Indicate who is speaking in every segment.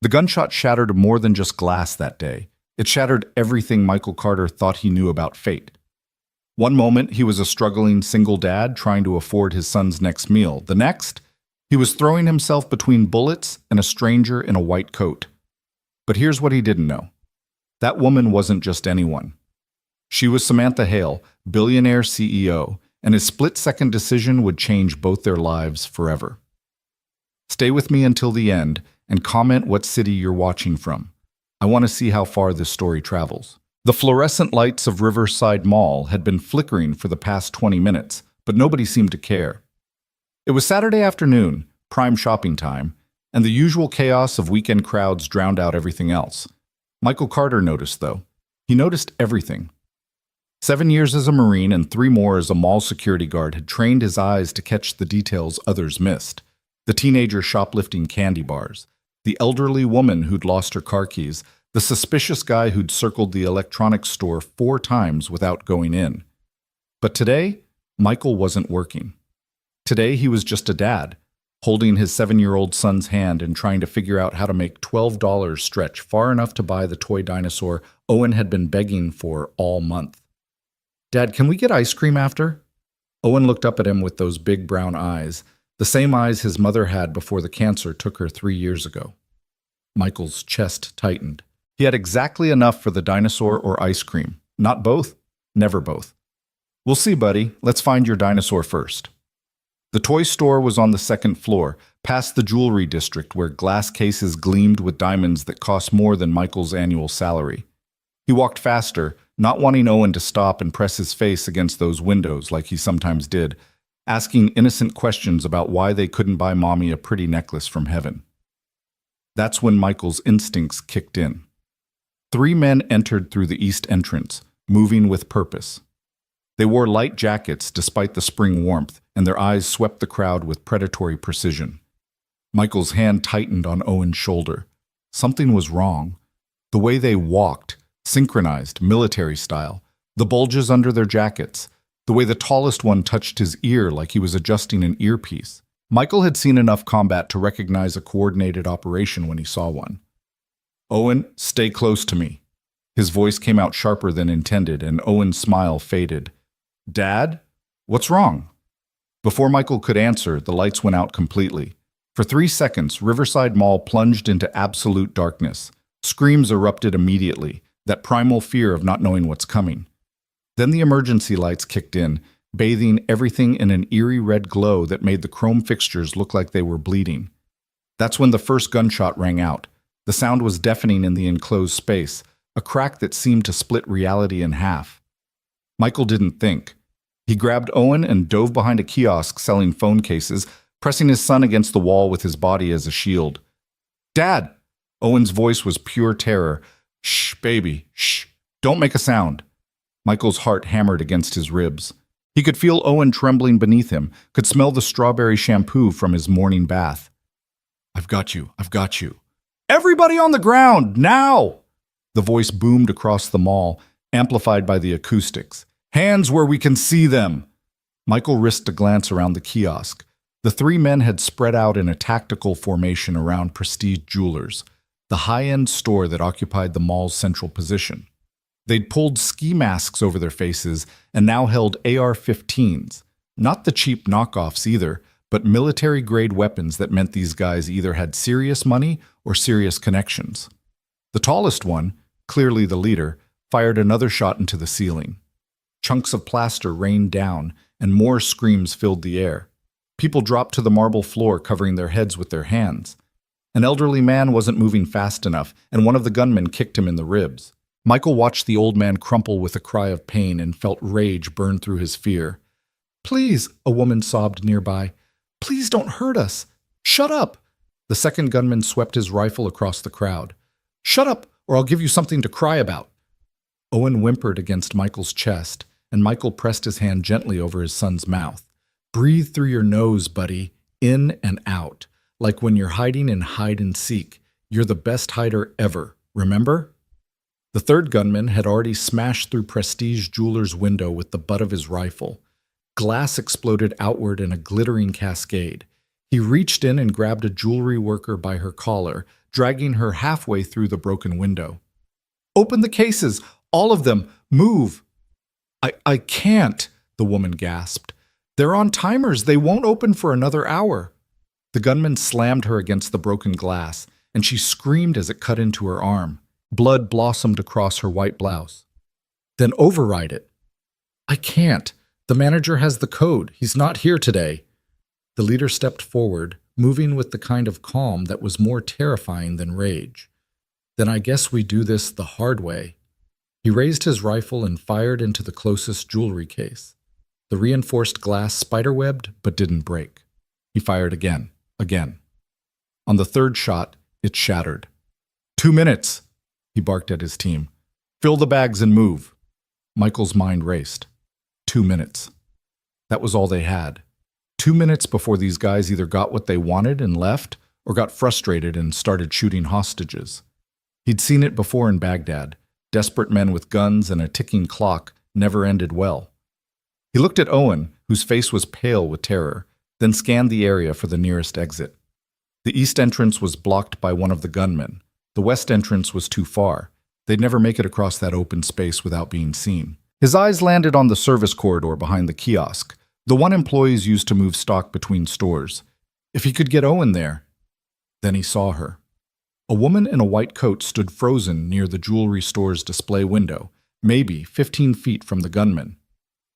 Speaker 1: The gunshot shattered more than just glass that day. It shattered everything Michael Carter thought he knew about fate. One moment, he was a struggling single dad trying to afford his son's next meal. The next, he was throwing himself between bullets and a stranger in a white coat. But here's what he didn't know. That woman wasn't just anyone. She was Samantha Hale, billionaire CEO, and his split-second decision would change both their lives forever. Stay with me until the end and comment what city you're watching from. I want to see how far this story travels. The fluorescent lights of Riverside Mall had been flickering for the past 20 minutes, but nobody seemed to care. It was Saturday afternoon, prime shopping time, and the usual chaos of weekend crowds drowned out everything else. Michael Carter noticed, though. He noticed everything. 7 years as a Marine and 3 more as a mall security guard had trained his eyes to catch the details others missed. The teenager shoplifting candy bars, the elderly woman who'd lost her car keys, the suspicious guy who'd circled the electronics store 4 times without going in. But today, Michael wasn't working. Today, he was just a dad, holding his 7-year-old son's hand and trying to figure out how to make $12 stretch far enough to buy the toy dinosaur Owen had been begging for all month. "Dad, can we get ice cream after?" Owen looked up at him with those big brown eyes, the same eyes his mother had before the cancer took her 3 years ago. Michael's chest tightened. He had exactly enough for the dinosaur or ice cream. Not both, never both. "We'll see, buddy. Let's find your dinosaur first." The toy store was on the 2nd floor, past the jewelry district where glass cases gleamed with diamonds that cost more than Michael's annual salary. He walked faster, not wanting Owen to stop and press his face against those windows like he sometimes did, asking innocent questions about why they couldn't buy Mommy a pretty necklace from heaven. That's when Michael's instincts kicked in. 3 men entered through the east entrance, moving with purpose. They wore light jackets despite the spring warmth, and their eyes swept the crowd with predatory precision. Michael's hand tightened on Owen's shoulder. Something was wrong. The way they walked, synchronized, military style, the bulges under their jackets, the way the tallest one touched his ear like he was adjusting an earpiece. Michael had seen enough combat to recognize a coordinated operation when he saw one. "Owen, stay close to me." His voice came out sharper than intended, and Owen's smile faded. "Dad? What's wrong?" Before Michael could answer, the lights went out completely. For 3 seconds, Riverside Mall plunged into absolute darkness. Screams erupted immediately, that primal fear of not knowing what's coming. Then the emergency lights kicked in, bathing everything in an eerie red glow that made the chrome fixtures look like they were bleeding. That's when the first gunshot rang out. The sound was deafening in the enclosed space, a crack that seemed to split reality in half. Michael didn't think. He grabbed Owen and dove behind a kiosk selling phone cases, pressing his son against the wall with his body as a shield. "Dad!" Owen's voice was pure terror. "Shh, baby, shh. Don't make a sound." Michael's heart hammered against his ribs. He could feel Owen trembling beneath him, could smell the strawberry shampoo from his morning bath. "I've got you, I've got you." "Everybody on the ground, now!" The voice boomed across the mall, amplified by the acoustics. "Hands where we can see them!" Michael risked a glance around the kiosk. The 3 men had spread out in a tactical formation around Prestige Jewelers, the high-end store that occupied the mall's central position. They'd pulled ski masks over their faces and now held AR-15s. Not the cheap knockoffs either, but military-grade weapons that meant these guys either had serious money or serious connections. The tallest one, clearly the leader, fired another shot into the ceiling. Chunks of plaster rained down, and more screams filled the air. People dropped to the marble floor, covering their heads with their hands. An elderly man wasn't moving fast enough, and one of the gunmen kicked him in the ribs. Michael watched the old man crumple with a cry of pain and felt rage burn through his fear. "Please," a woman sobbed nearby. "Please don't hurt us. Shut up." The second gunman swept his rifle across the crowd. "Shut up, or I'll give you something to cry about." Owen whimpered against Michael's chest, and Michael pressed his hand gently over his son's mouth. "Breathe through your nose, buddy, in and out, like when you're hiding in hide and seek. You're the best hider ever, remember?" The third gunman had already smashed through Prestige Jewelers' window with the butt of his rifle. Glass exploded outward in a glittering cascade. He reached in and grabbed a jewelry worker by her collar, dragging her halfway through the broken window. "Open the cases! All of them! Move!" I can't," the woman gasped. "They're on timers. They won't open for another hour." The gunman slammed her against the broken glass, and she screamed as it cut into her arm. Blood blossomed across her white blouse. "Then override it." "I can't. The manager has the code. He's not here today." The leader stepped forward, moving with the kind of calm that was more terrifying than rage. "Then I guess we do this the hard way." He raised his rifle and fired into the closest jewelry case. The reinforced glass spiderwebbed but didn't break. He fired again. On the third shot, it shattered. 2 minutes, he barked at his team. "Fill the bags and move." Michael's mind raced. 2 minutes. That was all they had. 2 minutes before these guys either got what they wanted and left, or got frustrated and started shooting hostages. He'd seen it before in Baghdad. Desperate men with guns and a ticking clock never ended well. He looked at Owen, whose face was pale with terror, then scanned the area for the nearest exit. The east entrance was blocked by one of the gunmen. The west entrance was too far. They'd never make it across that open space without being seen. His eyes landed on the service corridor behind the kiosk, the one employees used to move stock between stores. If he could get Owen there. Then he saw her. A woman in a white coat stood frozen near the jewelry store's display window, maybe 15 feet from the gunman.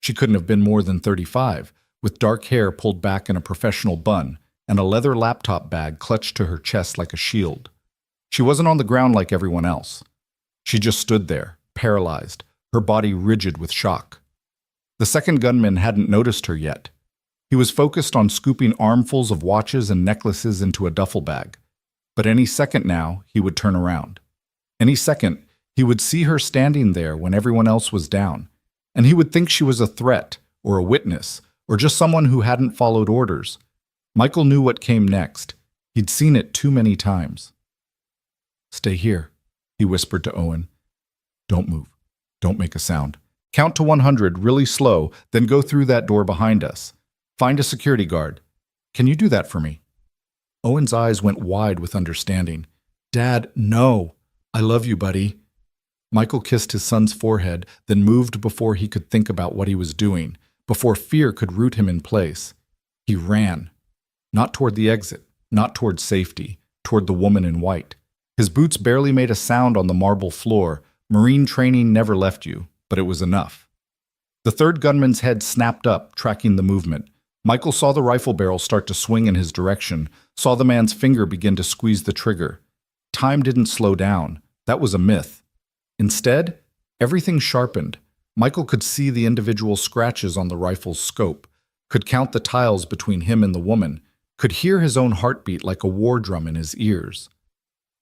Speaker 1: She couldn't have been more than 35, with dark hair pulled back in a professional bun and a leather laptop bag clutched to her chest like a shield. She wasn't on the ground like everyone else. She just stood there, paralyzed, her body rigid with shock. The second gunman hadn't noticed her yet. He was focused on scooping armfuls of watches and necklaces into a duffel bag. But any second now, he would turn around. Any second, he would see her standing there when everyone else was down, and he would think she was a threat, or a witness, or just someone who hadn't followed orders. Michael knew what came next. He'd seen it too many times. "Stay here," he whispered to Owen. "Don't move. Don't make a sound. Count to 100 really slow, then go through that door behind us. Find a security guard. Can you do that for me?" Owen's eyes went wide with understanding. "Dad, no. I love you, buddy." Michael kissed his son's forehead, then moved before he could think about what he was doing, before fear could root him in place. He ran. Not toward the exit, not toward safety, toward the woman in white. His boots barely made a sound on the marble floor. Marine training never left you, but it was enough. The third gunman's head snapped up, tracking the movement. Michael saw the rifle barrel start to swing in his direction, saw the man's finger begin to squeeze the trigger. Time didn't slow down. That was a myth. Instead, everything sharpened. Michael could see the individual scratches on the rifle's scope, could count the tiles between him and the woman, could hear his own heartbeat like a war drum in his ears.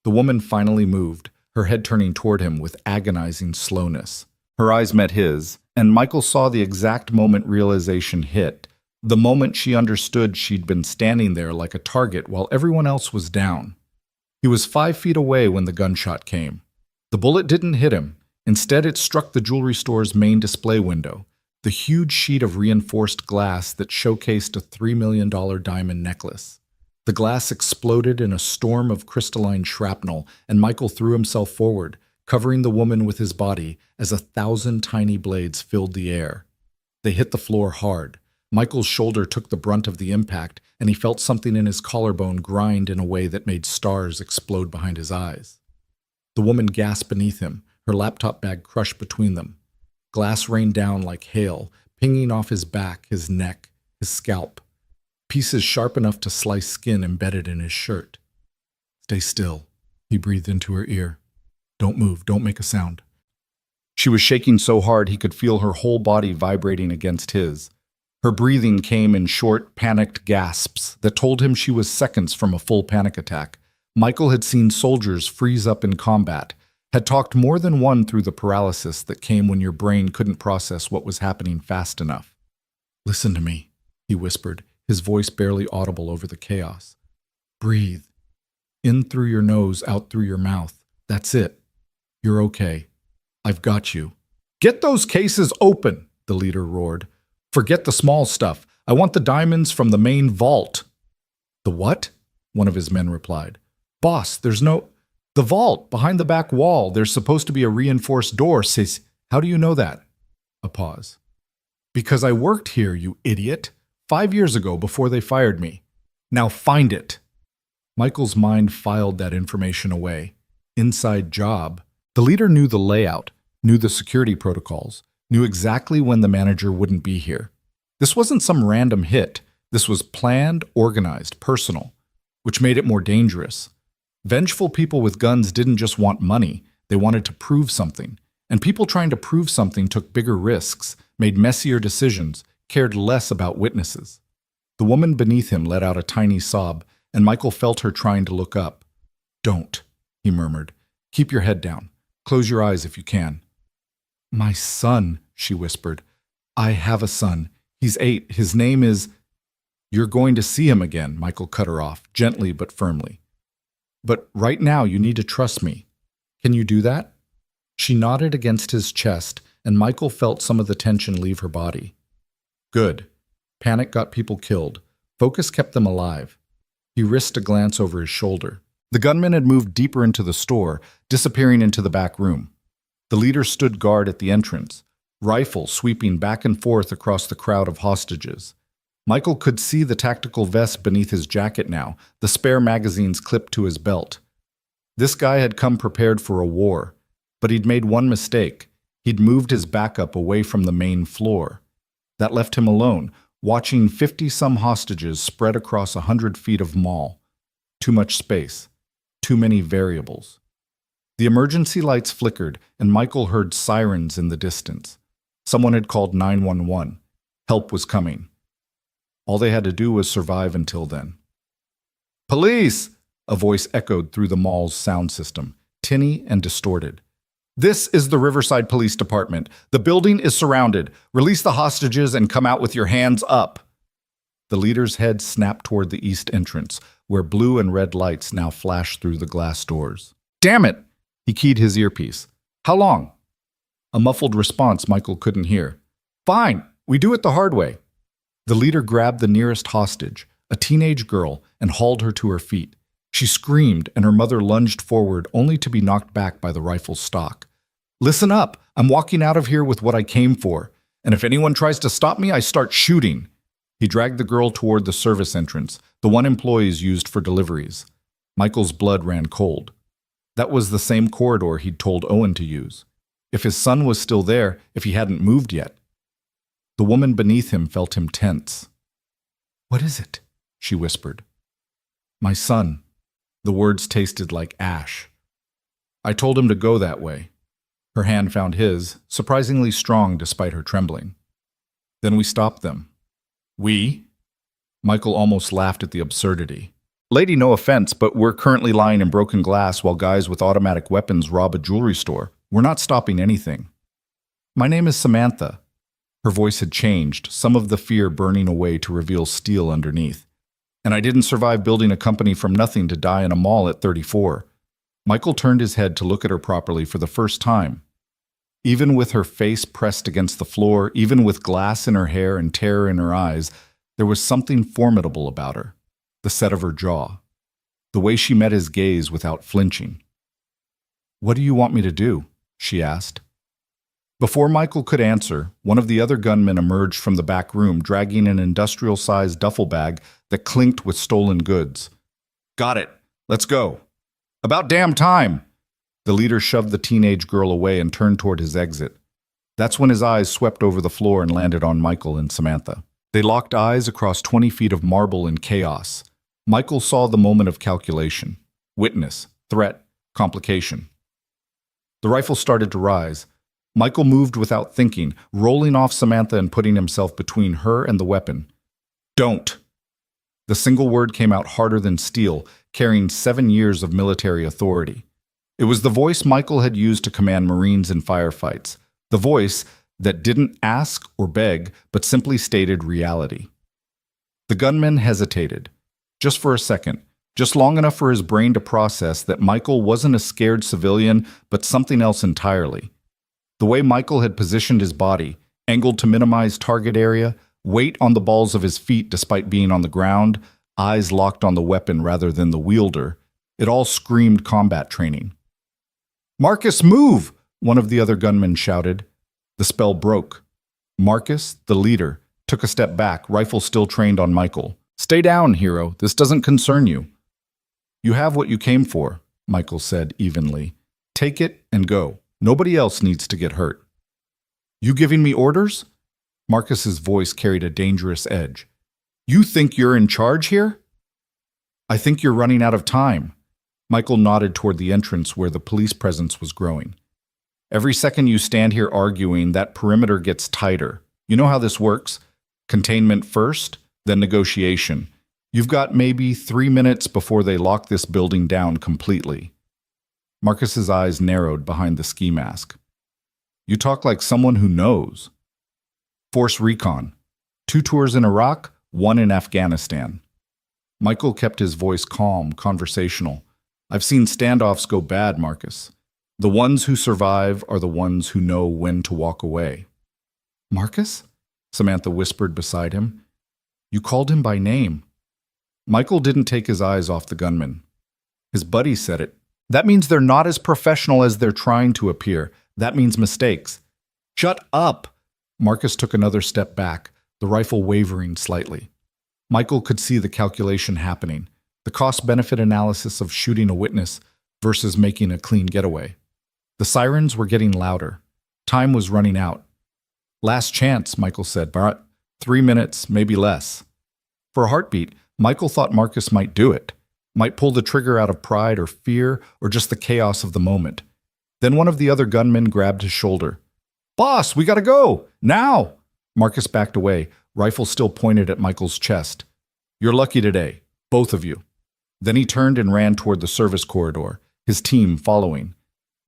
Speaker 1: The woman finally moved, her head turning toward him with agonizing slowness. Her eyes met his, and Michael saw the exact moment realization hit, the moment she understood she'd been standing there like a target while everyone else was down. He was 5 feet away when the gunshot came. The bullet didn't hit him. Instead, it struck the jewelry store's main display window, the huge sheet of reinforced glass that showcased a $3 million diamond necklace. The glass exploded in a storm of crystalline shrapnel, and Michael threw himself forward, covering the woman with his body as 1,000 tiny blades filled the air. They hit the floor hard. Michael's shoulder took the brunt of the impact, and he felt something in his collarbone grind in a way that made stars explode behind his eyes. The woman gasped beneath him, her laptop bag crushed between them. Glass rained down like hail, pinging off his back, his neck, his scalp. Pieces sharp enough to slice skin embedded in his shirt. "Stay still," he breathed into her ear. "Don't move, don't make a sound." She was shaking so hard he could feel her whole body vibrating against his. Her breathing came in short, panicked gasps that told him she was seconds from a full panic attack. Michael had seen soldiers freeze up in combat, had talked more than one through the paralysis that came when your brain couldn't process what was happening fast enough. "Listen to me," he whispered, his voice barely audible over the chaos. "Breathe. In through your nose, out through your mouth. That's it. You're okay. I've got you." "Get those cases open," the leader roared. "Forget the small stuff. I want the diamonds from the main vault." "The what?" one of his men replied. Boss, there's no... The vault, behind the back wall, there's supposed to be a reinforced door, says... How do you know that? A pause. Because I worked here, you idiot. 5 years ago, before they fired me. Now find it. Michael's mind filed that information away. Inside job. The leader knew the layout, knew the security protocols, knew exactly when the manager wouldn't be here. This wasn't some random hit. This was planned, organized, personal, which made it more dangerous. Vengeful people with guns didn't just want money, they wanted to prove something. And people trying to prove something took bigger risks, made messier decisions, cared less about witnesses. The woman beneath him let out a tiny sob, and Michael felt her trying to look up. Don't, he murmured. Keep your head down. Close your eyes if you can. My son, she whispered. I have a son. He's 8. His name is... You're going to see him again, Michael cut her off, gently but firmly. But right now you need to trust me. Can you do that? She nodded against his chest, and Michael felt some of the tension leave her body. Good. Panic got people killed. Focus kept them alive. He risked a glance over his shoulder. The gunman had moved deeper into the store, disappearing into the back room. The leader stood guard at the entrance, rifle sweeping back and forth across the crowd of hostages. Michael could see the tactical vest beneath his jacket now, the spare magazines clipped to his belt. This guy had come prepared for a war, but he'd made one mistake. He'd moved his backup away from the main floor. That left him alone, watching 50-some hostages spread across 100 feet of mall. Too much space. Too many variables. The emergency lights flickered, and Michael heard sirens in the distance. Someone had called 911. Help was coming. All they had to do was survive until then. Police! A voice echoed through the mall's sound system, tinny and distorted. This is the Riverside Police Department. The building is surrounded. Release the hostages and come out with your hands up. The leader's head snapped toward the east entrance, where blue and red lights now flashed through the glass doors. Damn it! He keyed his earpiece. How long? A muffled response Michael couldn't hear. Fine, we do it the hard way. The leader grabbed the nearest hostage, a teenage girl, and hauled her to her feet. She screamed, and her mother lunged forward only to be knocked back by the rifle's stock. Listen up, I'm walking out of here with what I came for, and if anyone tries to stop me, I start shooting. He dragged the girl toward the service entrance, the one employees used for deliveries. Michael's blood ran cold. That was the same corridor he'd told Owen to use. If his son was still there, if he hadn't moved yet. The woman beneath him felt him tense. What is it? She whispered. My son. The words tasted like ash. I told him to go that way. Her hand found his, surprisingly strong despite her trembling. Then we stopped them. We? Michael almost laughed at the absurdity. Lady, no offense, but we're currently lying in broken glass while guys with automatic weapons rob a jewelry store. We're not stopping anything. My name is Samantha. Her voice had changed, some of the fear burning away to reveal steel underneath. And I didn't survive building a company from nothing to die in a mall at 34. Michael turned his head to look at her properly for the first time. Even with her face pressed against the floor, even with glass in her hair and terror in her eyes, there was something formidable about her. The set of her jaw. The way she met his gaze without flinching. What do you want me to do? She asked. Before Michael could answer, one of the other gunmen emerged from the back room, dragging an industrial-sized duffel bag that clinked with stolen goods. Got it. Let's go. About damn time. The leader shoved the teenage girl away and turned toward his exit. That's when his eyes swept over the floor and landed on Michael and Samantha. They locked eyes across 20 feet of marble in chaos. Michael saw the moment of calculation. Witness, threat, complication. The rifle started to rise. Michael moved without thinking, rolling off Samantha and putting himself between her and the weapon. Don't. The single word came out harder than steel, carrying 7 years of military authority. It was the voice Michael had used to command Marines in firefights. The voice that didn't ask or beg, but simply stated reality. The gunman hesitated. Just for a second. Just long enough for his brain to process that Michael wasn't a scared civilian, but something else entirely. The way Michael had positioned his body, angled to minimize target area, weight on the balls of his feet despite being on the ground, eyes locked on the weapon rather than the wielder, It all screamed combat training. "Marcus, move!" one of the other gunmen shouted. The spell broke. Marcus, the leader, took a step back, rifle still trained on Michael. "Stay down, hero. This doesn't concern you." "You have what you came for," Michael said evenly. "Take it and go. Nobody else needs to get hurt." "You giving me orders?" Marcus's voice carried a dangerous edge. "You think you're in charge here?" "I think you're running out of time." Michael nodded toward the entrance where the police presence was growing. "Every second you stand here arguing, that perimeter gets tighter. You know how this works? Containment first, then negotiation. You've got maybe 3 minutes before they lock this building down completely." Marcus's eyes narrowed behind the ski mask. "You talk like someone who knows." "Force recon. 2 tours in Iraq, 1 in Afghanistan." Michael kept his voice calm, conversational. "I've seen standoffs go bad, Marcus. The ones who survive are the ones who know when to walk away." "Marcus?" Samantha whispered beside him. "You called him by name." Michael didn't take his eyes off the gunman. His buddy said it. "That means they're not as professional as they're trying to appear. That means mistakes." "Shut up!" Marcus took another step back, the rifle wavering slightly. Michael could see the calculation happening, the cost-benefit analysis of shooting a witness versus making a clean getaway. The sirens were getting louder. Time was running out. "Last chance," Michael said, "but 3 minutes, maybe less." For a heartbeat, Michael thought Marcus might do it, might pull the trigger out of pride or fear or just the chaos of the moment. Then one of the other gunmen grabbed his shoulder. "Boss, we gotta go! Now!" Marcus backed away, rifle still pointed at Michael's chest. "You're lucky today, both of you." Then he turned and ran toward the service corridor, his team following.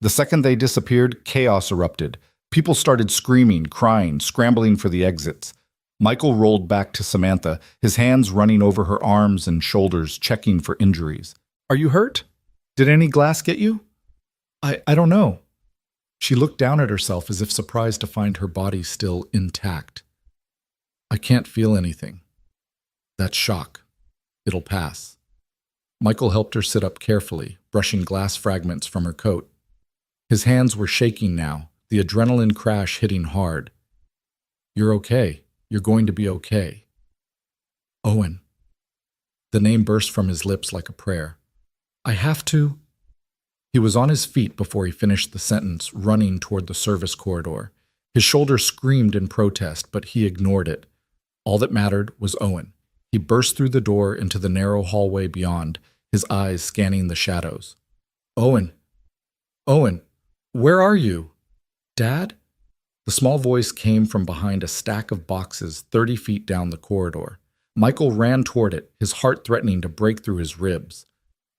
Speaker 1: The second they disappeared, chaos erupted. People started screaming, crying, scrambling for the exits. Michael rolled back to Samantha, his hands running over her arms and shoulders, checking for injuries. "Are you hurt? Did any glass get you?" I don't know." She looked down at herself as if surprised to find her body still intact. "I can't feel anything. That's shock. It'll pass." Michael helped her sit up carefully, brushing glass fragments from her coat. His hands were shaking now, the adrenaline crash hitting hard. "You're okay. You're going to be okay." "Owen." The name burst from his lips like a prayer. "I have to..." He was on his feet before he finished the sentence, running toward the service corridor. His shoulder screamed in protest, but he ignored it. All that mattered was Owen. He burst through the door into the narrow hallway beyond, his eyes scanning the shadows. "Owen! Owen! Where are you? Dad?" The small voice came from behind a stack of boxes 30 feet down the corridor. Michael ran toward it, his heart threatening to break through his ribs.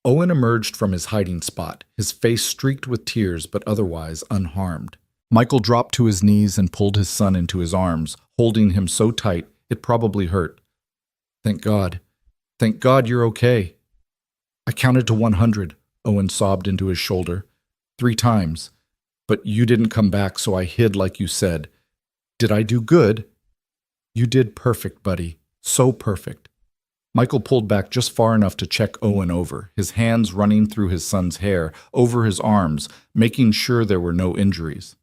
Speaker 1: Owen emerged from his hiding spot, his face streaked with tears but otherwise unharmed. Michael dropped to his knees and pulled his son into his arms, holding him so tight it probably hurt. "Thank God. Thank God you're okay." "I counted to 100, Owen sobbed into his shoulder. 3 times. But you didn't come back, so I hid like you said. Did I do good?" "You did perfect, buddy. So perfect." Michael pulled back just far enough to check Owen over, his hands running through his son's hair, over his arms, making sure there were no injuries.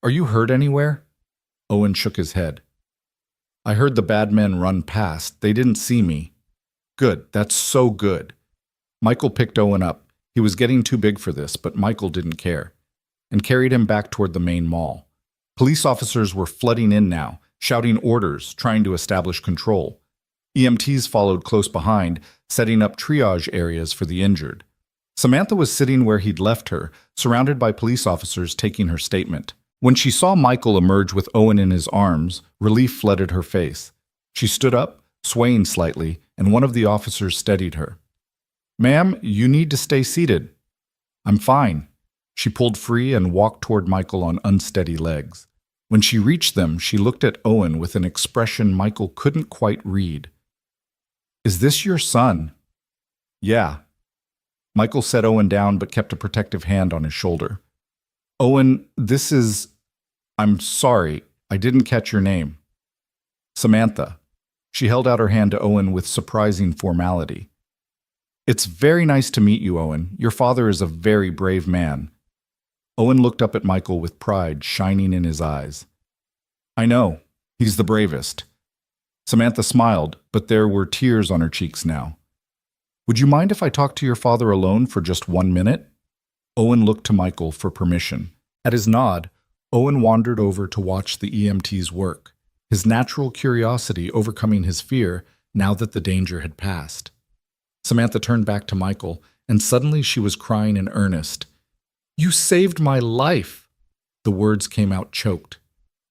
Speaker 1: "Are you hurt anywhere?" Owen shook his head. "I heard the bad men run past. They didn't see me." "Good. That's so good." Michael picked Owen up. He was getting too big for this, but Michael didn't care, and carried him back toward the main mall. Police officers were flooding in now, shouting orders, trying to establish control. EMTs followed close behind, setting up triage areas for the injured. Samantha was sitting where he'd left her, surrounded by police officers taking her statement. When she saw Michael emerge with Owen in his arms, relief flooded her face. She stood up, swaying slightly, and one of the officers steadied her. "Ma'am, you need to stay seated." "I'm fine." She pulled free and walked toward Michael on unsteady legs. When she reached them, she looked at Owen with an expression Michael couldn't quite read. "Is this your son?" "Yeah." Michael set Owen down but kept a protective hand on his shoulder. "Owen, this is... I'm sorry, I didn't catch your name." "Samantha." She held out her hand to Owen with surprising formality. It's very nice to meet you, Owen. Your father is a very brave man. Owen looked up at Michael with pride shining in his eyes. I know. He's the bravest. Samantha smiled, but there were tears on her cheeks now. Would you mind if I talked to your father alone for just 1 minute? Owen looked to Michael for permission. At his nod, Owen wandered over to watch the EMTs work, his natural curiosity overcoming his fear now that the danger had passed. Samantha turned back to Michael, and suddenly she was crying in earnest. You saved my life! The words came out choked.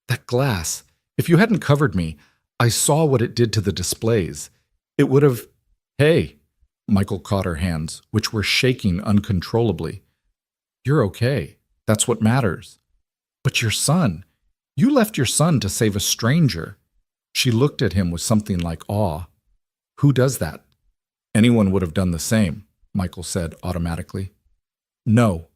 Speaker 1: That glass, if you hadn't covered me, I saw what it did to the displays. It would have... Hey! Michael caught her hands, which were shaking uncontrollably. You're okay. That's what matters. But your son. You left your son to save a stranger. She looked at him with something like awe. Who does that? Anyone would have done the same, Michael said automatically. No.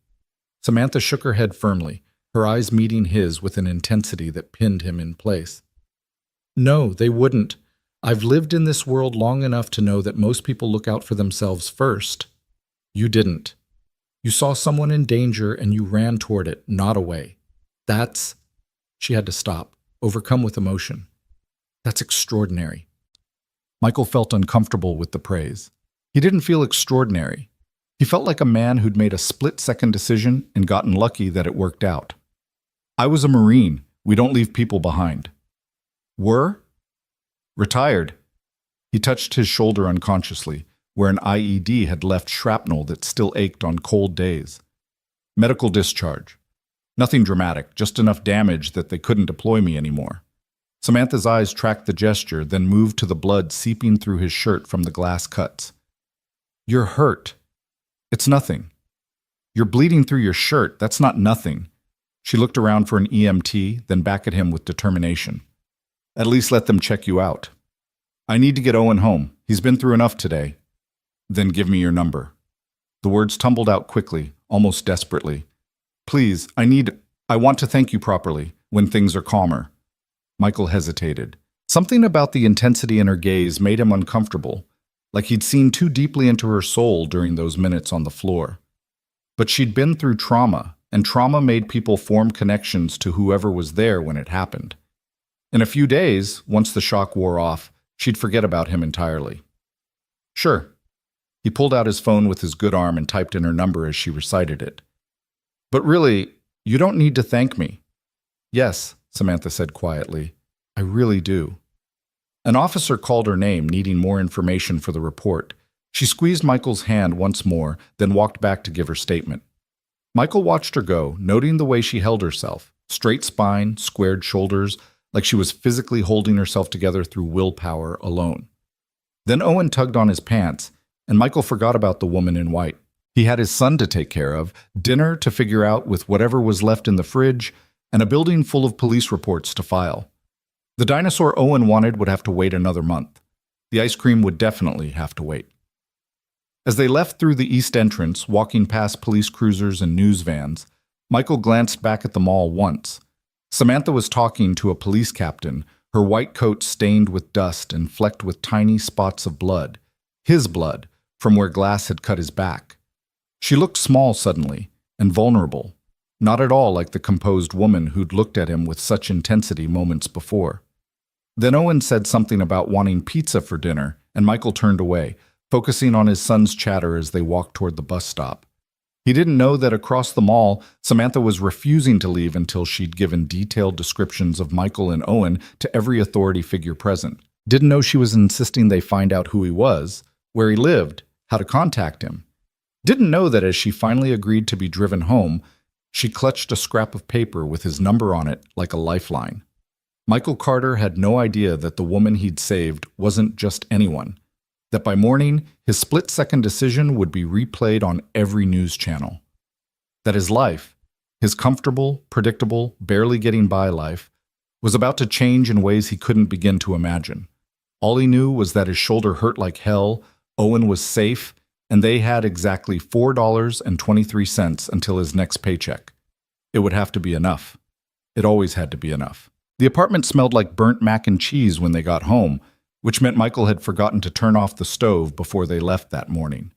Speaker 1: Samantha shook her head firmly, her eyes meeting his with an intensity that pinned him in place. No, they wouldn't. I've lived in this world long enough to know that most people look out for themselves first. You didn't. You saw someone in danger and you ran toward it, not away. That's... She had to stop, overcome with emotion. That's extraordinary. Michael felt uncomfortable with the praise. He didn't feel extraordinary. He felt like a man who'd made a split-second decision and gotten lucky that it worked out. I was a Marine. We don't leave people behind. Were? Retired. He touched his shoulder unconsciously, where an IED had left shrapnel that still ached on cold days. Medical discharge. Nothing dramatic, just enough damage that they couldn't deploy me anymore. Samantha's eyes tracked the gesture, then moved to the blood seeping through his shirt from the glass cuts. You're hurt. It's nothing. You're bleeding through your shirt. That's not nothing. She looked around for an EMT, then back at him with determination. At least let them check you out. I need to get Owen home. He's been through enough today. Then give me your number. The words tumbled out quickly, almost desperately. Please, I want to thank you properly, when things are calmer. Michael hesitated. Something about the intensity in her gaze made him uncomfortable, like he'd seen too deeply into her soul during those minutes on the floor. But she'd been through trauma, and trauma made people form connections to whoever was there when it happened. In a few days, once the shock wore off, she'd forget about him entirely. Sure. He pulled out his phone with his good arm and typed in her number as she recited it. But really, you don't need to thank me. Yes, Samantha said quietly. I really do. An officer called her name, needing more information for the report. She squeezed Michael's hand once more, then walked back to give her statement. Michael watched her go, noting the way she held herself, straight spine, squared shoulders, like she was physically holding herself together through willpower alone. Then Owen tugged on his pants, and Michael forgot about the woman in white. He had his son to take care of, dinner to figure out with whatever was left in the fridge, and a building full of police reports to file. The dinosaur Owen wanted would have to wait another month. The ice cream would definitely have to wait. As they left through the east entrance, walking past police cruisers and news vans, Michael glanced back at the mall once. Samantha was talking to a police captain, her white coat stained with dust and flecked with tiny spots of blood. His blood, from where glass had cut his back. She looked small suddenly, and vulnerable, not at all like the composed woman who'd looked at him with such intensity moments before. Then Owen said something about wanting pizza for dinner, and Michael turned away, focusing on his son's chatter as they walked toward the bus stop. He didn't know that across the mall, Samantha was refusing to leave until she'd given detailed descriptions of Michael and Owen to every authority figure present. Didn't know she was insisting they find out who he was, where he lived, how to contact him. Didn't know that as she finally agreed to be driven home, she clutched a scrap of paper with his number on it like a lifeline. Michael Carter had no idea that the woman he'd saved wasn't just anyone, that by morning, his split-second decision would be replayed on every news channel. That his life, his comfortable, predictable, barely getting by life, was about to change in ways he couldn't begin to imagine. All he knew was that his shoulder hurt like hell, Owen was safe, and they had exactly $4.23 until his next paycheck. It would have to be enough. It always had to be enough. The apartment smelled like burnt mac and cheese when they got home, which meant Michael had forgotten to turn off the stove before they left that morning.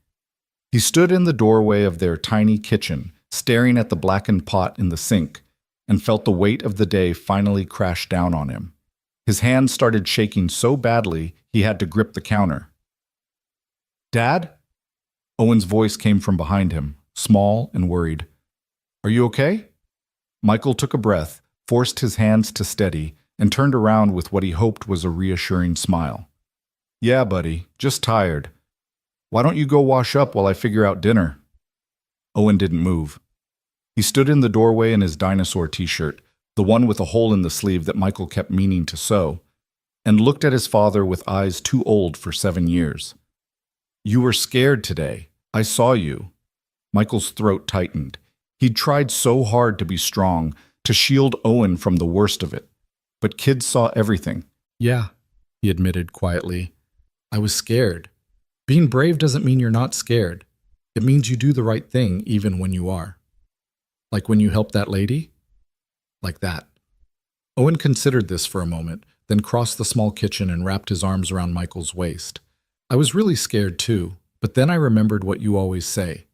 Speaker 1: He stood in the doorway of their tiny kitchen, staring at the blackened pot in the sink, and felt the weight of the day finally crash down on him. His hands started shaking so badly he had to grip the counter. "Dad?" Owen's voice came from behind him, small and worried. "Are you okay?" Michael took a breath, forced his hands to steady, and turned around with what he hoped was a reassuring smile. "Yeah, buddy, just tired. Why don't you go wash up while I figure out dinner?" Owen didn't move. He stood in the doorway in his dinosaur t-shirt, the one with a hole in the sleeve that Michael kept meaning to sew, and looked at his father with eyes too old for 7 years. "You were scared today. I saw you." Michael's throat tightened. He'd tried so hard to be strong, to shield Owen from the worst of it. But kids saw everything. "Yeah," he admitted quietly. "I was scared. Being brave doesn't mean you're not scared. It means you do the right thing even when you are. Like when you helped that lady? Like that." Owen considered this for a moment, then crossed the small kitchen and wrapped his arms around Michael's waist. "I was really scared too, but then I remembered what you always say,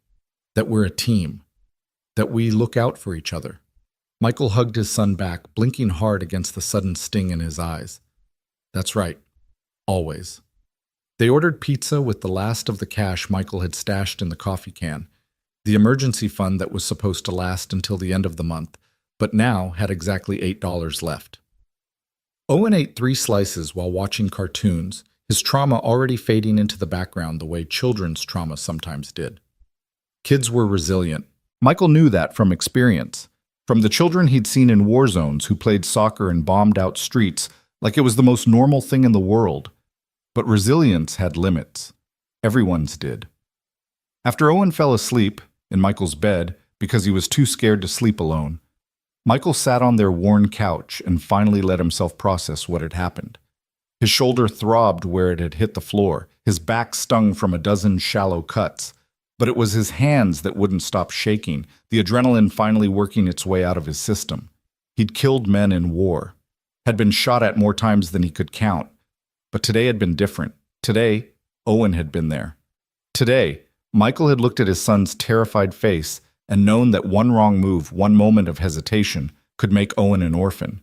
Speaker 1: that we're a team, that we look out for each other." Michael hugged his son back, blinking hard against the sudden sting in his eyes. "That's right. Always." They ordered pizza with the last of the cash Michael had stashed in the coffee can, the emergency fund that was supposed to last until the end of the month, but now had exactly $8 left. Owen ate 3 slices while watching cartoons, his trauma already fading into the background the way children's trauma sometimes did. Kids were resilient. Michael knew that from experience, from the children he'd seen in war zones who played soccer and bombed out streets like it was the most normal thing in the world. But resilience had limits. Everyone's did. After Owen fell asleep in Michael's bed because he was too scared to sleep alone, Michael sat on their worn couch and finally let himself process what had happened. His shoulder throbbed where it had hit the floor, his back stung from a dozen shallow cuts, but it was his hands that wouldn't stop shaking, the adrenaline finally working its way out of his system. He'd killed men in war, had been shot at more times than he could count, but today had been different. Today, Owen had been there. Today, Michael had looked at his son's terrified face and known that one wrong move, one moment of hesitation, could make Owen an orphan.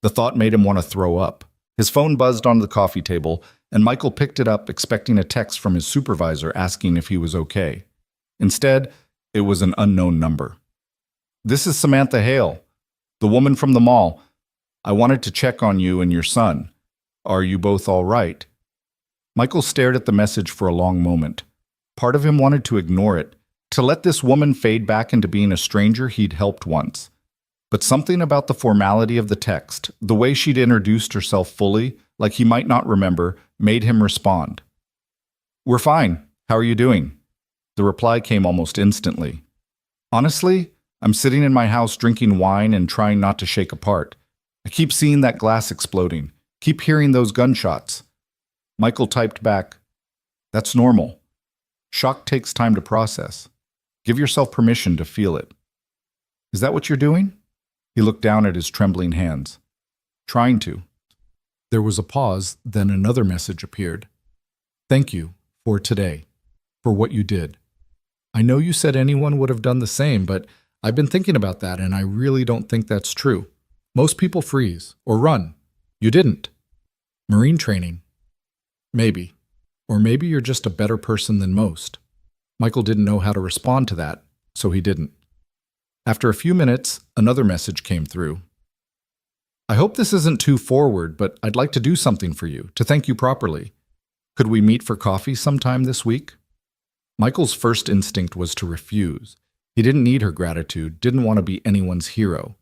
Speaker 1: The thought made him want to throw up. His phone buzzed onto the coffee table, and Michael picked it up expecting a text from his supervisor asking if he was okay. Instead, it was an unknown number. "This is Samantha Hale, the woman from the mall. I wanted to check on you and your son. Are you both all right?" Michael stared at the message for a long moment. Part of him wanted to ignore it, to let this woman fade back into being a stranger he'd helped once. But something about the formality of the text, the way she'd introduced herself fully, like he might not remember, made him respond. "We're fine. How are you doing?" The reply came almost instantly. "Honestly, I'm sitting in my house drinking wine and trying not to shake apart. I keep seeing that glass exploding. Keep hearing those gunshots." Michael typed back, "That's normal. Shock takes time to process. Give yourself permission to feel it." "Is that what you're doing?" He looked down at his trembling hands. "Trying to." There was a pause, then another message appeared. "Thank you for today, for what you did. I know you said anyone would have done the same, but I've been thinking about that and I really don't think that's true. Most people freeze or run. You didn't. Marine training. Maybe. Or maybe you're just a better person than most." Michael didn't know how to respond to that, so he didn't. After a few minutes, another message came through. "I hope this isn't too forward, but I'd like to do something for you, to thank you properly. Could we meet for coffee sometime this week?" Michael's first instinct was to refuse. He didn't need her gratitude, didn't want to be anyone's hero.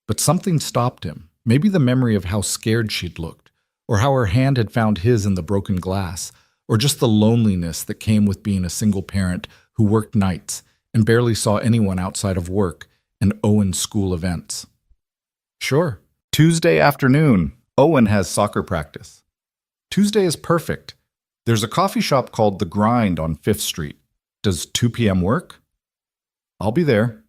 Speaker 1: But something stopped him, maybe the memory of how scared she'd looked, or how her hand had found his in the broken glass, or just the loneliness that came with being a single parent who worked nights and barely saw anyone outside of work and Owen's school events. "Sure. Tuesday afternoon. Owen has soccer practice." "Tuesday is perfect. There's a coffee shop called The Grind on 5th Street. Does 2 p.m. work?" "I'll be there."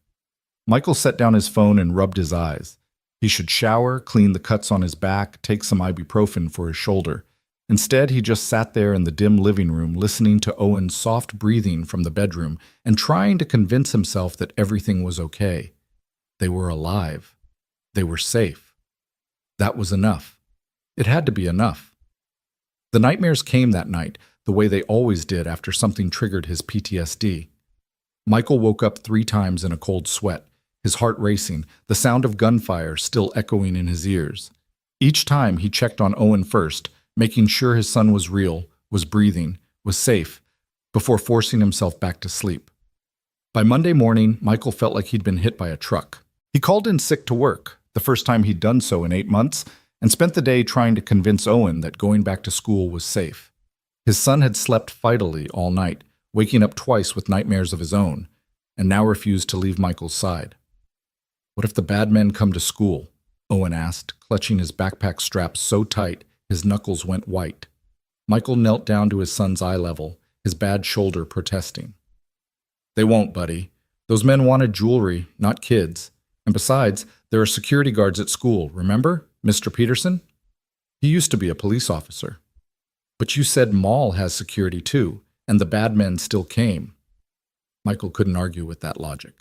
Speaker 1: Michael set down his phone and rubbed his eyes. He should shower, clean the cuts on his back, take some ibuprofen for his shoulder, Instead, he just sat there in the dim living room listening to Owen's soft breathing from the bedroom and trying to convince himself that everything was okay. They were alive. They were safe. That was enough. It had to be enough. The nightmares came that night, the way they always did after something triggered his PTSD. Michael woke up 3 times in a cold sweat, his heart racing, the sound of gunfire still echoing in his ears. Each time he checked on Owen first, making sure his son was real, was breathing, was safe, before forcing himself back to sleep. By Monday morning, Michael felt like he'd been hit by a truck. He called in sick to work, the first time he'd done so in 8 months, and spent the day trying to convince Owen that going back to school was safe. His son had slept fightily all night, waking up twice with nightmares of his own, and now refused to leave Michael's side. "What if the bad men come to school?" Owen asked, clutching his backpack straps so tight his knuckles went white. Michael knelt down to his son's eye level, his bad shoulder protesting. "They won't, buddy. Those men wanted jewelry, not kids. And besides, there are security guards at school, remember? Mr. Peterson? He used to be a police officer." "But you said Mall has security too, and the bad men still came." Michael couldn't argue with that logic.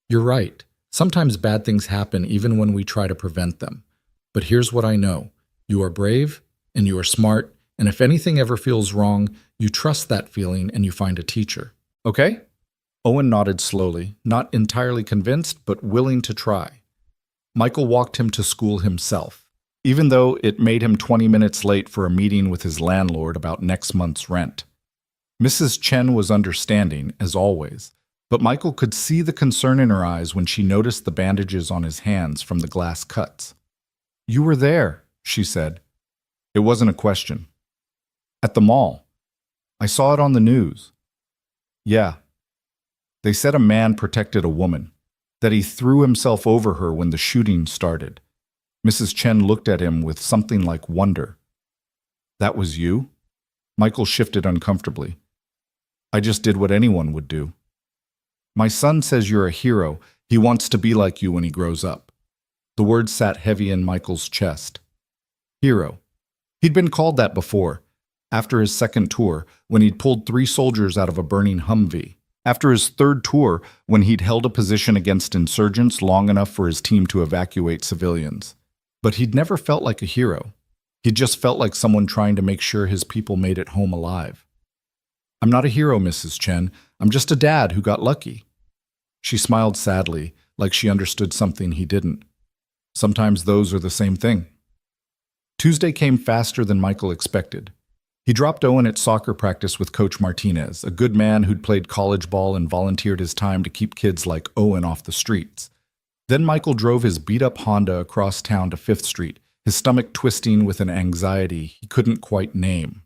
Speaker 1: "You're right. Sometimes bad things happen even when we try to prevent them. But here's what I know. You are brave, and you are smart, and if anything ever feels wrong, you trust that feeling and you find a teacher. Okay?" Owen nodded slowly, not entirely convinced, but willing to try. Michael walked him to school himself, even though it made him 20 minutes late for a meeting with his landlord about next month's rent. Mrs. Chen was understanding, as always, but Michael could see the concern in her eyes when she noticed the bandages on his hands from the glass cuts. "You were there," she said. It wasn't a question. "At the mall. I saw it on the news." "Yeah. They said a man protected a woman, that he threw himself over her when the shooting started." Mrs. Chen looked at him with something like wonder. "That was you?" Michael shifted uncomfortably. "I just did what anyone would do." "My son says you're a hero. He wants to be like you when he grows up." The words sat heavy in Michael's chest. Hero. He'd been called that before, after his second tour, when he'd pulled 3 soldiers out of a burning Humvee. After his third tour, when he'd held a position against insurgents long enough for his team to evacuate civilians. But he'd never felt like a hero. He'd just felt like someone trying to make sure his people made it home alive. "I'm not a hero, Mrs. Chen. I'm just a dad who got lucky." She smiled sadly, like she understood something he didn't. Sometimes those are the same thing. Tuesday came faster than Michael expected. He dropped Owen at soccer practice with Coach Martinez, a good man who'd played college ball and volunteered his time to keep kids like Owen off the streets. Then Michael drove his beat-up Honda across town to 5th Street, his stomach twisting with an anxiety he couldn't quite name.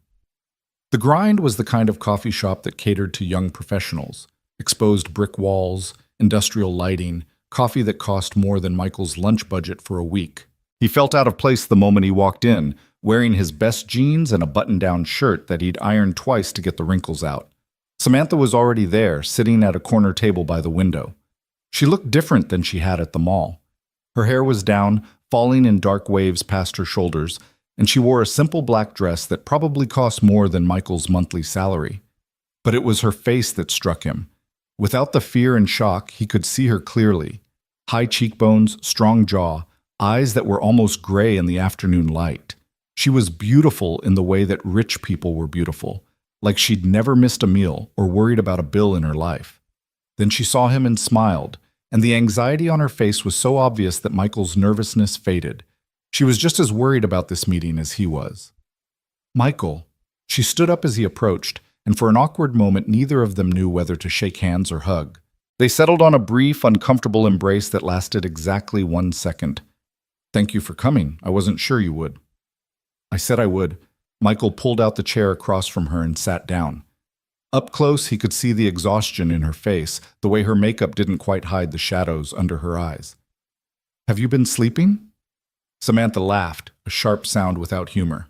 Speaker 1: The Grind was the kind of coffee shop that catered to young professionals. Exposed brick walls, industrial lighting, coffee that cost more than Michael's lunch budget for a week. He felt out of place the moment he walked in, wearing his best jeans and a button-down shirt that he'd ironed twice to get the wrinkles out. Samantha was already there, sitting at a corner table by the window. She looked different than she had at the mall. Her hair was down, falling in dark waves past her shoulders, and she wore a simple black dress that probably cost more than Michael's monthly salary. But it was her face that struck him. Without the fear and shock, he could see her clearly. High cheekbones, strong jaw, eyes that were almost gray in the afternoon light. She was beautiful in the way that rich people were beautiful, like she'd never missed a meal or worried about a bill in her life. Then she saw him and smiled, and the anxiety on her face was so obvious that Michael's nervousness faded. She was just as worried about this meeting as he was. "Michael." She stood up as he approached, and for an awkward moment neither of them knew whether to shake hands or hug. They settled on a brief, uncomfortable embrace that lasted exactly 1 second. "Thank you for coming. I wasn't sure you would." "I said I would." Michael pulled out the chair across from her and sat down. Up close, he could see the exhaustion in her face, the way her makeup didn't quite hide the shadows under her eyes. "Have you been sleeping?" Samantha laughed, a sharp sound without humor.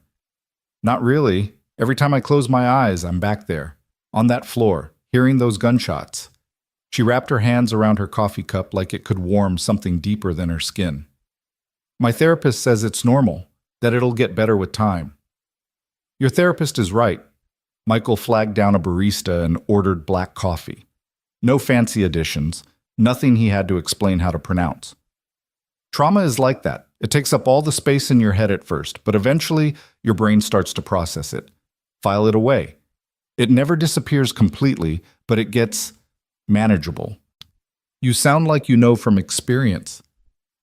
Speaker 1: "Not really. Every time I close my eyes, I'm back there, on that floor, hearing those gunshots." She wrapped her hands around her coffee cup like it could warm something deeper than her skin. "My therapist says it's normal, that it'll get better with time." Your therapist is right. Michael flagged down a barista and ordered black coffee. No fancy additions, nothing he had to explain how to pronounce. Trauma is like that. It takes up all the space in your head at first, but eventually your brain starts to process it, file it away. It never disappears completely, but it gets manageable. You sound like you know from experience.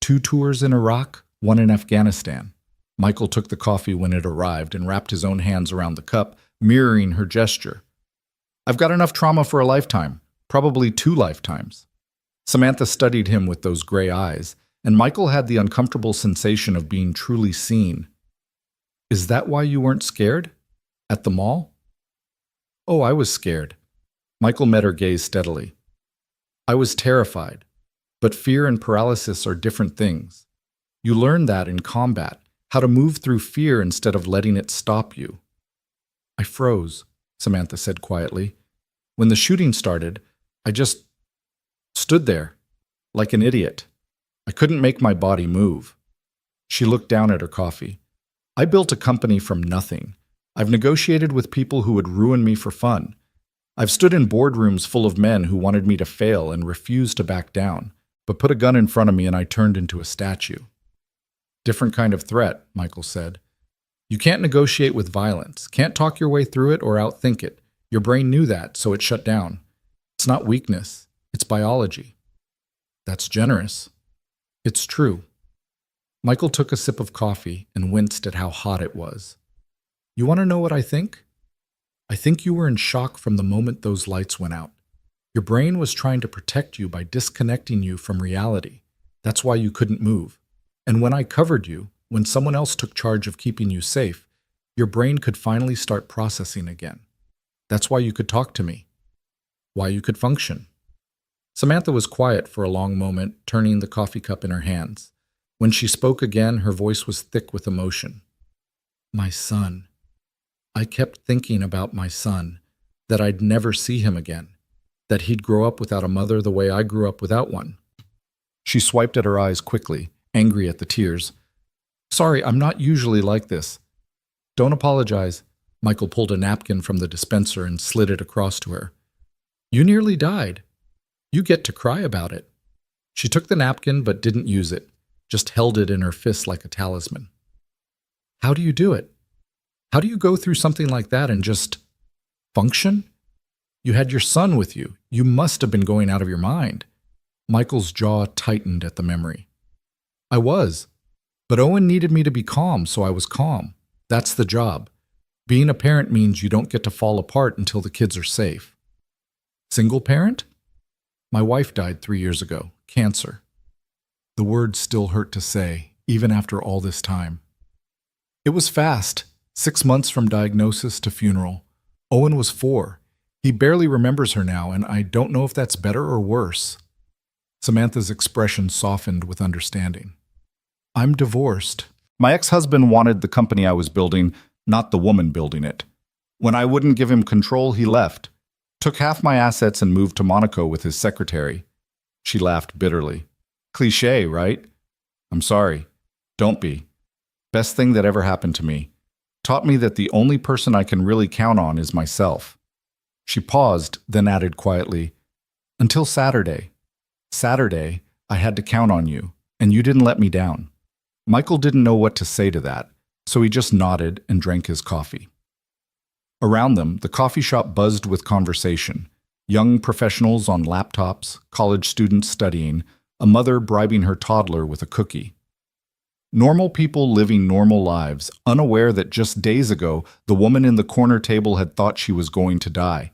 Speaker 1: 2 tours in Iraq, 1 in Afghanistan. Michael took the coffee when it arrived and wrapped his own hands around the cup, mirroring her gesture. I've got enough trauma for a lifetime, probably 2 lifetimes. Samantha studied him with those gray eyes, and Michael had the uncomfortable sensation of being truly seen. Is that why you weren't scared? At the mall? Oh, I was scared. Michael met her gaze steadily. I was terrified, but fear and paralysis are different things. You learn that in combat, how to move through fear instead of letting it stop you. I froze, Samantha said quietly. When the shooting started, I just stood there, like an idiot. I couldn't make my body move. She looked down at her coffee. I built a company from nothing. I've negotiated with people who would ruin me for fun. I've stood in boardrooms full of men who wanted me to fail and refused to back down, but put a gun in front of me and I turned into a statue. Different kind of threat, Michael said. You can't negotiate with violence, can't talk your way through it or outthink it. Your brain knew that, so it shut down. It's not weakness, it's biology. That's generous. It's true. Michael took a sip of coffee and winced at how hot it was. You want to know what I think? I think you were in shock from the moment those lights went out. Your brain was trying to protect you by disconnecting you from reality. That's why you couldn't move. And when I covered you, when someone else took charge of keeping you safe, your brain could finally start processing again. That's why you could talk to me. Why you could function. Samantha was quiet for a long moment, turning the coffee cup in her hands. When she spoke again, her voice was thick with emotion. My son. I kept thinking about my son, that I'd never see him again, that he'd grow up without a mother the way I grew up without one. She swiped at her eyes quickly, angry at the tears. Sorry, I'm not usually like this. Don't apologize. Michael pulled a napkin from the dispenser and slid it across to her. You nearly died. You get to cry about it. She took the napkin but didn't use it, just held it in her fist like a talisman. How do you do it? How do you go through something like that and just function? You had your son with you. You must have been going out of your mind. Michael's jaw tightened at the memory. I was. But Owen needed me to be calm, so I was calm. That's the job. Being a parent means you don't get to fall apart until the kids are safe. Single parent? My wife died 3 years ago. Cancer. The words still hurt to say, even after all this time. It was fast. 6 months from diagnosis to funeral. Owen was 4. He barely remembers her now, and I don't know if that's better or worse. Samantha's expression softened with understanding. I'm divorced. My ex-husband wanted the company I was building, not the woman building it. When I wouldn't give him control, he left. Took half my assets and moved to Monaco with his secretary. She laughed bitterly. Cliché, right? I'm sorry. Don't be. Best thing that ever happened to me. Taught me that the only person I can really count on is myself. She paused, then added quietly, until Saturday. Saturday, I had to count on you, and you didn't let me down. Michael didn't know what to say to that, so he just nodded and drank his coffee. Around them, the coffee shop buzzed with conversation. Young professionals on laptops, college students studying, a mother bribing her toddler with a cookie. Normal people living normal lives, unaware that just days ago, the woman in the corner table had thought she was going to die.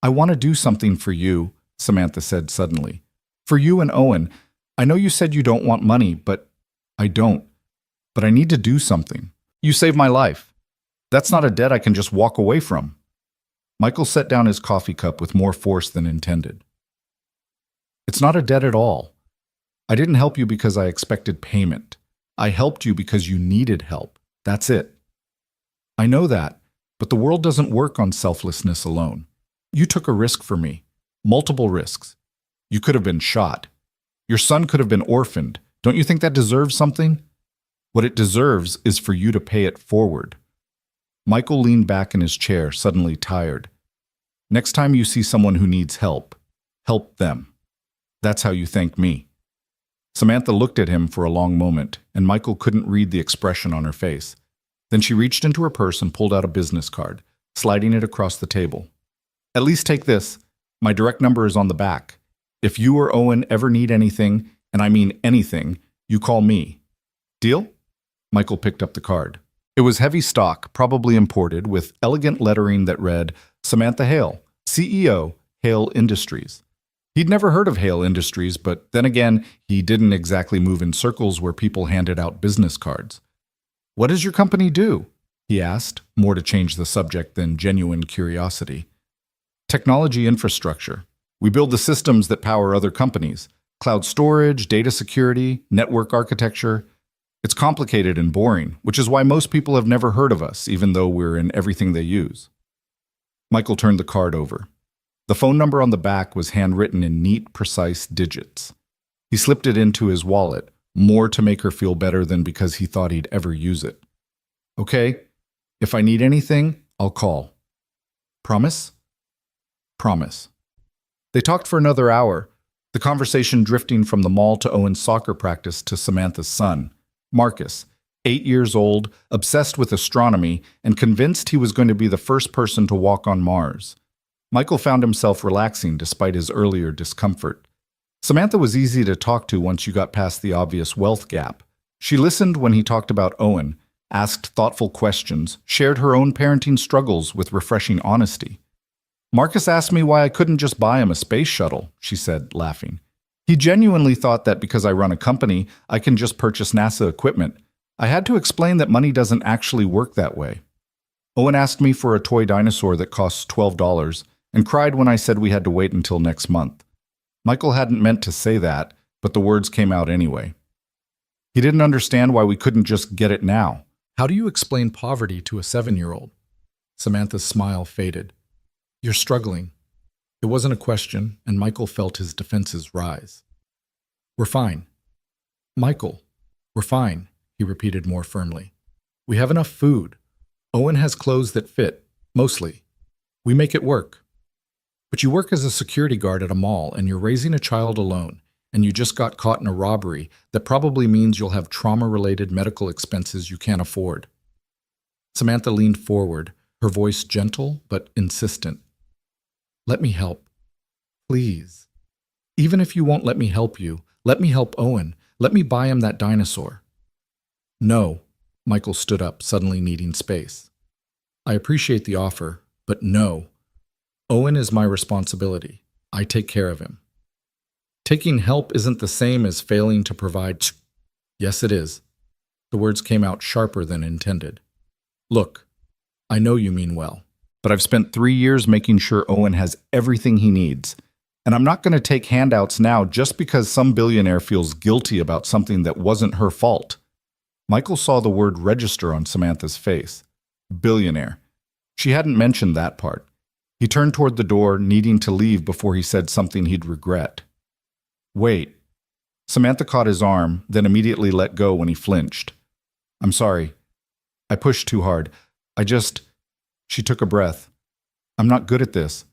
Speaker 1: I want to do something for you, Samantha said suddenly. For you and Owen. I know you said you don't want money, but I don't. But I need to do something. You saved my life. That's not a debt I can just walk away from. Michael set down his coffee cup with more force than intended. It's not a debt at all. I didn't help you because I expected payment. I helped you because you needed help. That's it. I know that, but the world doesn't work on selflessness alone. You took a risk for me. Multiple risks. You could have been shot. Your son could have been orphaned. Don't you think that deserves something? What it deserves is for you to pay it forward. Michael leaned back in his chair, suddenly tired. Next time you see someone who needs help, help them. That's how you thank me. Samantha looked at him for a long moment, and Michael couldn't read the expression on her face. Then she reached into her purse and pulled out a business card, sliding it across the table. At least take this. My direct number is on the back. If you or Owen ever need anything, and I mean anything, you call me. Deal? Michael picked up the card. It was heavy stock, probably imported, with elegant lettering that read, Samantha Hale, CEO, Hale Industries. He'd never heard of Hale Industries, but then again, he didn't exactly move in circles where people handed out business cards. What does your company do? He asked, more to change the subject than genuine curiosity. Technology infrastructure. We build the systems that power other companies. Cloud storage, data security, network architecture. It's complicated and boring, which is why most people have never heard of us, even though we're in everything they use. Michael turned the card over. The phone number on the back was handwritten in neat, precise digits. He slipped it into his wallet, more to make her feel better than because he thought he'd ever use it. Okay, if I need anything, I'll call. Promise? Promise. They talked for another hour, the conversation drifting from the mall to Owen's soccer practice to Samantha's son, Marcus, 8 years old, obsessed with astronomy, and convinced he was going to be the first person to walk on Mars. Michael found himself relaxing despite his earlier discomfort. Samantha was easy to talk to once you got past the obvious wealth gap. She listened when he talked about Owen, asked thoughtful questions, shared her own parenting struggles with refreshing honesty. Marcus asked me why I couldn't just buy him a space shuttle, she said, laughing. He genuinely thought that because I run a company, I can just purchase NASA equipment. I had to explain that money doesn't actually work that way. Owen asked me for a toy dinosaur that costs $12 and cried when I said we had to wait until next month. Michael hadn't meant to say that, but the words came out anyway. He didn't understand why we couldn't just get it now. How do you explain poverty to a 7-year-old? Samantha's smile faded. You're struggling. It wasn't a question, and Michael felt his defenses rise. We're fine. Michael, we're fine, he repeated more firmly. We have enough food. Owen has clothes that fit, mostly. We make it work. But you work as a security guard at a mall, and you're raising a child alone, and you just got caught in a robbery that probably means you'll have trauma-related medical expenses you can't afford. Samantha leaned forward, her voice gentle but insistent. Let me help. Please. Even if you won't let me help you, let me help Owen. Let me buy him that dinosaur. No. Michael stood up, suddenly needing space. I appreciate the offer, but no. Owen is my responsibility. I take care of him. Taking help isn't the same as failing to provide. Yes, it is. The words came out sharper than intended. Look, I know you mean well, but I've spent 3 years making sure Owen has everything he needs. And I'm not going to take handouts now just because some billionaire feels guilty about something that wasn't her fault. Michael saw the word register on Samantha's face. Billionaire. She hadn't mentioned that part. He turned toward the door, needing to leave before he said something he'd regret. Wait. Samantha caught his arm, then immediately let go when he flinched. I'm sorry. I pushed too hard. She took a breath. I'm not good at this.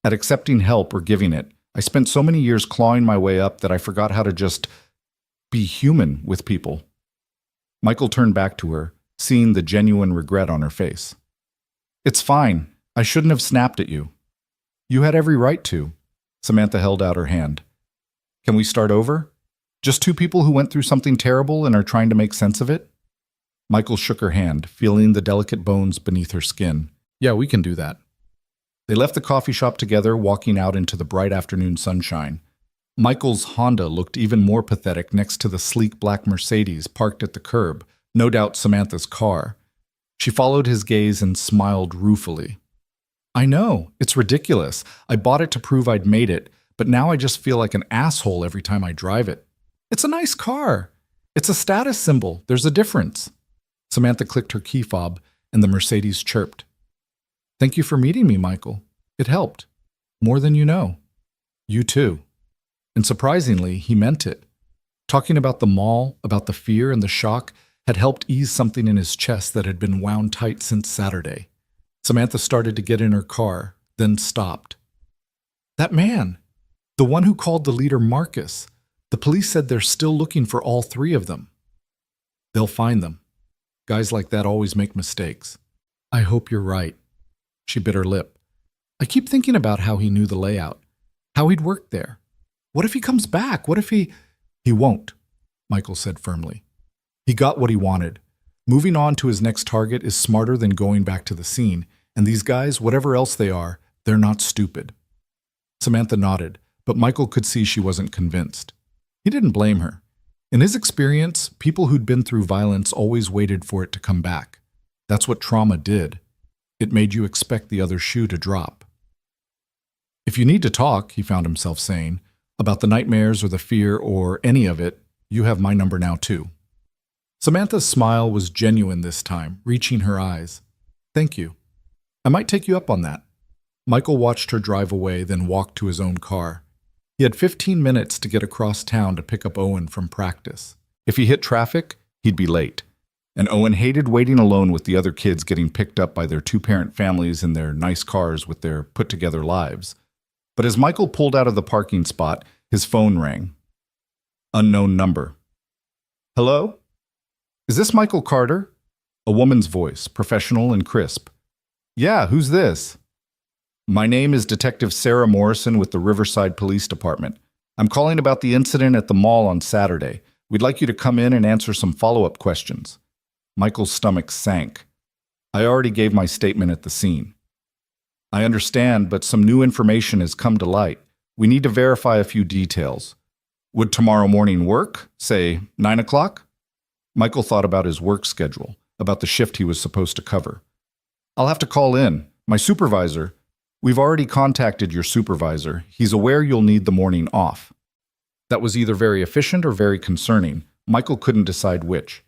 Speaker 1: At accepting help or giving it. I spent so many years clawing my way up that I forgot how to just be human with people. Michael turned back to her, seeing the genuine regret on her face. It's fine. I shouldn't have snapped at you. You had every right to. Samantha held out her hand. Can we start over? Just two people who went through something terrible and are trying to make sense of it? Michael shook her hand, feeling the delicate bones beneath her skin. Yeah, we can do that. They left the coffee shop together, walking out into the bright afternoon sunshine. Michael's Honda looked even more pathetic next to the sleek black Mercedes parked at the curb, no doubt Samantha's car. She followed his gaze and smiled ruefully. I know, it's ridiculous. I bought it to prove I'd made it, but now I just feel like an asshole every time I drive it. It's a nice car. It's a status symbol. There's a difference. Samantha clicked her key fob, and the Mercedes chirped. Thank you for meeting me, Michael. It helped. More than you know. You too. And surprisingly, he meant it. Talking about the mall, about the fear and the shock, had helped ease something in his chest that had been wound tight since Saturday. Samantha started to get in her car, then stopped. That man! The one who called the leader Marcus. The police said they're still looking for all three of them. They'll find them. Guys like that always make mistakes. I hope you're right. She bit her lip. I keep thinking about how he knew the layout, how he'd worked there. What if he comes back? What if he... He won't, Michael said firmly. He got what he wanted. Moving on to his next target is smarter than going back to the scene, and these guys, whatever else they are, they're not stupid. Samantha nodded, but Michael could see she wasn't convinced. He didn't blame her. In his experience, people who'd been through violence always waited for it to come back. That's what trauma did. It made you expect the other shoe to drop. If you need to talk, he found himself saying, about the nightmares or the fear or any of it, you have my number now too. Samantha's smile was genuine this time, reaching her eyes. Thank you. I might take you up on that. Michael watched her drive away, then walked to his own car. He had 15 minutes to get across town to pick up Owen from practice. If he hit traffic, he'd be late. And Owen hated waiting alone with the other kids getting picked up by their two-parent families in their nice cars with their put-together lives. But as Michael pulled out of the parking spot, his phone rang. Unknown number. Hello? Is this Michael Carter? A woman's voice, professional and crisp. Yeah, who's this? My name is Detective Sarah Morrison with the Riverside Police Department. I'm calling about the incident at the mall on Saturday. We'd like you to come in and answer some follow-up questions. Michael's stomach sank. I already gave my statement at the scene. I understand, but some new information has come to light. We need to verify a few details. Would tomorrow morning work? Say, 9 o'clock? Michael thought about his work schedule, about the shift he was supposed to cover. I'll have to call in. My supervisor. We've already contacted your supervisor. He's aware you'll need the morning off. That was either very efficient or very concerning. Michael couldn't decide which.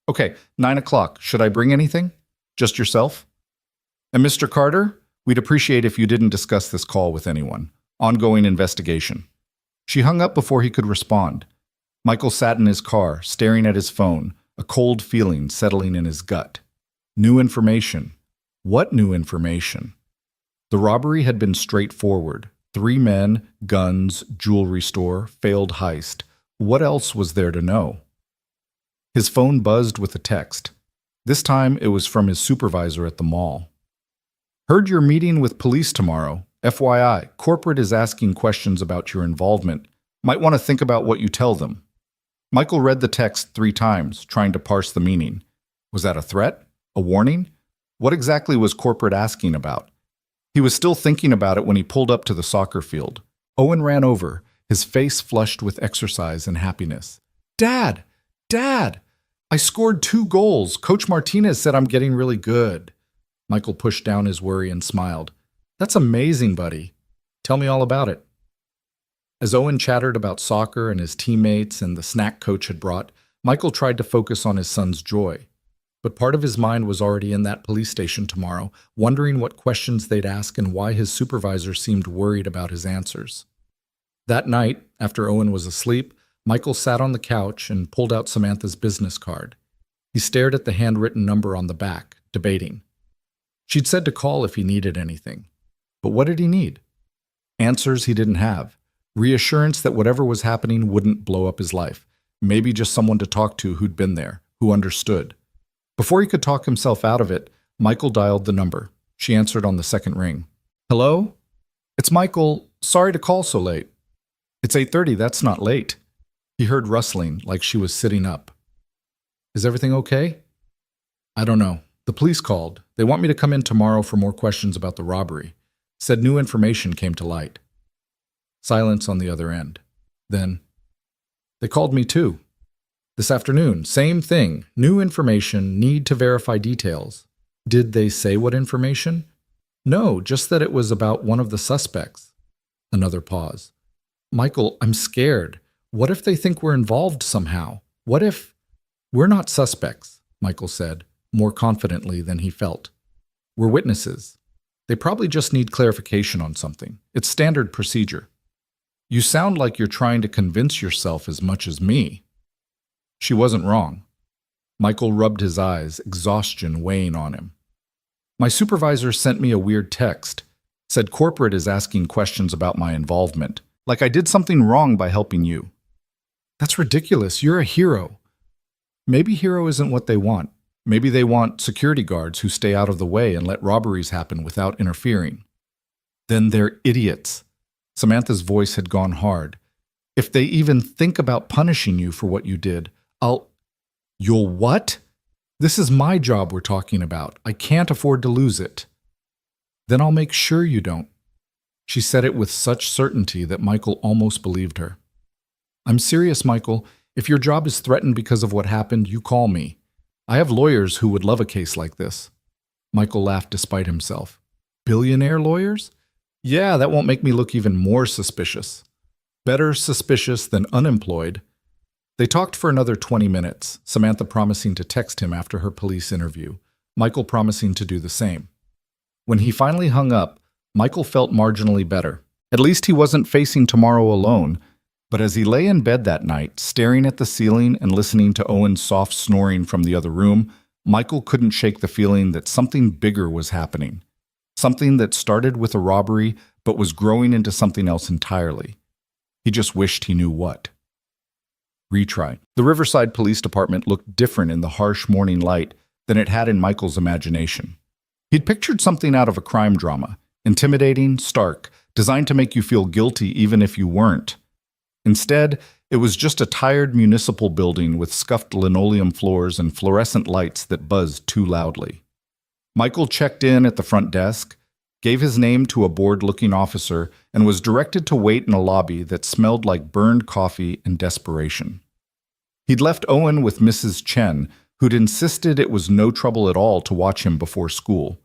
Speaker 1: Okay, 9 o'clock. Should I bring anything? Just yourself? And Mr. Carter, we'd appreciate if you didn't discuss this call with anyone. Ongoing investigation. She hung up before he could respond. Michael sat in his car, staring at his phone, a cold feeling settling in his gut. New information. What new information? The robbery had been straightforward. 3 men, guns, jewelry store, failed heist. What else was there to know? His phone buzzed with a text. This time it was from his supervisor at the mall. Heard you're meeting with police tomorrow. FYI, corporate is asking questions about your involvement. Might want to think about what you tell them. Michael read the text 3 times, trying to parse the meaning. Was that a threat? A warning? What exactly was corporate asking about? He was still thinking about it when he pulled up to the soccer field. Owen ran over, his face flushed with exercise and happiness. Dad! Dad! I scored 2 goals. Coach Martinez said I'm getting really good. Michael pushed down his worry and smiled. That's amazing, buddy. Tell me all about it. As Owen chattered about soccer and his teammates and the snack coach had brought, Michael tried to focus on his son's joy. But part of his mind was already in that police station tomorrow, wondering what questions they'd ask and why his supervisor seemed worried about his answers. That night, after Owen was asleep, Michael sat on the couch and pulled out Samantha's business card. He stared at the handwritten number on the back, debating. She'd said to call if he needed anything. But what did he need? Answers he didn't have. Reassurance that whatever was happening wouldn't blow up his life. Maybe just someone to talk to who'd been there, who understood. Before he could talk himself out of it, Michael dialed the number. She answered on the second ring. Hello? It's Michael. Sorry to call so late. It's 8:30. That's not late. He heard rustling, like she was sitting up. Is everything okay? I don't know. The police called. They want me to come in tomorrow for more questions about the robbery. Said new information came to light. Silence on the other end. Then, they called me too. This afternoon, same thing. New information, need to verify details. Did they say what information? No, just that it was about one of the suspects. Another pause. Michael, I'm scared. What if they think we're involved somehow? What if... We're not suspects, Michael said, more confidently than he felt. We're witnesses. They probably just need clarification on something. It's standard procedure. You sound like you're trying to convince yourself as much as me. She wasn't wrong. Michael rubbed his eyes, exhaustion weighing on him. My supervisor sent me a weird text. Said corporate is asking questions about my involvement, like I did something wrong by helping you. That's ridiculous. You're a hero. Maybe hero isn't what they want. Maybe they want security guards who stay out of the way and let robberies happen without interfering. Then they're idiots. Samantha's voice had gone hard. If they even think about punishing you for what you did, You'll what? This is my job we're talking about. I can't afford to lose it. Then I'll make sure you don't. She said it with such certainty that Michael almost believed her. I'm serious, Michael. If your job is threatened because of what happened, you call me. I have lawyers who would love a case like this. Michael laughed despite himself. Billionaire lawyers? Yeah, that won't make me look even more suspicious. Better suspicious than unemployed. They talked for another 20 minutes, Samantha promising to text him after her police interview, Michael promising to do the same. When he finally hung up, Michael felt marginally better. At least he wasn't facing tomorrow alone. But as he lay in bed that night, staring at the ceiling and listening to Owen's soft snoring from the other room, Michael couldn't shake the feeling that something bigger was happening. Something that started with a robbery but was growing into something else entirely. He just wished he knew what. Retry. The Riverside Police Department looked different in the harsh morning light than it had in Michael's imagination. He'd pictured something out of a crime drama, intimidating, stark, designed to make you feel guilty even if you weren't. Instead, it was just a tired municipal building with scuffed linoleum floors and fluorescent lights that buzzed too loudly. Michael checked in at the front desk, gave his name to a bored-looking officer, and was directed to wait in a lobby that smelled like burned coffee and desperation. He'd left Owen with Mrs. Chen, who'd insisted it was no trouble at all to watch him before school.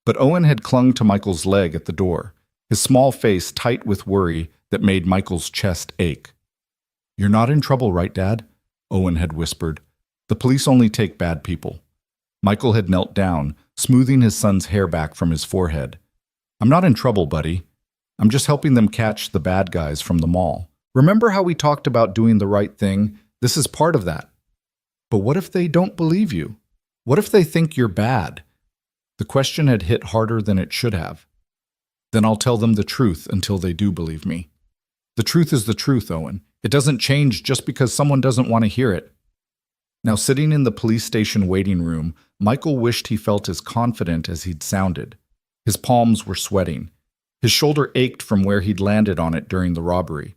Speaker 1: But Owen had clung to Michael's leg at the door, his small face tight with worry that made Michael's chest ache. "You're not in trouble, right, Dad?" Owen had whispered. "The police only take bad people." Michael had knelt down, smoothing his son's hair back from his forehead. "I'm not in trouble, buddy. I'm just helping them catch the bad guys from the mall. Remember how we talked about doing the right thing? This is part of that." "But what if they don't believe you? What if they think you're bad?" The question had hit harder than it should have. "Then I'll tell them the truth until they do believe me." "The truth is the truth, Owen. It doesn't change just because someone doesn't want to hear it." Now, sitting in the police station waiting room, Michael wished he felt as confident as he'd sounded. His palms were sweating. His shoulder ached from where he'd landed on it during the robbery.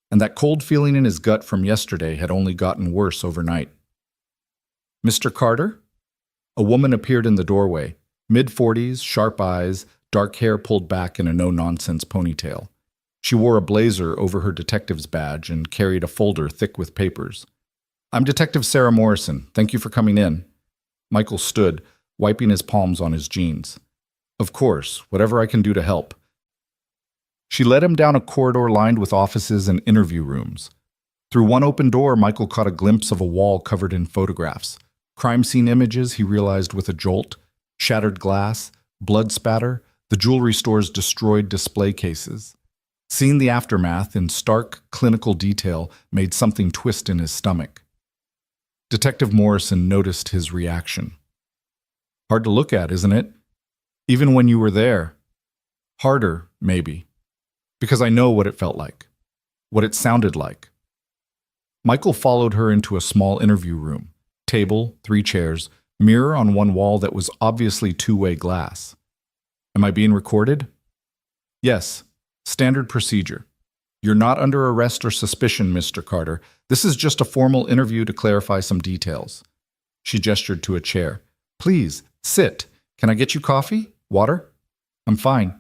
Speaker 1: And that cold feeling in his gut from yesterday had only gotten worse overnight. "Mr. Carter?" A woman appeared in the doorway, mid-40s, sharp eyes, dark hair pulled back in a no-nonsense ponytail. She wore a blazer over her detective's badge and carried a folder thick with papers. "I'm Detective Sarah Morrison. Thank you for coming in." Michael stood, wiping his palms on his jeans. "Of course, whatever I can do to help." She led him down a corridor lined with offices and interview rooms. Through one open door, Michael caught a glimpse of a wall covered in photographs. Crime scene images, he realized with a jolt, shattered glass, blood spatter, the jewelry store's destroyed display cases. Seeing the aftermath in stark, clinical detail made something twist in his stomach. Detective Morrison noticed his reaction. "Hard to look at, isn't it? Even when you were there. Harder, maybe. Because I know what it felt like. What it sounded like." Michael followed her into a small interview room. Table, 3 chairs, mirror on one wall that was obviously two-way glass. "Am I being recorded?" "Yes. Standard procedure. You're not under arrest or suspicion, Mr. Carter. This is just a formal interview to clarify some details." She gestured to a chair. "Please, sit. Can I get you coffee? Water?" "I'm fine."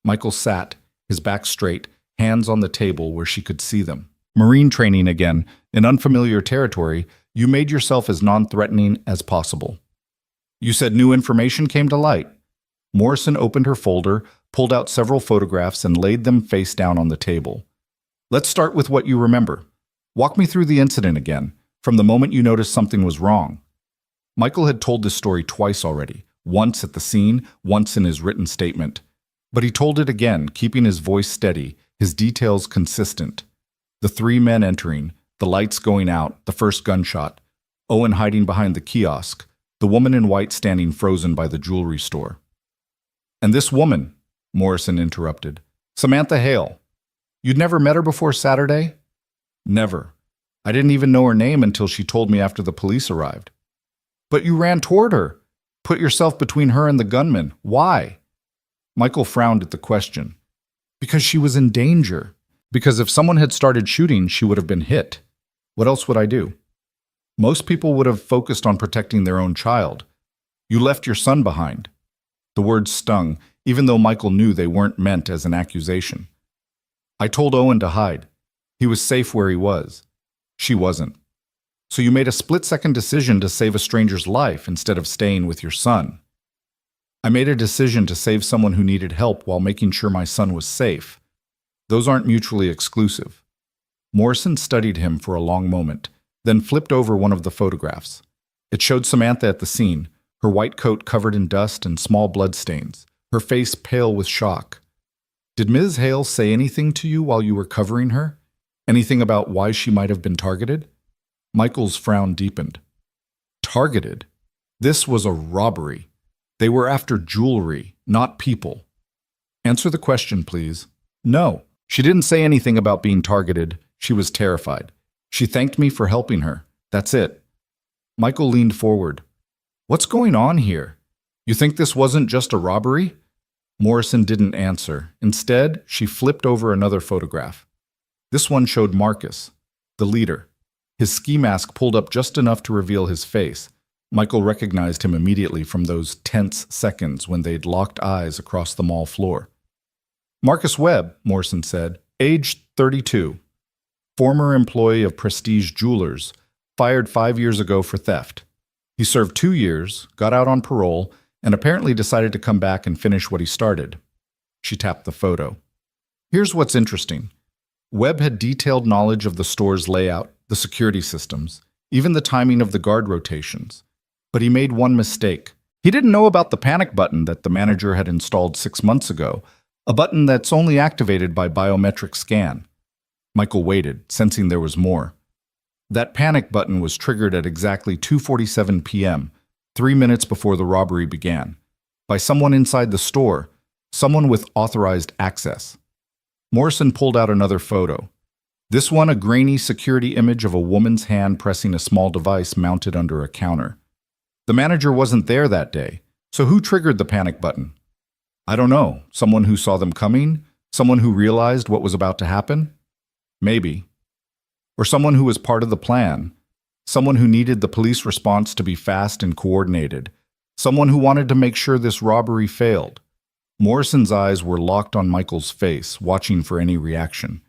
Speaker 1: Michael sat, his back straight, hands on the table where she could see them. "Marine training again. In unfamiliar territory, you made yourself as non-threatening as possible." "You said new information came to light." Morrison opened her folder, pulled out several photographs, and laid them face down on the table. "Let's start with what you remember. Walk me through the incident again, from the moment you noticed something was wrong." Michael had told this story twice already, once at the scene, once in his written statement. But he told it again, keeping his voice steady, his details consistent. The 3 men entering, the lights going out, the first gunshot. Owen hiding behind the kiosk, the woman in white standing frozen by the jewelry store. And this woman, Morrison interrupted. Samantha Hale. You'd never met her before Saturday? Never. I didn't even know her name until she told me after the police arrived. But you ran toward her. Put yourself between her and the gunman. Why? Michael frowned at the question. Because she was in danger. Because if someone had started shooting, she would have been hit. What else would I do? Most people would have focused on protecting their own child. You left your son behind. The words stung, even though Michael knew they weren't meant as an accusation. I told Owen to hide. He was safe where he was. She wasn't. So you made a split-second decision to save a stranger's life instead of staying with your son. I made a decision to save someone who needed help while making sure my son was safe. Those aren't mutually exclusive. Morrison studied him for a long moment, then flipped over one of the photographs. It showed Samantha at the scene, her white coat covered in dust and small bloodstains, her face pale with shock. Did Ms. Hale say anything to you while you were covering her? Anything about why she might have been targeted? Michael's frown deepened. Targeted? This was a robbery. They were after jewelry, not people. Answer the question, please. No. She didn't say anything about being targeted. She was terrified. She thanked me for helping her. That's it. Michael leaned forward. What's going on here? You think this wasn't just a robbery? Morrison didn't answer. Instead, she flipped over another photograph. This one showed Marcus, the leader. His ski mask pulled up just enough to reveal his face. Michael recognized him immediately from those tense seconds when they'd locked eyes across the mall floor. Marcus Webb, Morrison said, age 32. Former employee of Prestige Jewelers, fired 5 years ago for theft. He served 2 years, got out on parole, and apparently decided to come back and finish what he started. She tapped the photo. Here's what's interesting. Webb had detailed knowledge of the store's layout, the security systems, even the timing of the guard rotations. But he made one mistake. He didn't know about the panic button that the manager had installed 6 months ago, a button that's only activated by biometric scan. Michael waited, sensing there was more. That panic button was triggered at exactly 2:47 p.m., 3 minutes before the robbery began, by someone inside the store, someone with authorized access. Morrison pulled out another photo. This one, a grainy security image of a woman's hand pressing a small device mounted under a counter. The manager wasn't there that day, so who triggered the panic button? I don't know. Someone who saw them coming? Someone who realized what was about to happen? Maybe. Or someone who was part of the plan. Someone who needed the police response to be fast and coordinated. Someone who wanted to make sure this robbery failed. Morrison's eyes were locked on Michael's face, watching for any reaction.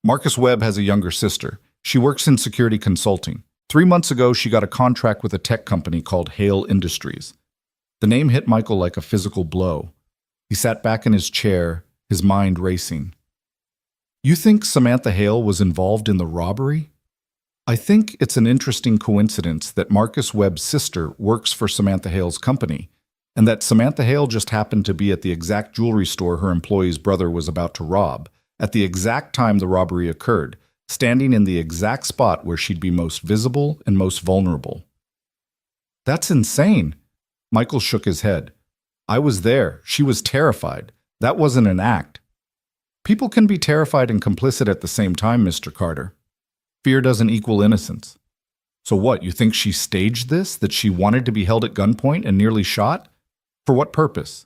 Speaker 1: Marcus Webb has a younger sister. She works in security consulting. 3 months ago, she got a contract with a tech company called Hale Industries. The name hit Michael like a physical blow. He sat back in his chair, his mind racing. You think Samantha Hale was involved in the robbery? I think it's an interesting coincidence that Marcus Webb's sister works for Samantha Hale's company, and that Samantha Hale just happened to be at the exact jewelry store her employee's brother was about to rob, at the exact time the robbery occurred, standing in the exact spot where she'd be most visible and most vulnerable. That's insane. Michael shook his head. I was there. She was terrified. That wasn't an act. People can be terrified and complicit at the same time, Mr. Carter. Fear doesn't equal innocence. So what, you think she staged this? That she wanted to be held at gunpoint and nearly shot? For what purpose?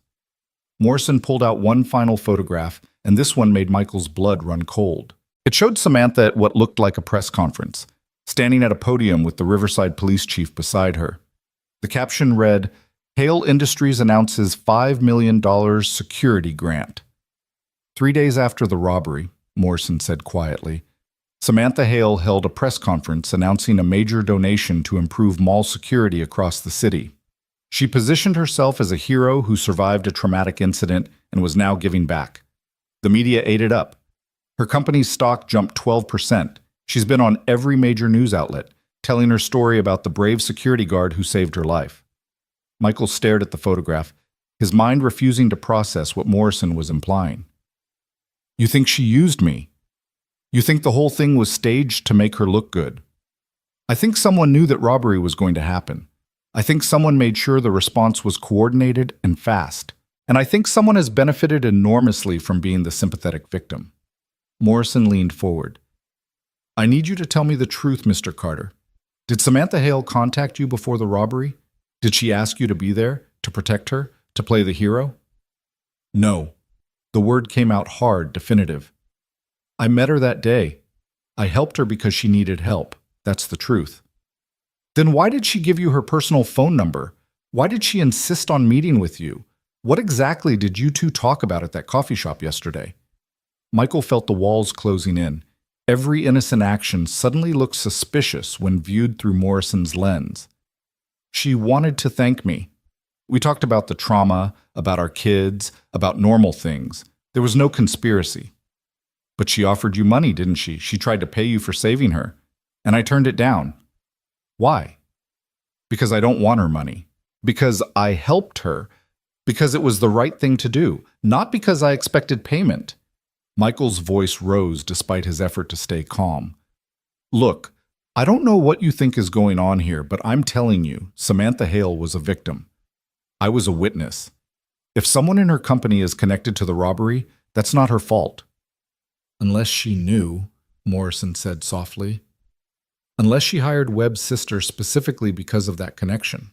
Speaker 1: Morrison pulled out one final photograph, and this one made Michael's blood run cold. It showed Samantha at what looked like a press conference, standing at a podium with the Riverside police chief beside her. The caption read, Hale Industries announces $5 million security grant. 3 days after the robbery, Morrison said quietly, Samantha Hale held a press conference announcing a major donation to improve mall security across the city. She positioned herself as a hero who survived a traumatic incident and was now giving back. The media ate it up. Her company's stock jumped 12%. She's been on every major news outlet, telling her story about the brave security guard who saved her life. Michael stared at the photograph, his mind refusing to process what Morrison was implying. You think she used me? You think the whole thing was staged to make her look good? I think someone knew that robbery was going to happen. I think someone made sure the response was coordinated and fast. And I think someone has benefited enormously from being the sympathetic victim. Morrison leaned forward. I need you to tell me the truth, Mr. Carter. Did Samantha Hale contact you before the robbery? Did she ask you to be there, to protect her, to play the hero? No. The word came out hard, definitive. I met her that day. I helped her because she needed help. That's the truth. Then why did she give you her personal phone number? Why did she insist on meeting with you? What exactly did you two talk about at that coffee shop yesterday? Michael felt the walls closing in. Every innocent action suddenly looked suspicious when viewed through Morrison's lens. She wanted to thank me. We talked about the trauma, about our kids, about normal things. There was no conspiracy. But she offered you money, didn't she? She tried to pay you for saving her. And I turned it down. Why? Because I don't want her money. Because I helped her. Because it was the right thing to do. Not because I expected payment. Michael's voice rose despite his effort to stay calm. Look, I don't know what you think is going on here, but I'm telling you, Samantha Hale was a victim. I was a witness. If someone in her company is connected to the robbery, that's not her fault. Unless she knew, Morrison said softly. Unless she hired Webb's sister specifically because of that connection.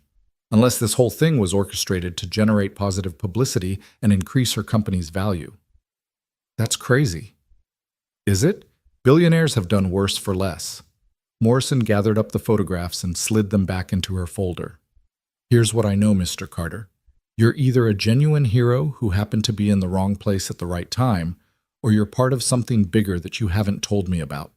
Speaker 1: Unless this whole thing was orchestrated to generate positive publicity and increase her company's value. That's crazy. Is it? Billionaires have done worse for less. Morrison gathered up the photographs and slid them back into her folder. Here's what I know, Mr. Carter. You're either a genuine hero who happened to be in the wrong place at the right time, or you're part of something bigger that you haven't told me about.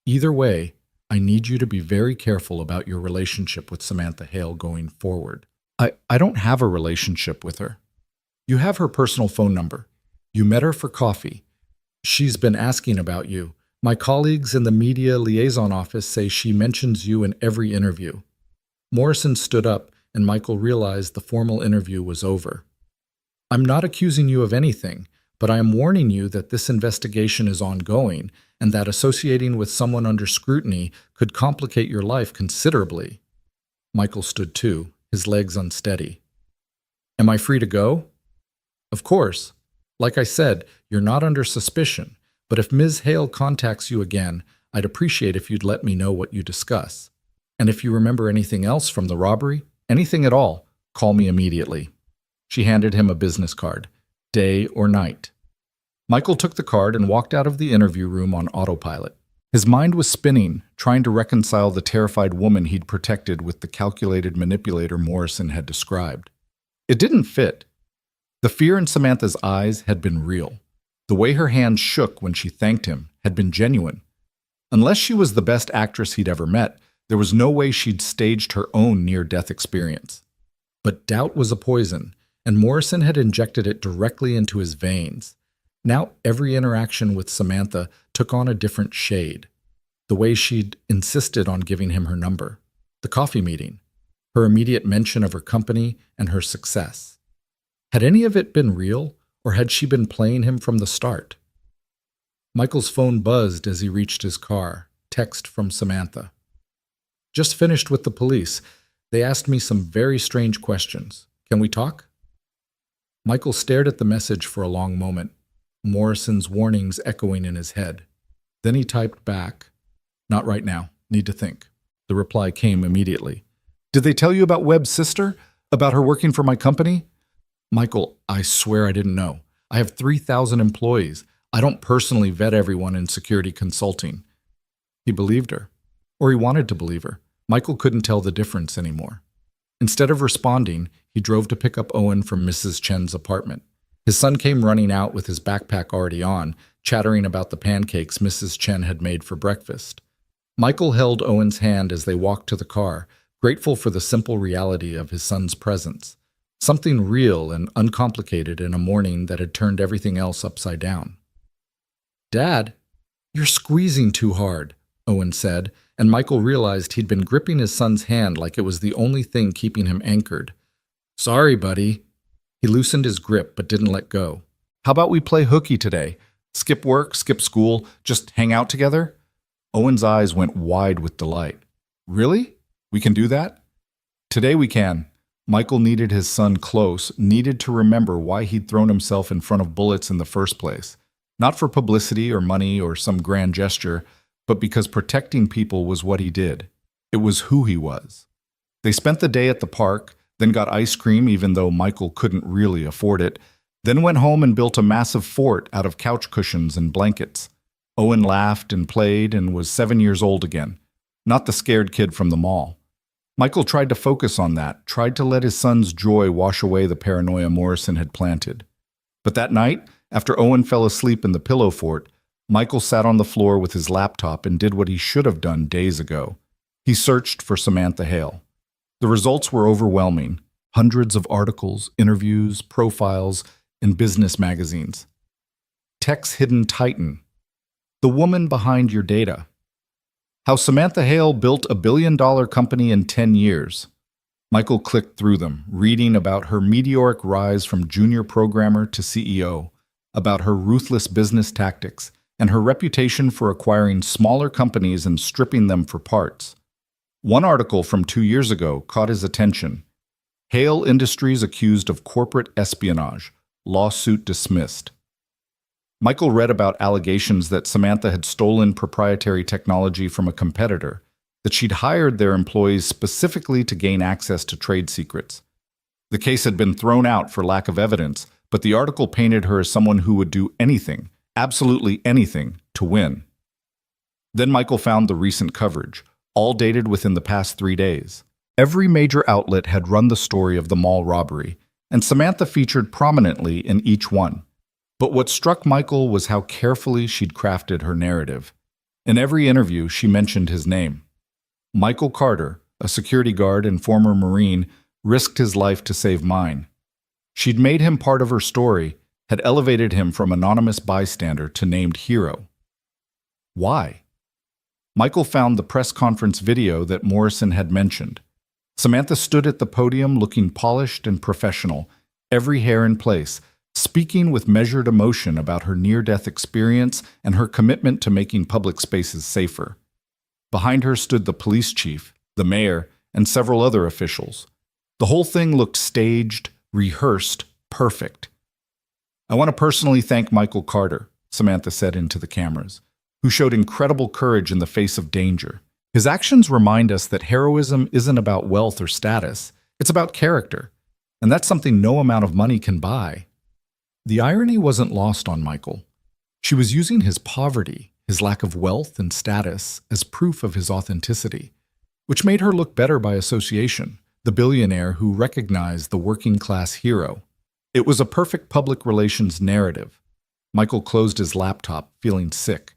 Speaker 1: Either way, I need you to be very careful about your relationship with Samantha Hale going forward. I don't have a relationship with her. You have her personal phone number. You met her for coffee. She's been asking about you. My colleagues in the media liaison office say she mentions you in every interview. Morrison stood up, and Michael realized the formal interview was over. I'm not accusing you of anything, but I am warning you that this investigation is ongoing and that associating with someone under scrutiny could complicate your life considerably. Michael stood too, his legs unsteady. Am I free to go? Of course. Like I said, you're not under suspicion, but if Ms. Hale contacts you again, I'd appreciate if you'd let me know what you discuss. And if you remember anything else from the robbery, anything at all, call me immediately. She handed him a business card, day or night. Michael took the card and walked out of the interview room on autopilot. His mind was spinning, trying to reconcile the terrified woman he'd protected with the calculated manipulator Morrison had described. It didn't fit. The fear in Samantha's eyes had been real. The way her hands shook when she thanked him had been genuine. Unless she was the best actress he'd ever met, there was no way she'd staged her own near-death experience. But doubt was a poison, and Morrison had injected it directly into his veins. Now every interaction with Samantha took on a different shade. The way she'd insisted on giving him her number, the coffee meeting, her immediate mention of her company and her success. Had any of it been real, or had she been playing him from the start? Michael's phone buzzed as he reached his car. Text from Samantha. Just finished with the police. They asked me some very strange questions. Can we talk? Michael stared at the message for a long moment, Morrison's warnings echoing in his head. Then he typed back, "Not right now. Need to think." The reply came immediately. "Did they tell you about Webb's sister? About her working for my company?" "Michael, I swear I didn't know. I have 3,000 employees. I don't personally vet everyone in security consulting." He believed her. Or he wanted to believe her. Michael couldn't tell the difference anymore. Instead of responding, he drove to pick up Owen from Mrs. Chen's apartment. His son came running out with his backpack already on, chattering about the pancakes Mrs. Chen had made for breakfast. Michael held Owen's hand as they walked to the car, grateful for the simple reality of his son's presence. Something real and uncomplicated in a morning that had turned everything else upside down. "Dad, you're squeezing too hard," Owen said, and Michael realized he'd been gripping his son's hand like it was the only thing keeping him anchored. "Sorry, buddy." He loosened his grip but didn't let go. "How about we play hooky today? Skip work, skip school, just hang out together?" Owen's eyes went wide with delight. Really? We can do that? Today we can. Michael needed his son close, needed to remember why he'd thrown himself in front of bullets in the first place. Not for publicity or money or some grand gesture, but because protecting people was what he did. It was who he was. They spent the day at the park, then got ice cream even though Michael couldn't really afford it, then went home and built a massive fort out of couch cushions and blankets. Owen laughed and played and was 7 years old again, not the scared kid from the mall. Michael tried to focus on that, tried to let his son's joy wash away the paranoia Morrison had planted. But that night, after Owen fell asleep in the pillow fort, Michael sat on the floor with his laptop and did what he should have done days ago. He searched for Samantha Hale. The results were overwhelming. Hundreds of articles, interviews, profiles in business magazines. Tech's hidden titan. The woman behind your data. How Samantha Hale built a billion-dollar company in 10 years. Michael clicked through them, reading about her meteoric rise from junior programmer to CEO, about her ruthless business tactics, and her reputation for acquiring smaller companies and stripping them for parts. One article from 2 years ago caught his attention. Hale Industries accused of corporate espionage. Lawsuit dismissed. Michael read about allegations that Samantha had stolen proprietary technology from a competitor, that she'd hired their employees specifically to gain access to trade secrets. The case had been thrown out for lack of evidence, but the article painted her as someone who would do anything, absolutely anything, to win. Then Michael found the recent coverage, all dated within the past 3 days. Every major outlet had run the story of the mall robbery, and Samantha featured prominently in each one. But what struck Michael was how carefully she'd crafted her narrative. In every interview, she mentioned his name. Michael Carter, a security guard and former Marine, risked his life to save mine. She'd made him part of her story, had elevated him from anonymous bystander to named hero. Why? Michael found the press conference video that Morrison had mentioned. Samantha stood at the podium looking polished and professional, every hair in place, speaking with measured emotion about her near-death experience and her commitment to making public spaces safer. Behind her stood the police chief, the mayor, and several other officials. The whole thing looked staged, rehearsed, perfect. "I want to personally thank Michael Carter," Samantha said into the cameras, "who showed incredible courage in the face of danger. His actions remind us that heroism isn't about wealth or status, it's about character, and that's something no amount of money can buy." The irony wasn't lost on Michael. She was using his poverty, his lack of wealth and status, as proof of his authenticity, which made her look better by association, the billionaire who recognized the working-class hero. It was a perfect public relations narrative. Michael closed his laptop, feeling sick.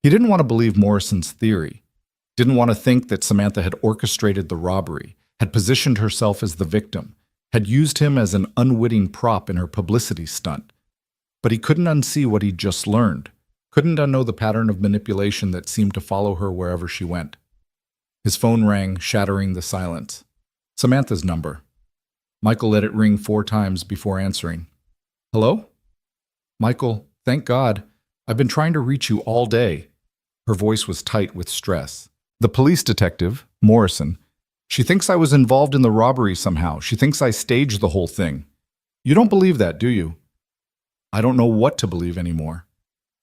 Speaker 1: He didn't want to believe Morrison's theory, didn't want to think that Samantha had orchestrated the robbery, had positioned herself as the victim, had used him as an unwitting prop in her publicity stunt. But he couldn't unsee what he'd just learned, couldn't unknow the pattern of manipulation that seemed to follow her wherever she went. His phone rang, shattering the silence. Samantha's number. Michael let it ring 4 times before answering. "Hello?" "Michael, thank God. I've been trying to reach you all day." Her voice was tight with stress. "The police detective, Morrison, she thinks I was involved in the robbery somehow. She thinks I staged the whole thing. You don't believe that, do you?" "I don't know what to believe anymore."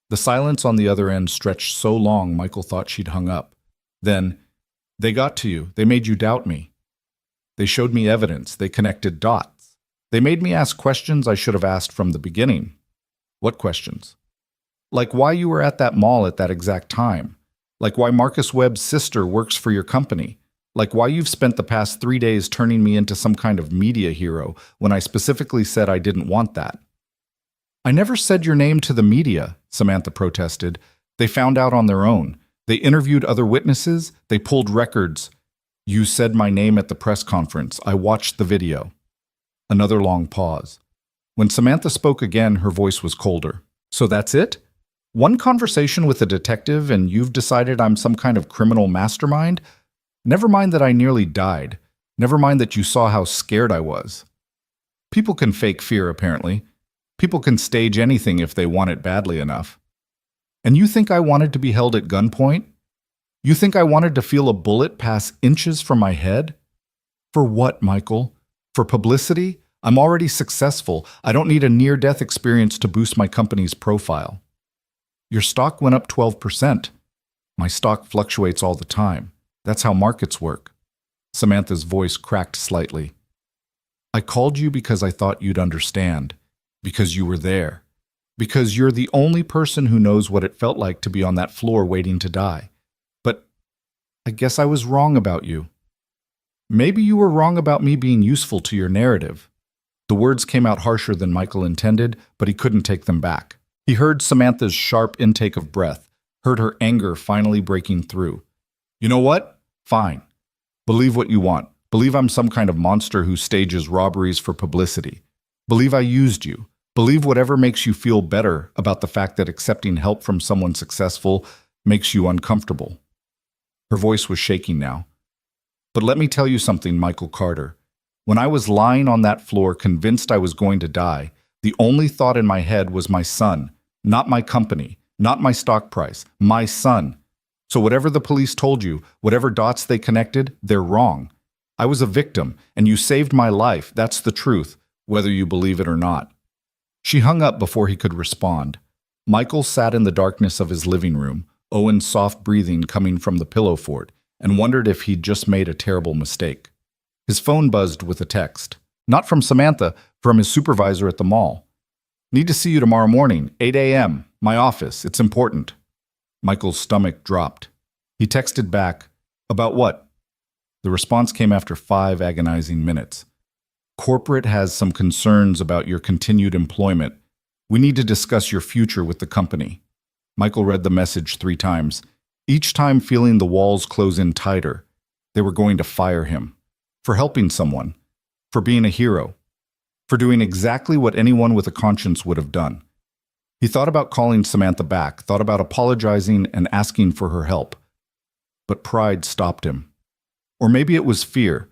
Speaker 1: The silence on the other end stretched so long Michael thought she'd hung up. Then, "They got to you. They made you doubt me. They showed me evidence. They connected dots. They made me ask questions I should have asked from the beginning." "What questions?" "Like why you were at that mall at that exact time. Like why Marcus Webb's sister works for your company. Like why you've spent the past 3 days turning me into some kind of media hero when I specifically said I didn't want that." "I never said your name to the media," Samantha protested. "They found out on their own. They interviewed other witnesses. They pulled records. You said my name at the press conference. I watched the video." Another long pause. When Samantha spoke again, her voice was colder. "So that's it? One conversation with a detective and you've decided I'm some kind of criminal mastermind? Never mind that I nearly died. Never mind that you saw how scared I was." People can fake fear, apparently. People can stage anything if they want it badly enough. "And you think I wanted to be held at gunpoint?" You think I wanted to feel a bullet pass inches from my head? For what, Michael? For publicity? I'm already successful. I don't need a near-death experience to boost my company's profile. Your stock went up 12%. My stock fluctuates all the time. That's how markets work. Samantha's voice cracked slightly. I called you because I thought you'd understand. Because you were there. Because you're the only person who knows what it felt like to be on that floor waiting to die. But I guess I was wrong about you. Maybe you were wrong about me being useful to your narrative. The words came out harsher than Michael intended, but he couldn't take them back. He heard Samantha's sharp intake of breath, heard her anger finally breaking through. You know what? Fine. Believe what you want. Believe I'm some kind of monster who stages robberies for publicity. Believe I used you. Believe whatever makes you feel better about the fact that accepting help from someone successful makes you uncomfortable. Her voice was shaking now. But let me tell you something, Michael Carter. When I was lying on that floor convinced I was going to die, the only thought in my head was my son, not my company, not my stock price, my son. So whatever the police told you, whatever dots they connected, they're wrong. I was a victim, and you saved my life. That's the truth, whether you believe it or not. She hung up before he could respond. Michael sat in the darkness of his living room, Owen's soft breathing coming from the pillow fort, and wondered if he'd just made a terrible mistake. His phone buzzed with a text. Not from Samantha, from his supervisor at the mall. Need to see you tomorrow morning, 8 a.m., my office, it's important. Michael's stomach dropped. He texted back, about what? The response came after 5 agonizing minutes. Corporate has some concerns about your continued employment. We need to discuss your future with the company. Michael read the message 3 times, each time feeling the walls close in tighter. They were going to fire him. For helping someone. For being a hero. For doing exactly what anyone with a conscience would have done. He thought about calling Samantha back, thought about apologizing and asking for her help. But pride stopped him. Or maybe it was fear.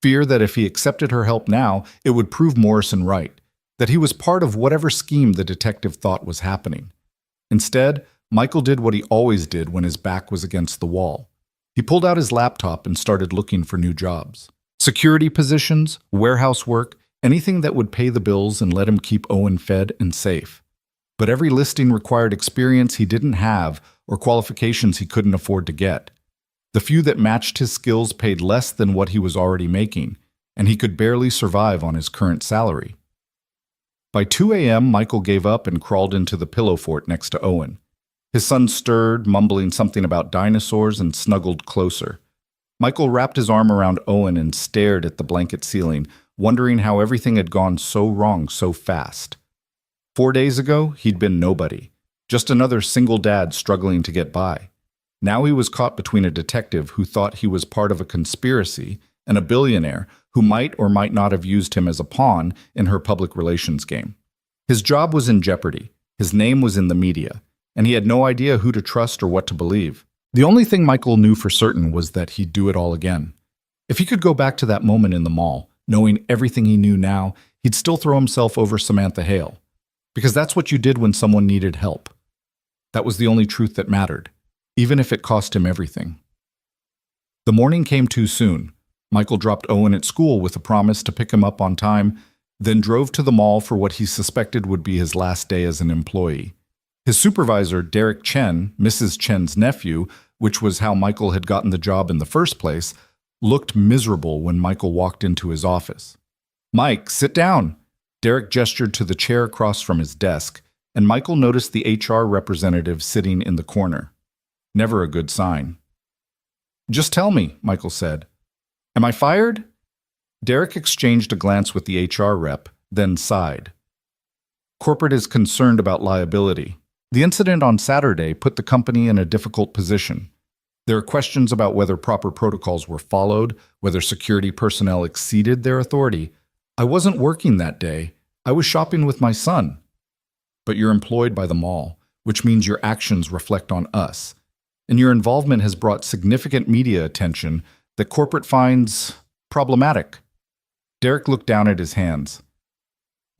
Speaker 1: Fear that if he accepted her help now, it would prove Morrison right, that he was part of whatever scheme the detective thought was happening. Instead, Michael did what he always did when his back was against the wall. He pulled out his laptop and started looking for new jobs. Security positions, warehouse work, anything that would pay the bills and let him keep Owen fed and safe. But every listing required experience he didn't have or qualifications he couldn't afford to get. The few that matched his skills paid less than what he was already making, and he could barely survive on his current salary. By 2 a.m., Michael gave up and crawled into the pillow fort next to Owen. His son stirred, mumbling something about dinosaurs, and snuggled closer. Michael wrapped his arm around Owen and stared at the blanket ceiling, wondering how everything had gone so wrong so fast. 4 days ago, he'd been nobody, just another single dad struggling to get by. Now he was caught between a detective who thought he was part of a conspiracy and a billionaire who might or might not have used him as a pawn in her public relations game. His job was in jeopardy, his name was in the media, and he had no idea who to trust or what to believe. The only thing Michael knew for certain was that he'd do it all again. If he could go back to that moment in the mall, knowing everything he knew now, he'd still throw himself over Samantha Hale. Because that's what you did when someone needed help. That was the only truth that mattered, even if it cost him everything. The morning came too soon. Michael dropped Owen at school with a promise to pick him up on time, then drove to the mall for what he suspected would be his last day as an employee. His supervisor, Derek Chen, Mrs. Chen's nephew, which was how Michael had gotten the job in the first place, looked miserable when Michael walked into his office. "Mike, sit down." Derek gestured to the chair across from his desk, and Michael noticed the HR representative sitting in the corner. Never a good sign. "Just tell me," Michael said. "Am I fired?" Derek exchanged a glance with the HR rep, then sighed. Corporate is concerned about liability. The incident on Saturday put the company in a difficult position. There are questions about whether proper protocols were followed, whether security personnel exceeded their authority. "I wasn't working that day. I was shopping with my son." "But you're employed by the mall, which means your actions reflect on us. And your involvement has brought significant media attention that corporate finds problematic." Derek looked down at his hands.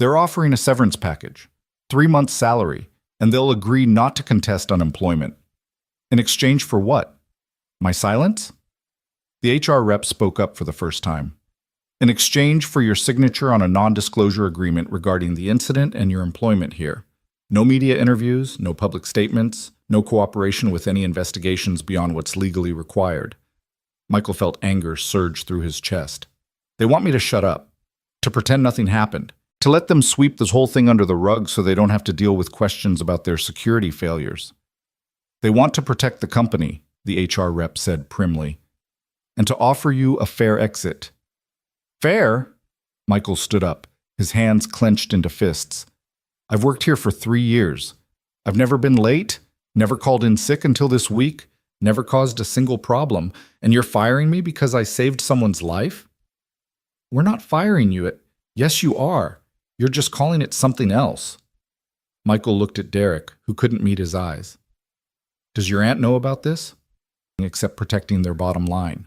Speaker 1: "They're offering a severance package, 3 months' salary, and they'll agree not to contest unemployment. In exchange for what? My silence? The HR rep spoke up for the first time. In exchange for your signature on a non-disclosure agreement regarding the incident and your employment here. No media interviews, no public statements, no cooperation with any investigations beyond what's legally required. Michael felt anger surge through his chest. They want me to shut up, to pretend nothing happened, to let them sweep this whole thing under the rug so they don't have to deal with questions about their security failures. They want to protect the company, the HR rep said primly, and to offer you a fair exit. Fair? Michael stood up, his hands clenched into fists. I've worked here for 3 years. I've never been late, never called in sick until this week, never caused a single problem, and you're firing me because I saved someone's life? We're not firing you. Yes, you are. You're just calling it something else. Michael looked at Derek, who couldn't meet his eyes. Does your aunt know about this? Except protecting their bottom line.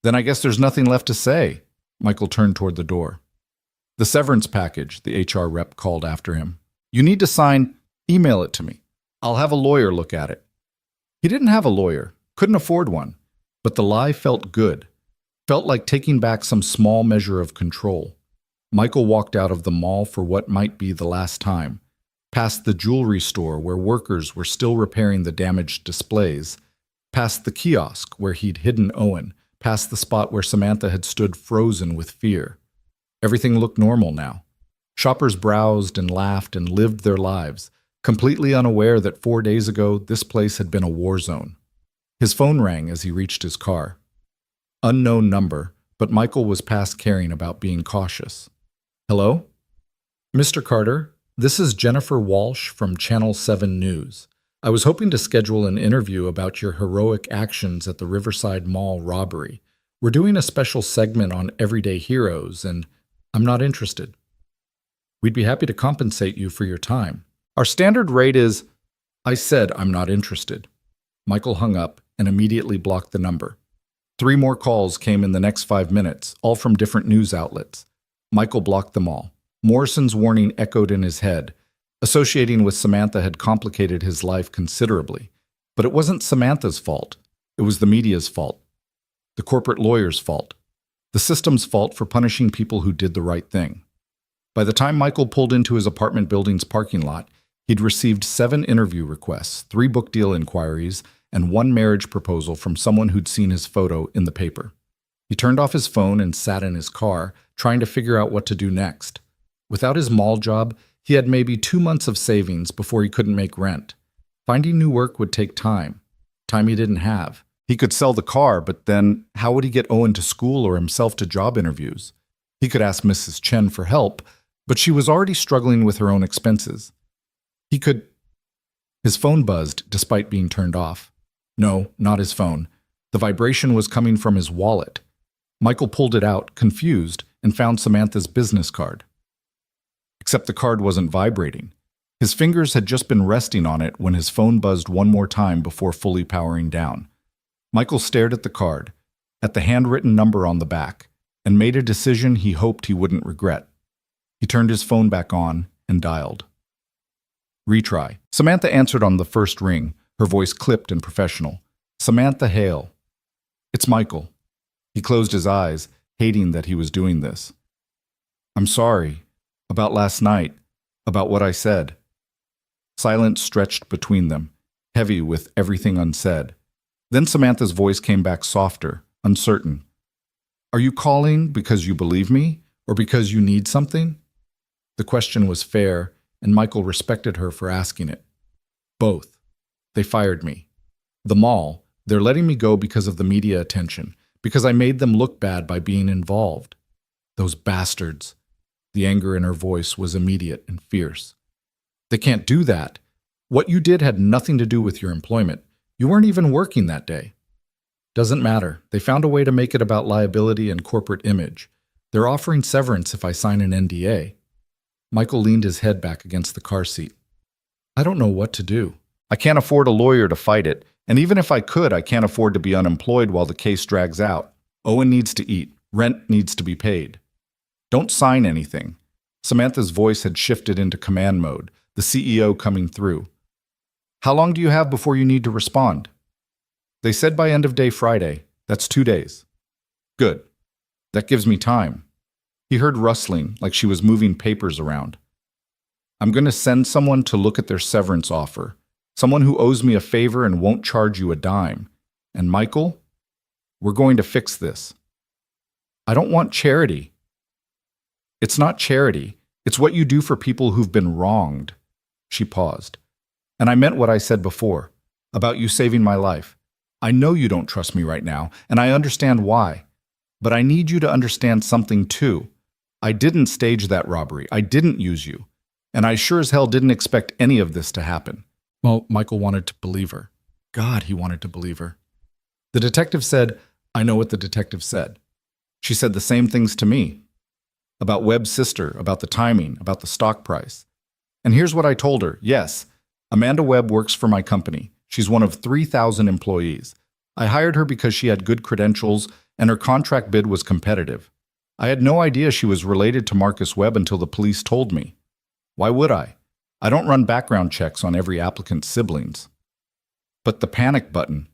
Speaker 1: Then I guess there's nothing left to say. Michael turned toward the door. The severance package, the HR rep called after him. You need to sign, email it to me. I'll have a lawyer look at it. He didn't have a lawyer, couldn't afford one, but the lie felt good. Felt like taking back some small measure of control. Michael walked out of the mall for what might be the last time, past the jewelry store where workers were still repairing the damaged displays, past the kiosk where he'd hidden Owen, past the spot where Samantha had stood frozen with fear. Everything looked normal now. Shoppers browsed and laughed and lived their lives, completely unaware that 4 days ago this place had been a war zone. His phone rang as he reached his car. Unknown number, but Michael was past caring about being cautious. Hello? Mr. Carter, this is Jennifer Walsh from Channel 7 News. I was hoping to schedule an interview about your heroic actions at the Riverside Mall robbery. We're doing a special segment on everyday heroes, and I'm not interested. We'd be happy to compensate you for your time. Our standard rate is... I said I'm not interested. Michael hung up and immediately blocked the number. 3 more calls came in the next 5 minutes, all from different news outlets. Michael blocked them all. Morrison's warning echoed in his head. Associating with Samantha had complicated his life considerably. But it wasn't Samantha's fault. It was the media's fault. The corporate lawyer's fault. The system's fault for punishing people who did the right thing. By the time Michael pulled into his apartment building's parking lot, he'd received 7 interview requests, 3 book deal inquiries, and 1 marriage proposal from someone who'd seen his photo in the paper. He turned off his phone and sat in his car, trying to figure out what to do next. Without his mall job, he had maybe 2 months of savings before he couldn't make rent. Finding new work would take time he didn't have. He could sell the car, but then how would he get Owen to school or himself to job interviews? He could ask Mrs. Chen for help, but she was already struggling with her own expenses. His phone buzzed despite being turned off. No, not his phone. The vibration was coming from his wallet. Michael pulled it out, confused, and found Samantha's business card. Except the card wasn't vibrating. His fingers had just been resting on it when his phone buzzed one more time before fully powering down. Michael stared at the card, at the handwritten number on the back, and made a decision he hoped he wouldn't regret. He turned his phone back on and dialed. Retry. Samantha answered on the first ring, her voice clipped and professional. Samantha Hale. It's Michael. He closed his eyes, hating that he was doing this. I'm sorry. About last night. About what I said. Silence stretched between them, heavy with everything unsaid. Then Samantha's voice came back softer, uncertain. Are you calling because you believe me, or because you need something? The question was fair, and Michael respected her for asking it. Both. They fired me. The mall, they're letting me go because of the media attention, because I made them look bad by being involved. Those bastards. The anger in her voice was immediate and fierce. They can't do that. What you did had nothing to do with your employment. You weren't even working that day. Doesn't matter. They found a way to make it about liability and corporate image. They're offering severance if I sign an NDA. Michael leaned his head back against the car seat. I don't know what to do. I can't afford a lawyer to fight it, and even if I could, I can't afford to be unemployed while the case drags out. Owen needs to eat. Rent needs to be paid. Don't sign anything. Samantha's voice had shifted into command mode, the CEO coming through. How long do you have before you need to respond? They said by end of day Friday. That's 2 days. Good. That gives me time. He heard rustling, like she was moving papers around. I'm going to send someone to look at their severance offer. Someone who owes me a favor and won't charge you a dime. And Michael, we're going to fix this. I don't want charity. It's not charity. It's what you do for people who've been wronged. She paused. And I meant what I said before, about you saving my life. I know you don't trust me right now, and I understand why. But I need you to understand something too. I didn't stage that robbery. I didn't use you. And I sure as hell didn't expect any of this to happen. Well, Michael wanted to believe her. God, he wanted to believe her. The detective said, I know what the detective said. She said the same things to me. About Webb's sister, about the timing, about the stock price. And here's what I told her. Yes, Amanda Webb works for my company. She's one of 3,000 employees. I hired her because she had good credentials and her contract bid was competitive. I had no idea she was related to Marcus Webb until the police told me. Why would I? I don't run background checks on every applicant's siblings. But the panic button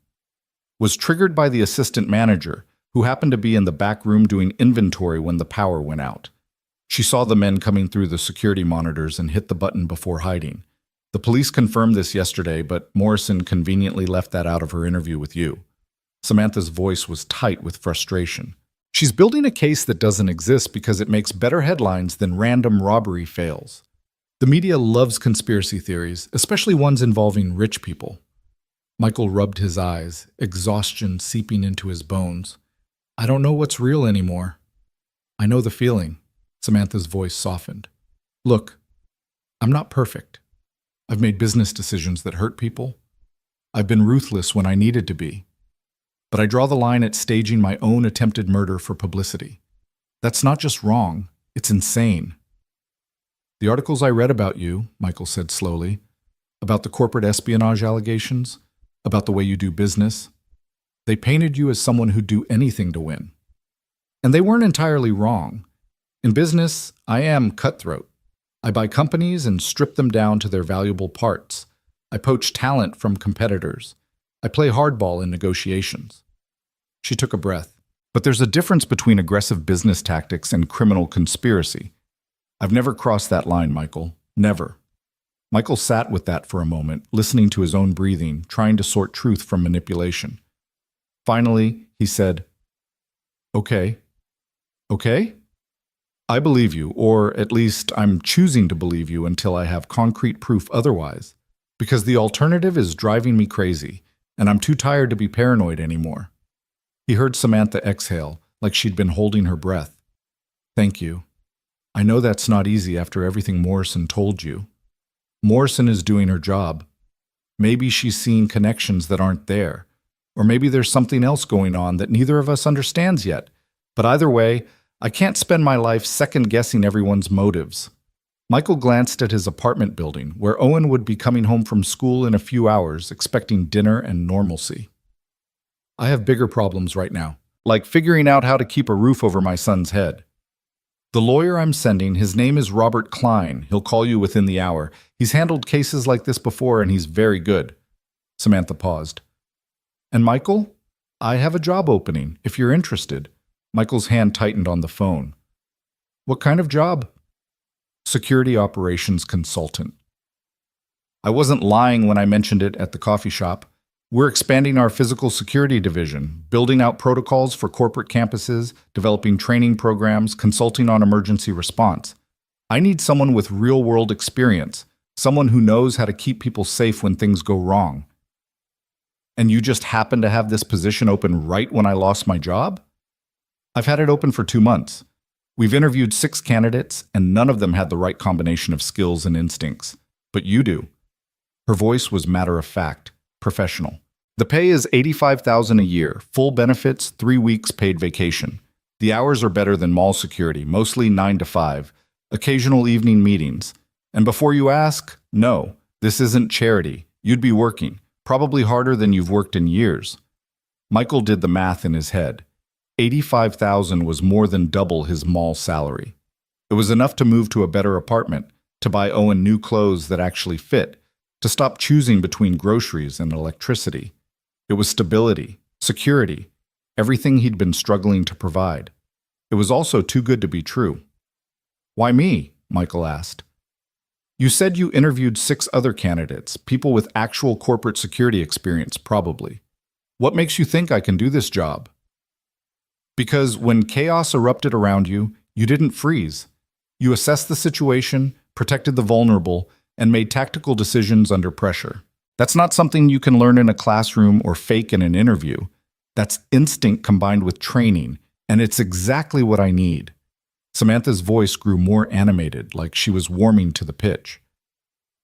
Speaker 1: was triggered by the assistant manager, who happened to be in the back room doing inventory when the power went out. She saw the men coming through the security monitors and hit the button before hiding. The police confirmed this yesterday, but Morrison conveniently left that out of her interview with you. Samantha's voice was tight with frustration. She's building a case that doesn't exist because it makes better headlines than random robbery fails. The media loves conspiracy theories, especially ones involving rich people. Michael rubbed his eyes, exhaustion seeping into his bones. I don't know what's real anymore. I know the feeling. Samantha's voice softened. Look, I'm not perfect. I've made business decisions that hurt people. I've been ruthless when I needed to be. But I draw the line at staging my own attempted murder for publicity. That's not just wrong, it's insane. The articles I read about you, Michael said slowly, about the corporate espionage allegations, about the way you do business, they painted you as someone who'd do anything to win. And they weren't entirely wrong. In business, I am cutthroat. I buy companies and strip them down to their valuable parts. I poach talent from competitors. I play hardball in negotiations. She took a breath. But there's a difference between aggressive business tactics and criminal conspiracy. I've never crossed that line, Michael. Never. Michael sat with that for a moment, listening to his own breathing, trying to sort truth from manipulation. Finally, he said, Okay. Okay? I believe you, or at least I'm choosing to believe you until I have concrete proof otherwise, because the alternative is driving me crazy, and I'm too tired to be paranoid anymore. He heard Samantha exhale, like she'd been holding her breath. Thank you. I know that's not easy after everything Morrison told you. Morrison is doing her job. Maybe she's seeing connections that aren't there, or maybe there's something else going on that neither of us understands yet. But either way, I can't spend my life second-guessing everyone's motives. Michael glanced at his apartment building, where Owen would be coming home from school in a few hours, expecting dinner and normalcy. I have bigger problems right now, like figuring out how to keep a roof over my son's head. The lawyer I'm sending, his name is Robert Klein. He'll call you within the hour. He's handled cases like this before, and he's very good. Samantha paused. And Michael, I have a job opening, if you're interested. Michael's hand tightened on the phone. What kind of job? Security operations consultant. I wasn't lying when I mentioned it at the coffee shop. We're expanding our physical security division, building out protocols for corporate campuses, developing training programs, consulting on emergency response. I need someone with real-world experience, someone who knows how to keep people safe when things go wrong. And you just happen to have this position open right when I lost my job? I've had it open for 2 months. We've interviewed 6 candidates, and none of them had the right combination of skills and instincts. But you do. Her voice was matter-of-fact, professional. The pay is $85,000 a year, full benefits, 3 weeks paid vacation. The hours are better than mall security, mostly 9 to 5, occasional evening meetings. And before you ask, no, this isn't charity. You'd be working, probably harder than you've worked in years. Michael did the math in his head. $85,000 was more than double his mall salary. It was enough to move to a better apartment, to buy Owen new clothes that actually fit, to stop choosing between groceries and electricity. It was stability, security, everything he'd been struggling to provide. It was also too good to be true. "Why me?" Michael asked. "You said you interviewed 6 other candidates, people with actual corporate security experience, probably. What makes you think I can do this job?" "Because when chaos erupted around you, you didn't freeze. You assessed the situation, protected the vulnerable, and made tactical decisions under pressure. That's not something you can learn in a classroom or fake in an interview. That's instinct combined with training, and it's exactly what I need." Samantha's voice grew more animated, like she was warming to the pitch.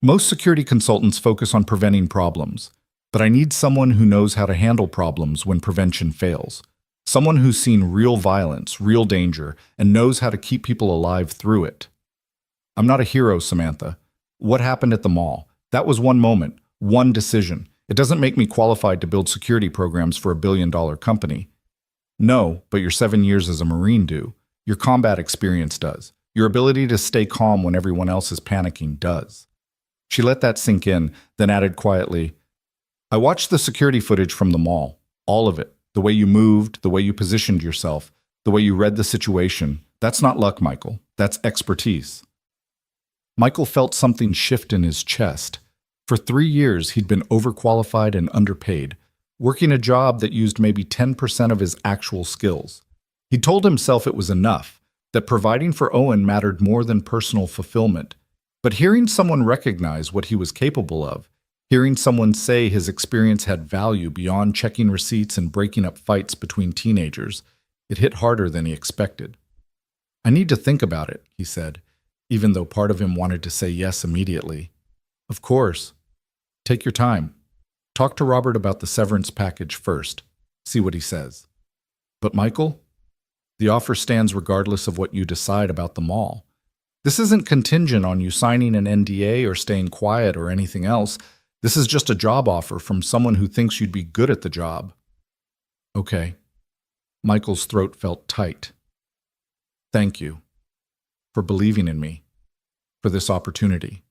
Speaker 1: "Most security consultants focus on preventing problems, but I need someone who knows how to handle problems when prevention fails. Someone who's seen real violence, real danger, and knows how to keep people alive through it." "I'm not a hero, Samantha. What happened at the mall? That was one moment, one decision. It doesn't make me qualified to build security programs for a billion-dollar company." "No, but your 7 years as a Marine do. Your combat experience does. Your ability to stay calm when everyone else is panicking does." She let that sink in, then added quietly, "I watched the security footage from the mall. All of it. The way you moved, the way you positioned yourself, the way you read the situation. That's not luck, Michael. That's expertise." Michael felt something shift in his chest. For 3 years, he'd been overqualified and underpaid, working a job that used maybe 10% of his actual skills. He told himself it was enough, that providing for Owen mattered more than personal fulfillment. But hearing someone recognize what he was capable of, hearing someone say his experience had value beyond checking receipts and breaking up fights between teenagers, it hit harder than he expected. "I need to think about it," he said, even though part of him wanted to say yes immediately. "Of course. Take your time. Talk to Robert about the severance package first. See what he says." "But Michael, the offer stands regardless of what you decide about the mall. This isn't contingent on you signing an NDA or staying quiet or anything else. This is just a job offer from someone who thinks you'd be good at the job." "Okay." Michael's throat felt tight. "Thank you for believing in me, for this opportunity.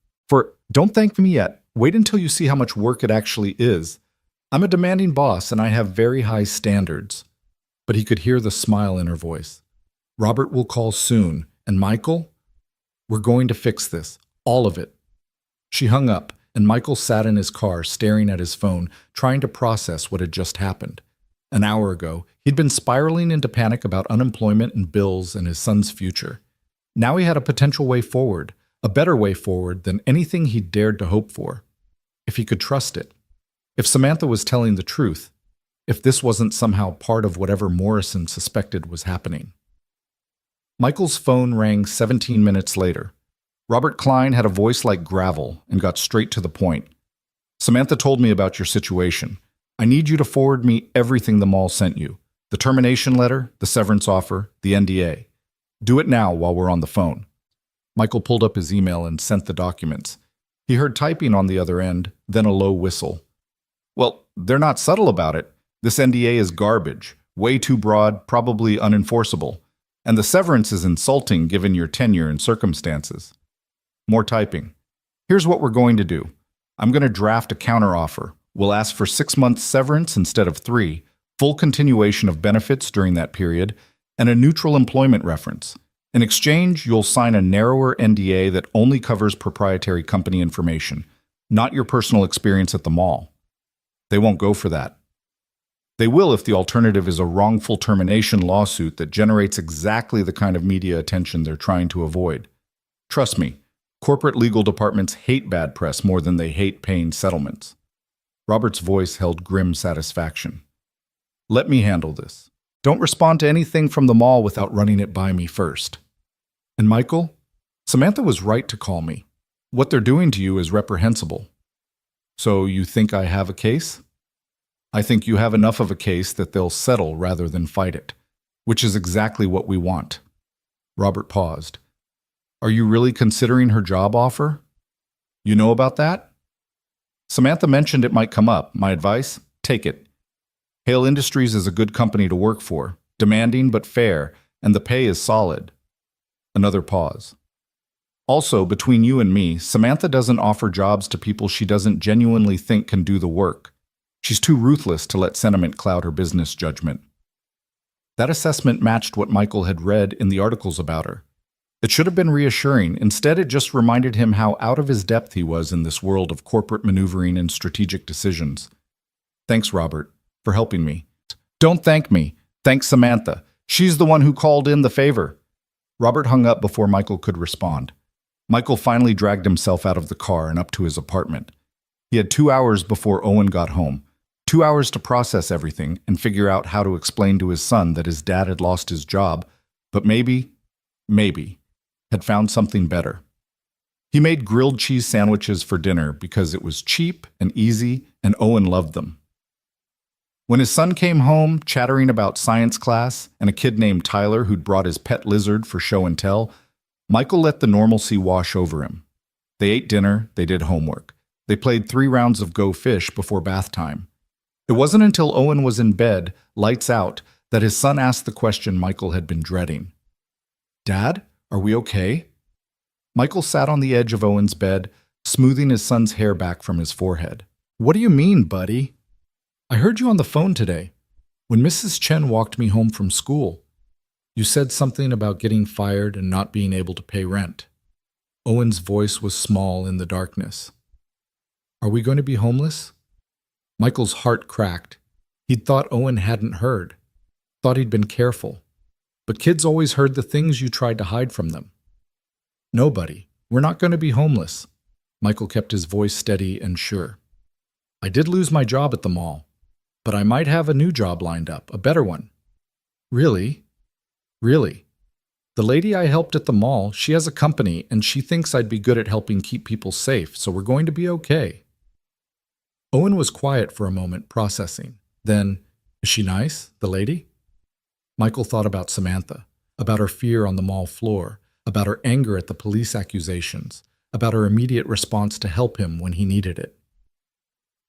Speaker 1: Don't thank me yet. Wait until you see how much work it actually is. I'm a demanding boss and I have very high standards." But he could hear the smile in her voice. "Robert will call soon, and Michael, we're going to fix this, all of it." She hung up, and Michael sat in his car staring at his phone, trying to process what had just happened. An hour ago, he'd been spiraling into panic about unemployment and bills and his son's future. Now he had a potential way forward, a better way forward than anything he'd dared to hope for. If he could trust it. If Samantha was telling the truth. If this wasn't somehow part of whatever Morrison suspected was happening. Michael's phone rang 17 minutes later. Robert Klein had a voice like gravel and got straight to the point. "Samantha told me about your situation. I need you to forward me everything the mall sent you. The termination letter, the severance offer, the NDA. Do it now while we're on the phone." Michael pulled up his email and sent the documents. He heard typing on the other end, then a low whistle. "Well, they're not subtle about it. This NDA is garbage, way too broad, probably unenforceable. And the severance is insulting given your tenure and circumstances." More typing. "Here's what we're going to do. I'm going to draft a counteroffer. We'll ask for 6 months severance instead of 3, full continuation of benefits during that period, and a neutral employment reference. In exchange, you'll sign a narrower NDA that only covers proprietary company information, not your personal experience at the mall." They won't go for that. They will if the alternative is a wrongful termination lawsuit that generates exactly the kind of media attention they're trying to avoid. Trust me, corporate legal departments hate bad press more than they hate paying settlements. Robert's voice held grim satisfaction. "Let me handle this. Don't respond to anything from the mall without running it by me first." "And Michael, Samantha was right to call me. What they're doing to you is reprehensible." "So you think I have a case?" "I think you have enough of a case that they'll settle rather than fight it, which is exactly what we want." Robert paused. "Are you really considering her job offer? You know about that?" "Samantha mentioned it might come up. My advice? Take it. Hale Industries is a good company to work for, demanding but fair, and the pay is solid." Another pause. "Also, between you and me, Samantha doesn't offer jobs to people she doesn't genuinely think can do the work. She's too ruthless to let sentiment cloud her business judgment. That assessment matched what Michael had read in the articles about her. It should have been reassuring. Instead, it just reminded him how out of his depth he was in this world of corporate maneuvering and strategic decisions. Thanks, Robert, for helping me. Don't thank me. Thanks, Samantha. She's the one who called in the favor. Robert hung up before Michael could respond. Michael finally dragged himself out of the car and up to his apartment. He had 2 hours before Owen got home. 2 hours to process everything and figure out how to explain to his son that his dad had lost his job, but maybe, had found something better. He made grilled cheese sandwiches for dinner because it was cheap and easy, and Owen loved them. When his son came home, chattering about science class and a kid named Tyler who'd brought his pet lizard for show and tell, Michael let the normalcy wash over him. They ate dinner, they did homework. They played 3 rounds of Go Fish before bath time. It wasn't until Owen was in bed, lights out, that his son asked the question Michael had been dreading. Dad, are we okay? Michael sat on the edge of Owen's bed, smoothing his son's hair back from his forehead. What do you mean, buddy? I heard you on the phone today. When Mrs. Chen walked me home from school, you said something about getting fired and not being able to pay rent. Owen's voice was small in the darkness. Are we going to be homeless? Michael's heart cracked. He'd thought Owen hadn't heard, thought he'd been careful. But kids always heard the things you tried to hide from them. No, buddy, we're not going to be homeless. Michael kept his voice steady and sure. I did lose my job at the mall, but I might have a new job lined up, a better one. Really? Really? The lady I helped at the mall, she has a company and she thinks I'd be good at helping keep people safe, so we're going to be okay. Owen was quiet for a moment, processing. Then, is she nice, the lady? Michael thought about Samantha, about her fear on the mall floor, about her anger at the police accusations, about her immediate response to help him when he needed it.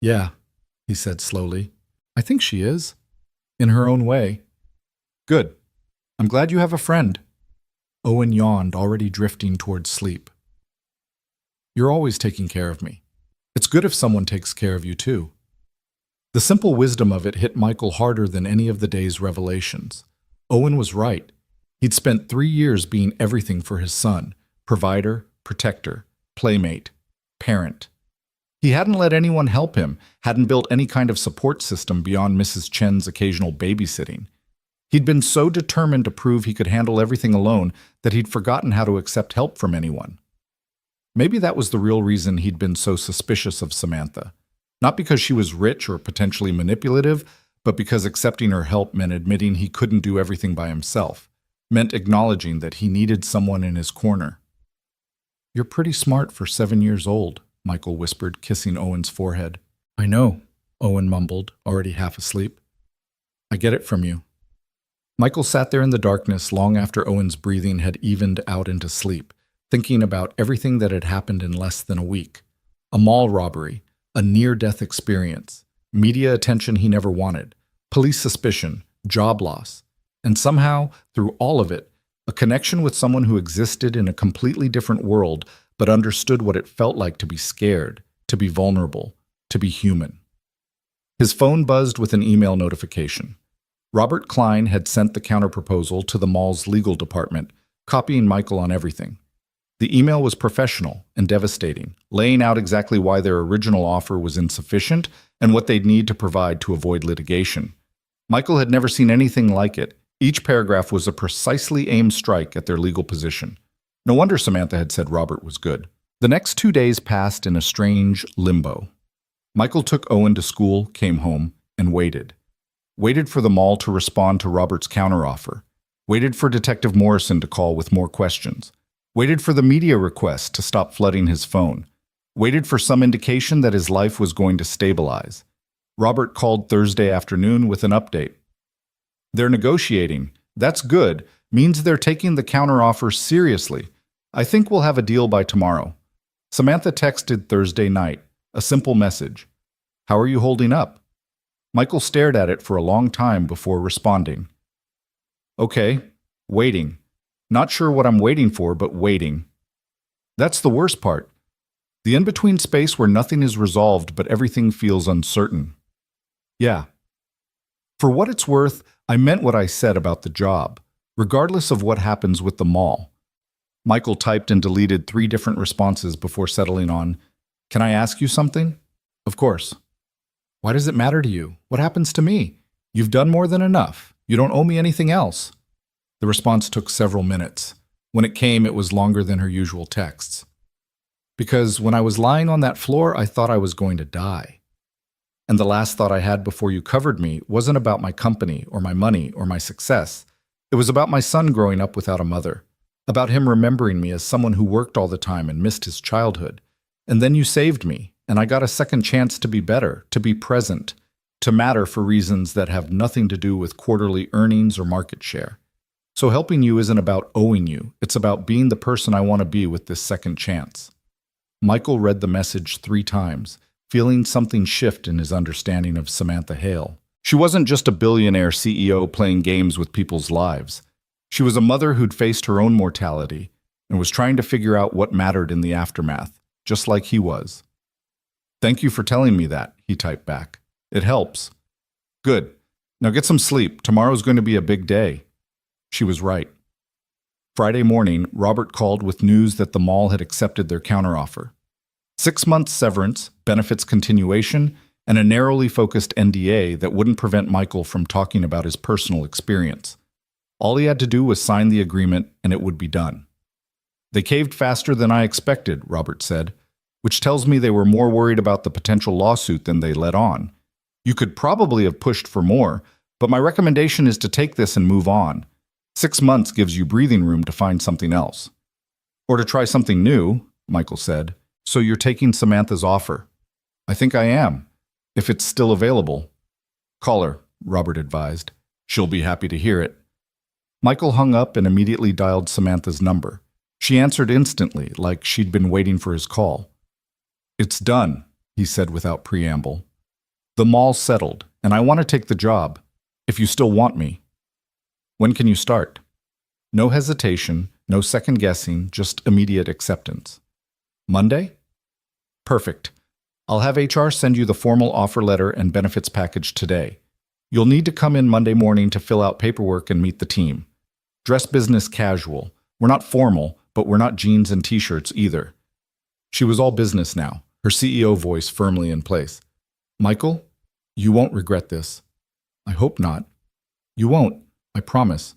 Speaker 1: Yeah, he said slowly. I think she is. In her own way. Good. I'm glad you have a friend. Owen yawned, already drifting towards sleep. You're always taking care of me. It's good if someone takes care of you too. The simple wisdom of it hit Michael harder than any of the day's revelations. Owen was right. He'd spent 3 years being everything for his son, provider, protector, playmate, parent. He hadn't let anyone help him, hadn't built any kind of support system beyond Mrs. Chen's occasional babysitting. He'd been so determined to prove he could handle everything alone that he'd forgotten how to accept help from anyone. Maybe that was the real reason he'd been so suspicious of Samantha. Not because she was rich or potentially manipulative, but because accepting her help meant admitting he couldn't do everything by himself, meant acknowledging that he needed someone in his corner. You're pretty smart for 7 years old, Michael whispered, kissing Owen's forehead. I know, Owen mumbled, already half asleep. I get it from you. Michael sat there in the darkness long after Owen's breathing had evened out into sleep, thinking about everything that had happened in less than a week. A mall robbery, a near-death experience, media attention he never wanted, police suspicion, job loss, and somehow, through all of it, a connection with someone who existed in a completely different world but understood what it felt like to be scared, to be vulnerable, to be human. His phone buzzed with an email notification. Robert Klein had sent the counterproposal to the mall's legal department, copying Michael on everything. The email was professional and devastating, laying out exactly why their original offer was insufficient and what they'd need to provide to avoid litigation. Michael had never seen anything like it. Each paragraph was a precisely aimed strike at their legal position. No wonder Samantha had said Robert was good. The next 2 days passed in a strange limbo. Michael took Owen to school, came home, and waited. Waited for the mall to respond to Robert's counteroffer. Waited for Detective Morrison to call with more questions. Waited for the media request to stop flooding his phone. Waited for some indication that his life was going to stabilize. Robert called Thursday afternoon with an update. They're negotiating. That's good. Means they're taking the counteroffer seriously. I think we'll have a deal by tomorrow. Samantha texted Thursday night. A simple message. How are you holding up? Michael stared at it for a long time before responding. Okay, waiting. Not sure what I'm waiting for, but waiting. That's the worst part. The in-between space where nothing is resolved but everything feels uncertain. Yeah. For what it's worth, I meant what I said about the job, regardless of what happens with the mall. Michael typed and deleted 3 different responses before settling on, "Can I ask you something?" "Of course." "Why does it matter to you? What happens to me? You've done more than enough. You don't owe me anything else." The response took several minutes. When it came, it was longer than her usual texts. "Because when I was lying on that floor, I thought I was going to die. And the last thought I had before you covered me wasn't about my company or my money or my success. It was about my son growing up without a mother, about him remembering me as someone who worked all the time and missed his childhood. And then you saved me, and I got a second chance to be better, to be present, to matter for reasons that have nothing to do with quarterly earnings or market share. So helping you isn't about owing you, it's about being the person I want to be with this second chance." Michael read the message 3 times, feeling something shift in his understanding of Samantha Hale. She wasn't just a billionaire CEO playing games with people's lives. She was a mother who'd faced her own mortality and was trying to figure out what mattered in the aftermath, just like he was. "Thank you for telling me that," he typed back. "It helps." "Good. Now get some sleep. Tomorrow's going to be a big day." She was right. Friday morning, Robert called with news that the mall had accepted their counteroffer. 6 months severance, benefits continuation, and a narrowly focused NDA that wouldn't prevent Michael from talking about his personal experience. All he had to do was sign the agreement, and it would be done. "They caved faster than I expected," Robert said, "which tells me they were more worried about the potential lawsuit than they let on. You could probably have pushed for more, but my recommendation is to take this and move on. 6 months gives you breathing room to find something else." "Or to try something new," Michael said. "So you're taking Samantha's offer?" "I think I am, if it's still available." "Call her," Robert advised. "She'll be happy to hear it." Michael hung up and immediately dialed Samantha's number. She answered instantly, like she'd been waiting for his call. "It's done," he said without preamble. "The mall's settled, and I want to take the job, if you still want me." "When can you start?" No hesitation, no second guessing, just immediate acceptance. "Monday?" "Perfect. I'll have HR send you the formal offer letter and benefits package today. You'll need to come in Monday morning to fill out paperwork and meet the team. Dress business casual. We're not formal, but we're not jeans and t-shirts either." She was all business now, her CEO voice firmly in place. "Michael, you won't regret this." "I hope not." "You won't, I promise."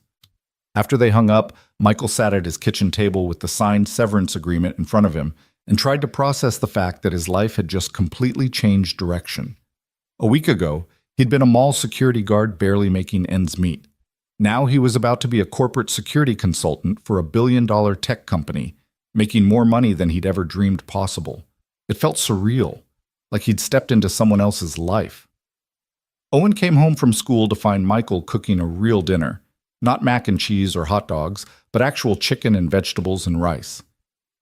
Speaker 1: After they hung up, Michael sat at his kitchen table with the signed severance agreement in front of him and tried to process the fact that his life had just completely changed direction. A week ago, he'd been a mall security guard barely making ends meet. Now he was about to be a corporate security consultant for a billion-dollar tech company, making more money than he'd ever dreamed possible. It felt surreal, like he'd stepped into someone else's life. Owen came home from school to find Michael cooking a real dinner. Not mac and cheese or hot dogs, but actual chicken and vegetables and rice.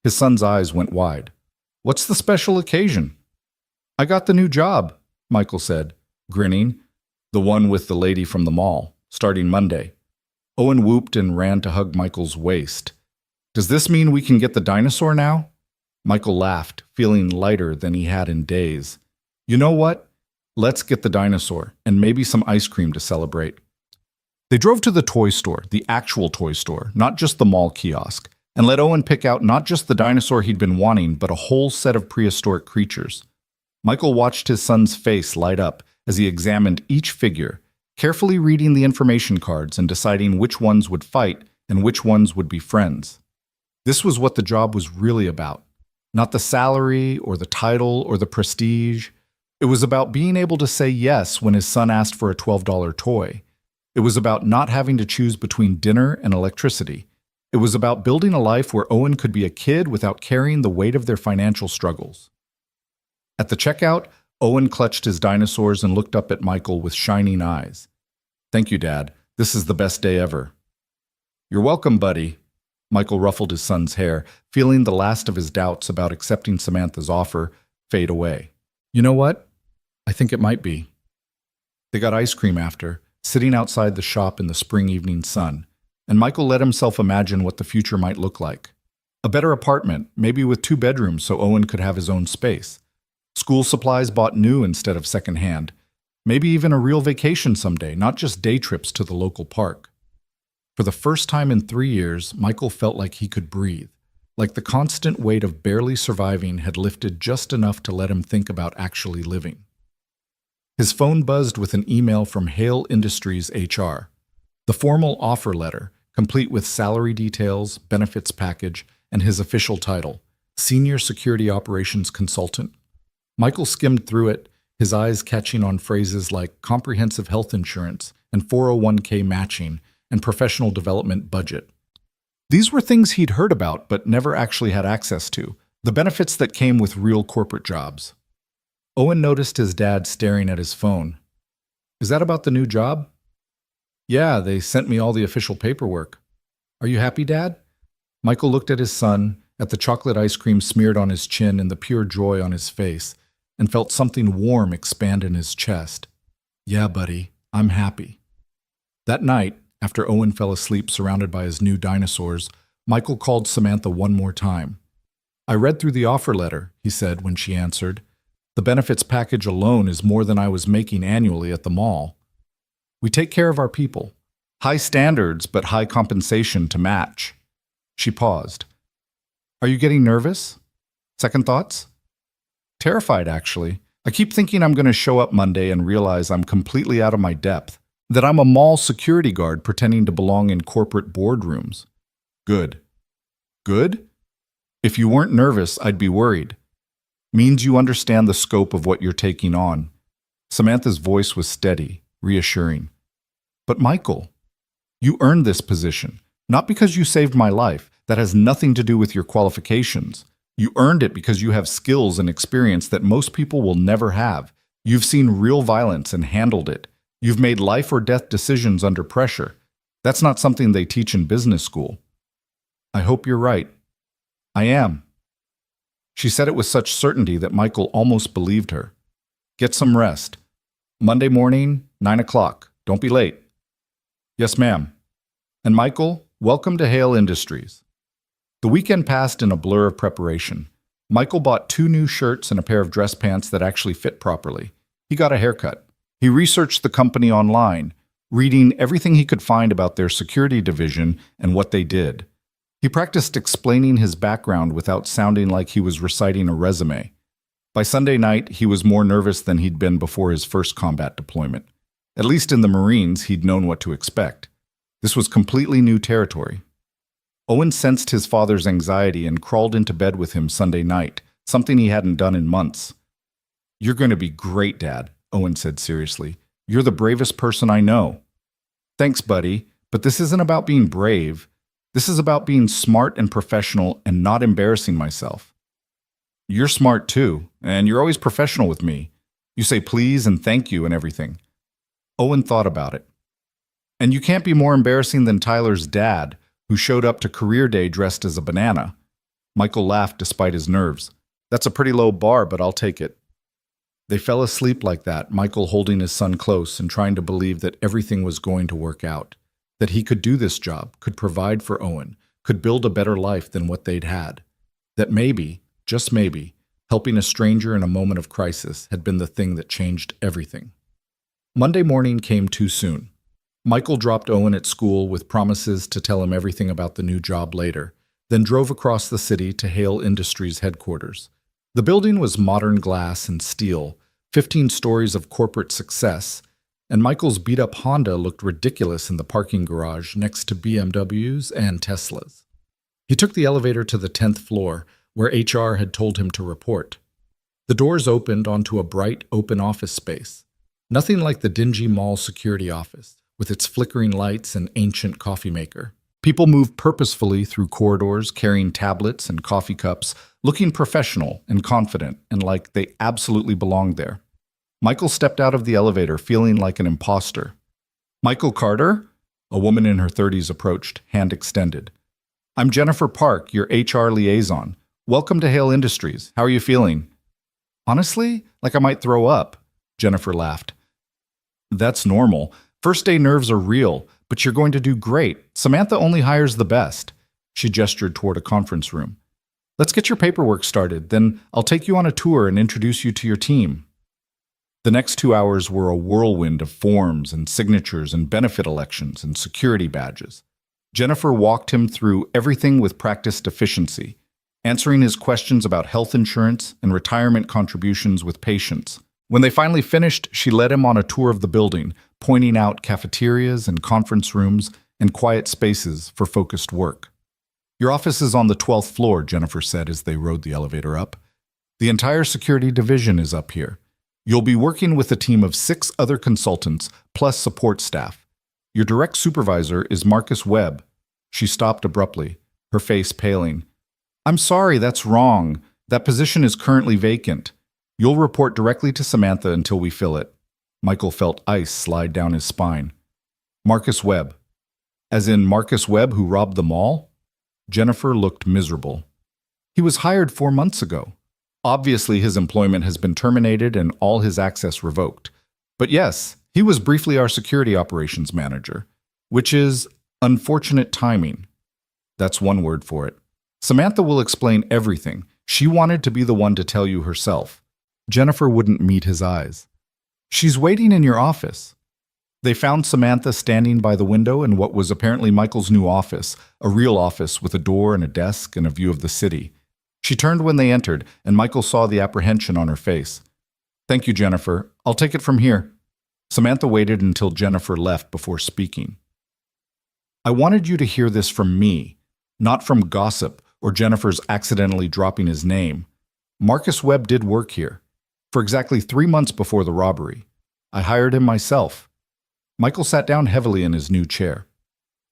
Speaker 1: His son's eyes went wide. "What's the special occasion?" "I got the new job," Michael said, grinning. "The one with the lady from the mall, starting Monday." Owen whooped and ran to hug Michael's waist. "Does this mean we can get the dinosaur now?" Michael laughed, feeling lighter than he had in days. "You know what? Let's get the dinosaur, and maybe some ice cream to celebrate." They drove to the toy store, the actual toy store, not just the mall kiosk, and let Owen pick out not just the dinosaur he'd been wanting, but a whole set of prehistoric creatures. Michael watched his son's face light up as he examined each figure, carefully reading the information cards and deciding which ones would fight and which ones would be friends. This was what the job was really about. Not the salary or the title or the prestige. It was about being able to say yes when his son asked for a $12 toy. It was about not having to choose between dinner and electricity. It was about building a life where Owen could be a kid without carrying the weight of their financial struggles. At the checkout, Owen clutched his dinosaurs and looked up at Michael with shining eyes. "Thank you, Dad. This is the best day ever." "You're welcome, buddy." Michael ruffled his son's hair, feeling the last of his doubts about accepting Samantha's offer fade away. "You know what? I think it might be." They got ice cream after, sitting outside the shop in the spring evening sun, and Michael let himself imagine what the future might look like. A better apartment, maybe with 2 bedrooms so Owen could have his own space. School supplies bought new instead of secondhand. Maybe even a real vacation someday, not just day trips to the local park. For the first time in 3 years, Michael felt like he could breathe, like the constant weight of barely surviving had lifted just enough to let him think about actually living. His phone buzzed with an email from Hale Industries HR. The formal offer letter, complete with salary details, benefits package, and his official title, Senior Security Operations Consultant. Michael skimmed through it, his eyes catching on phrases like comprehensive health insurance and 401k matching and professional development budget. These were things he'd heard about but never actually had access to, the benefits that came with real corporate jobs. Owen noticed his dad staring at his phone. Is that about the new job? Yeah, they sent me all the official paperwork. Are you happy, Dad? Michael looked at his son, at the chocolate ice cream smeared on his chin and the pure joy on his face, and felt something warm expand in his chest. Yeah, buddy, I'm happy. That night, after Owen fell asleep surrounded by his new dinosaurs, Michael called Samantha one more time. I read through the offer letter, he said when she answered. The benefits package alone is more than I was making annually at the mall. We take care of our people. High standards, but high compensation to match. She paused. Are you getting nervous? Second thoughts? Terrified, actually. I keep thinking I'm going to show up Monday and realize I'm completely out of my depth, that I'm a mall security guard pretending to belong in corporate boardrooms. Good. Good? If you weren't nervous, I'd be worried. Means you understand the scope of what you're taking on. Samantha's voice was steady, reassuring. But Michael, you earned this position, not because you saved my life. That has nothing to do with your qualifications. You earned it because you have skills and experience that most people will never have. You've seen real violence and handled it. You've made life or death decisions under pressure. That's not something they teach in business school. I hope you're right. I am. She said it with such certainty that Michael almost believed her. Get some rest. Monday morning, 9 o'clock. Don't be late. Yes, ma'am. And Michael, welcome to Hale Industries. The weekend passed in a blur of preparation. Michael bought 2 new shirts and a pair of dress pants that actually fit properly. He got a haircut. He researched the company online, reading everything he could find about their security division and what they did. He practiced explaining his background without sounding like he was reciting a resume. By Sunday night, he was more nervous than he'd been before his first combat deployment. At least in the Marines, he'd known what to expect. This was completely new territory. Owen sensed his father's anxiety and crawled into bed with him Sunday night, something he hadn't done in months. You're going to be great, Dad, Owen said seriously. You're the bravest person I know. Thanks, buddy, but this isn't about being brave. This is about being smart and professional and not embarrassing myself. You're smart too, and you're always professional with me. You say please and thank you and everything. Owen thought about it. And you can't be more embarrassing than Tyler's dad, who showed up to career day dressed as a banana. Michael laughed despite his nerves. That's a pretty low bar, but I'll take it. They fell asleep like that, Michael holding his son close and trying to believe that everything was going to work out, that he could do this job, could provide for Owen, could build a better life than what they'd had, that maybe, just maybe, helping a stranger in a moment of crisis had been the thing that changed everything. Monday morning came too soon. Michael dropped Owen at school with promises to tell him everything about the new job later, then drove across the city to Hale Industries headquarters. The building was modern glass and steel, 15 stories of corporate success, and Michael's beat-up Honda looked ridiculous in the parking garage next to BMWs and Teslas. He took the elevator to the 10th floor, where HR had told him to report. The doors opened onto a bright, open office space. Nothing like the dingy mall security office, with its flickering lights and ancient coffee maker. People moved purposefully through corridors, carrying tablets and coffee cups, looking professional and confident and like they absolutely belonged there. Michael stepped out of the elevator, feeling like an imposter. Michael Carter? A woman in her 30s approached, hand extended. I'm Jennifer Park, your HR liaison. Welcome to Hale Industries. How are you feeling? Honestly, like I might throw up, Jennifer laughed. That's normal. First day nerves are real, but you're going to do great. Samantha only hires the best. She gestured toward a conference room. Let's get your paperwork started, then I'll take you on a tour and introduce you to your team. The next 2 hours were a whirlwind of forms and signatures and benefit elections and security badges. Jennifer walked him through everything with practiced efficiency, answering his questions about health insurance and retirement contributions with patience. When they finally finished, she led him on a tour of the building, pointing out cafeterias and conference rooms and quiet spaces for focused work. "Your office is on the 12th floor," Jennifer said as they rode the elevator up. "The entire security division is up here. You'll be working with a team of 6 other consultants plus support staff. Your direct supervisor is Marcus Webb." She stopped abruptly, her face paling. "I'm sorry, that's wrong. That position is currently vacant. You'll report directly to Samantha until we fill it." Michael felt ice slide down his spine. "Marcus Webb. As in Marcus Webb who robbed the mall?" Jennifer looked miserable. "He was hired 4 months ago. Obviously, his employment has been terminated and all his access revoked. But yes, he was briefly our security operations manager, which is unfortunate timing. That's one word for it. Samantha will explain everything. She wanted to be the one to tell you herself." Jennifer wouldn't meet his eyes. "She's waiting in your office." They found Samantha standing by the window in what was apparently Michael's new office, a real office with a door and a desk and a view of the city. She turned when they entered, and Michael saw the apprehension on her face. "Thank you, Jennifer. I'll take it from here." Samantha waited until Jennifer left before speaking. "I wanted you to hear this from me, not from gossip or Jennifer's accidentally dropping his name. Marcus Webb did work here, for exactly 3 months before the robbery. I hired him myself." Michael sat down heavily in his new chair.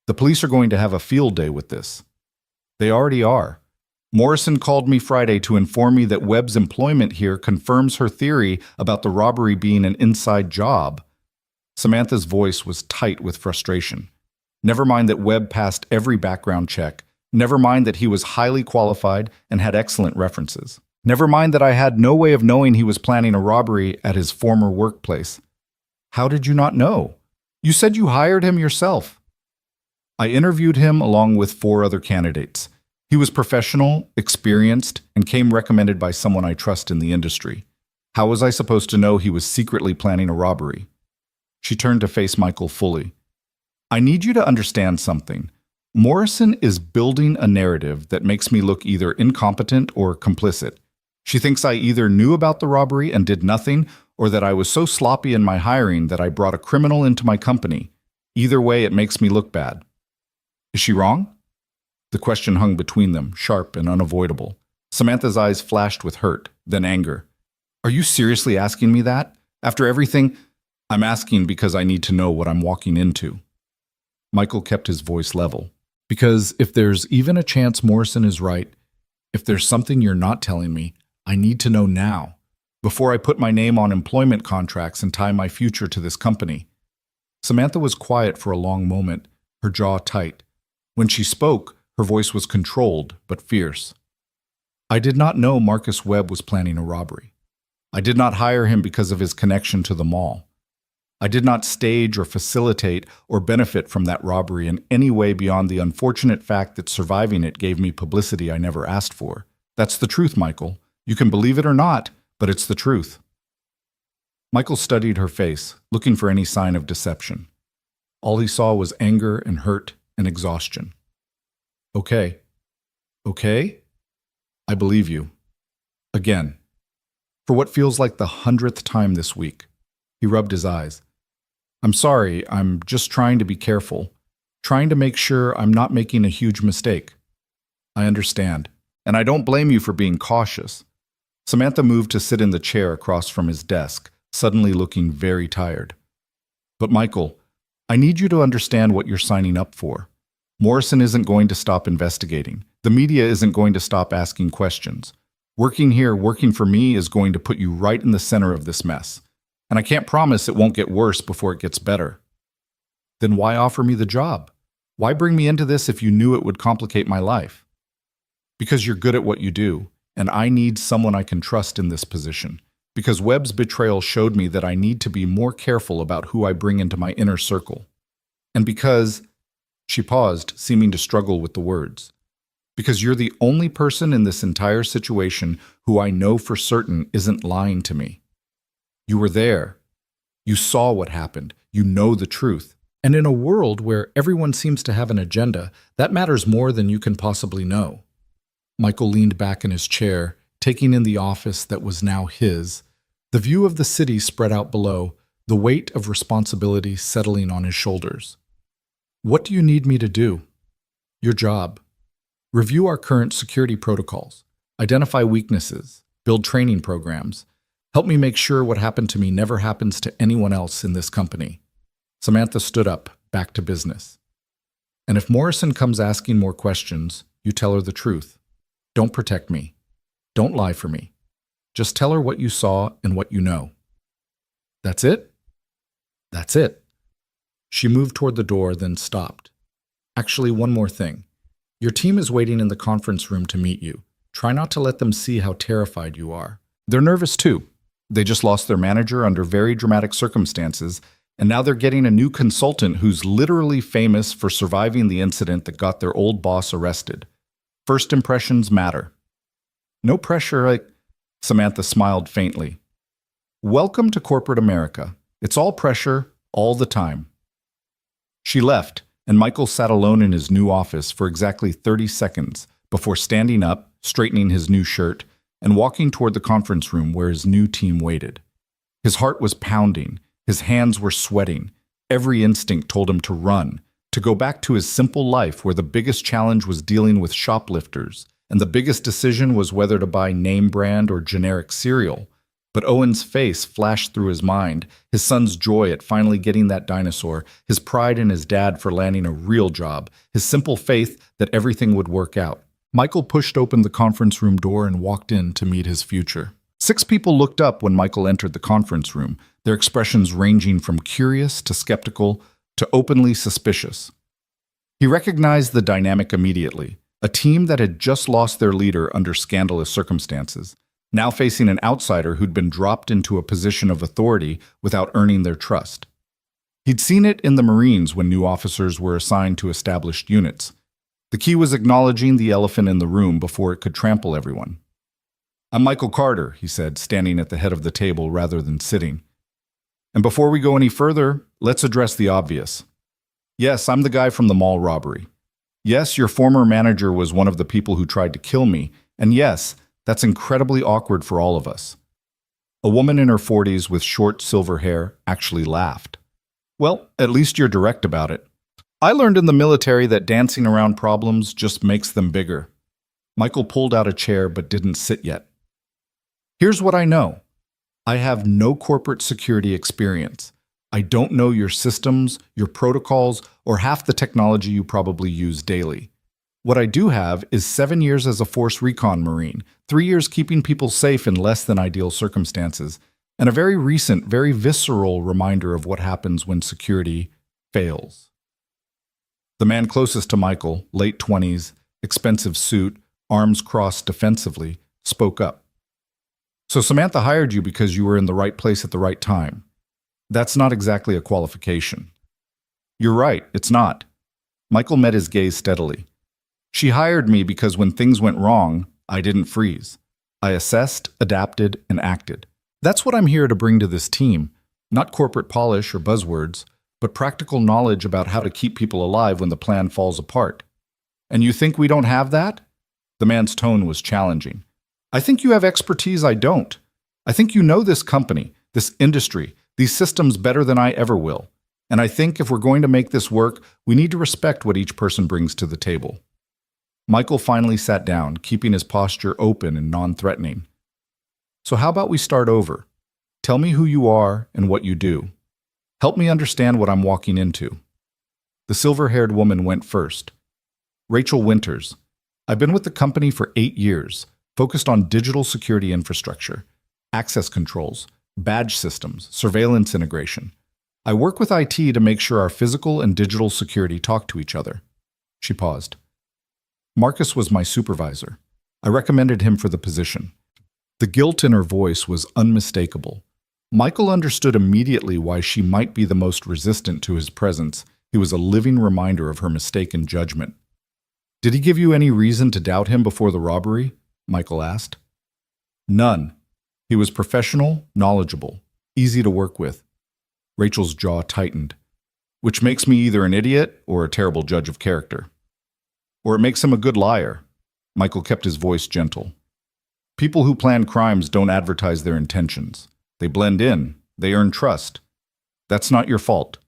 Speaker 1: "The police are going to have a field day with this." "They already are. Morrison called me Friday to inform me that Webb's employment here confirms her theory about the robbery being an inside job." Samantha's voice was tight with frustration. Never mind that Webb passed every background check. Never mind that he was highly qualified and had excellent references. Never mind that I had no way of knowing he was planning a robbery at his former workplace. "How did you not know? You said you hired him yourself." "I interviewed him along with 4 other candidates. He was professional, experienced, and came recommended by someone I trust in the industry. How was I supposed to know he was secretly planning a robbery?" She turned to face Michael fully. "I need you to understand something. Morrison is building a narrative that makes me look either incompetent or complicit. She thinks I either knew about the robbery and did nothing, or that I was so sloppy in my hiring that I brought a criminal into my company. Either way, it makes me look bad. Is she wrong?" The question hung between them, sharp and unavoidable. Samantha's eyes flashed with hurt, then anger. "Are you seriously asking me that? After everything?" "I'm asking because I need to know what I'm walking into." Michael kept his voice level. "Because if there's even a chance Morrison is right, if there's something you're not telling me, I need to know now, before I put my name on employment contracts and tie my future to this company." Samantha was quiet for a long moment, her jaw tight. When she spoke, her voice was controlled but fierce. "I did not know Marcus Webb was planning a robbery. I did not hire him because of his connection to the mall. I did not stage or facilitate or benefit from that robbery in any way beyond the unfortunate fact that surviving it gave me publicity I never asked for. That's the truth, Michael. You can believe it or not, but it's the truth." Michael studied her face, looking for any sign of deception. All he saw was anger and hurt and exhaustion. "Okay. Okay? I believe you. Again. For what feels like the 100th time this week." He rubbed his eyes. "I'm sorry, I'm just trying to be careful, trying to make sure I'm not making a huge mistake." "I understand, and I don't blame you for being cautious." Samantha moved to sit in the chair across from his desk, suddenly looking very tired. "But Michael, I need you to understand what you're signing up for. Morrison isn't going to stop investigating. The media isn't going to stop asking questions. Working here, working for me, is going to put you right in the center of this mess. And I can't promise it won't get worse before it gets better." "Then why offer me the job? Why bring me into this if you knew it would complicate my life?" "Because you're good at what you do, and I need someone I can trust in this position. Because Webb's betrayal showed me that I need to be more careful about who I bring into my inner circle. And because—" She paused, seeming to struggle with the words. "Because you're the only person in this entire situation who I know for certain isn't lying to me. You were there. You saw what happened. You know the truth. And in a world where everyone seems to have an agenda, that matters more than you can possibly know. Michael leaned back in his chair, taking in the office that was now his. The view of the city spread out below, the weight of responsibility settling on his shoulders. What do you need me to do? Your job. Review our current security protocols, identify weaknesses, build training programs. Help me make sure what happened to me never happens to anyone else in this company. Samantha stood up, back to business. And if Morrison comes asking more questions, you tell her the truth. Don't protect me. Don't lie for me. Just tell her what you saw and what you know. That's it? That's it. She moved toward the door, then stopped. Actually, one more thing. Your team is waiting in the conference room to meet you. Try not to let them see how terrified you are. They're nervous too. They just lost their manager under very dramatic circumstances, and now they're getting a new consultant who's literally famous for surviving the incident that got their old boss arrested. First impressions matter. No pressure, Samantha smiled faintly. Welcome to corporate America. It's all pressure, all the time. She left, and Michael sat alone in his new office for exactly 30 seconds before standing up, straightening his new shirt, and walking toward the conference room where his new team waited. His heart was pounding. His hands were sweating. Every instinct told him to run, to go back to his simple life where the biggest challenge was dealing with shoplifters, and the biggest decision was whether to buy name brand or generic cereal. But Owen's face flashed through his mind, his son's joy at finally getting that dinosaur, his pride in his dad for landing a real job, his simple faith that everything would work out. Michael pushed open the conference room door and walked in to meet his future. 6 people looked up when Michael entered the conference room, their expressions ranging from curious to skeptical to openly suspicious. He recognized the dynamic immediately, a team that had just lost their leader under scandalous circumstances, now facing an outsider who'd been dropped into a position of authority without earning their trust. He'd seen it in the Marines when new officers were assigned to established units. The key was acknowledging the elephant in the room before it could trample everyone. I'm Michael Carter, he said, standing at the head of the table rather than sitting. And before we go any further, let's address the obvious. Yes, I'm the guy from the mall robbery. Yes, your former manager was one of the people who tried to kill me. And yes, that's incredibly awkward for all of us. A woman in her 40s with short silver hair actually laughed. Well, at least you're direct about it. I learned in the military that dancing around problems just makes them bigger. Michael pulled out a chair but didn't sit yet. Here's what I know. I have no corporate security experience. I don't know your systems, your protocols, or half the technology you probably use daily. What I do have is 7 years as a Force Recon Marine, 3 years keeping people safe in less than ideal circumstances, and a very recent, very visceral reminder of what happens when security fails. The man closest to Michael, late 20s, expensive suit, arms crossed defensively, spoke up. So Samantha hired you because you were in the right place at the right time. That's not exactly a qualification. You're right, it's not. Michael met his gaze steadily. She hired me because when things went wrong, I didn't freeze. I assessed, adapted, and acted. That's what I'm here to bring to this team, not corporate polish or buzzwords, but practical knowledge about how to keep people alive when the plan falls apart. And you think we don't have that? The man's tone was challenging. I think you have expertise I don't. I think you know this company, this industry, these systems better than I ever will. And I think if we're going to make this work, we need to respect what each person brings to the table. Michael finally sat down, keeping his posture open and non-threatening. So how about we start over? Tell me who you are and what you do. Help me understand what I'm walking into. The silver-haired woman went first. Rachel Winters. I've been with the company for 8 years, focused on digital security infrastructure, access controls, badge systems, surveillance integration. I work with IT to make sure our physical and digital security talk to each other. She paused. Marcus was my supervisor. I recommended him for the position. The guilt in her voice was unmistakable. Michael understood immediately why she might be the most resistant to his presence. He was a living reminder of her mistaken judgment. Did he give you any reason to doubt him before the robbery? Michael asked. None. He was professional, knowledgeable. Easy to work with. Rachel's jaw tightened, which makes me either an idiot or a terrible judge of character. Or it makes him a good liar. Michael kept his voice gentle. People who plan crimes don't advertise their intentions. They blend in. They earn trust. That's not your fault.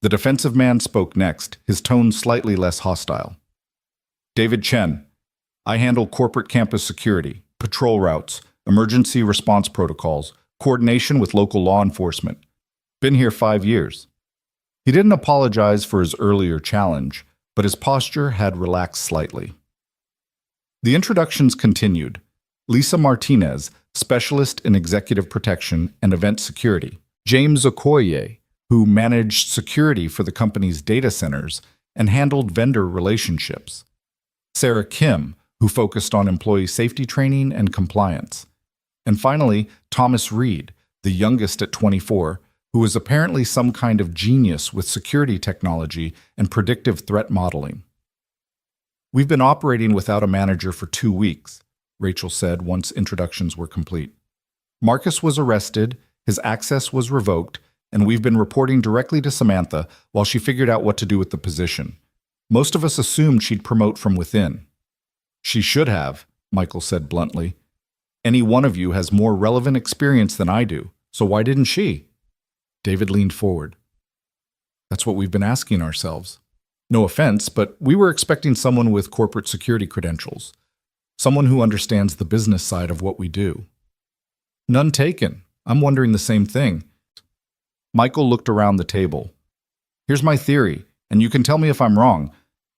Speaker 1: The defensive man spoke next, his tone slightly less hostile. David Chen. I handle corporate campus security, patrol routes, emergency response protocols, coordination with local law enforcement. Been here 5 years. He didn't apologize for his earlier challenge, but his posture had relaxed slightly. The introductions continued. Lisa Martinez, specialist in executive protection and event security. James Okoye, who managed security for the company's data centers and handled vendor relationships. Sarah Kim, who focused on employee safety training and compliance. And finally, Thomas Reed, the youngest at 24, who was apparently some kind of genius with security technology and predictive threat modeling. We've been operating without a manager for 2 weeks, Rachel said once introductions were complete. Marcus was arrested, his access was revoked, and we've been reporting directly to Samantha while she figured out what to do with the position. Most of us assumed she'd promote from within. She should have, Michael said bluntly. Any one of you has more relevant experience than I do, so why didn't she? David leaned forward. That's what we've been asking ourselves. No offense, but we were expecting someone with corporate security credentials. Someone who understands the business side of what we do. None taken. I'm wondering the same thing. Michael looked around the table. Here's my theory, and you can tell me if I'm wrong.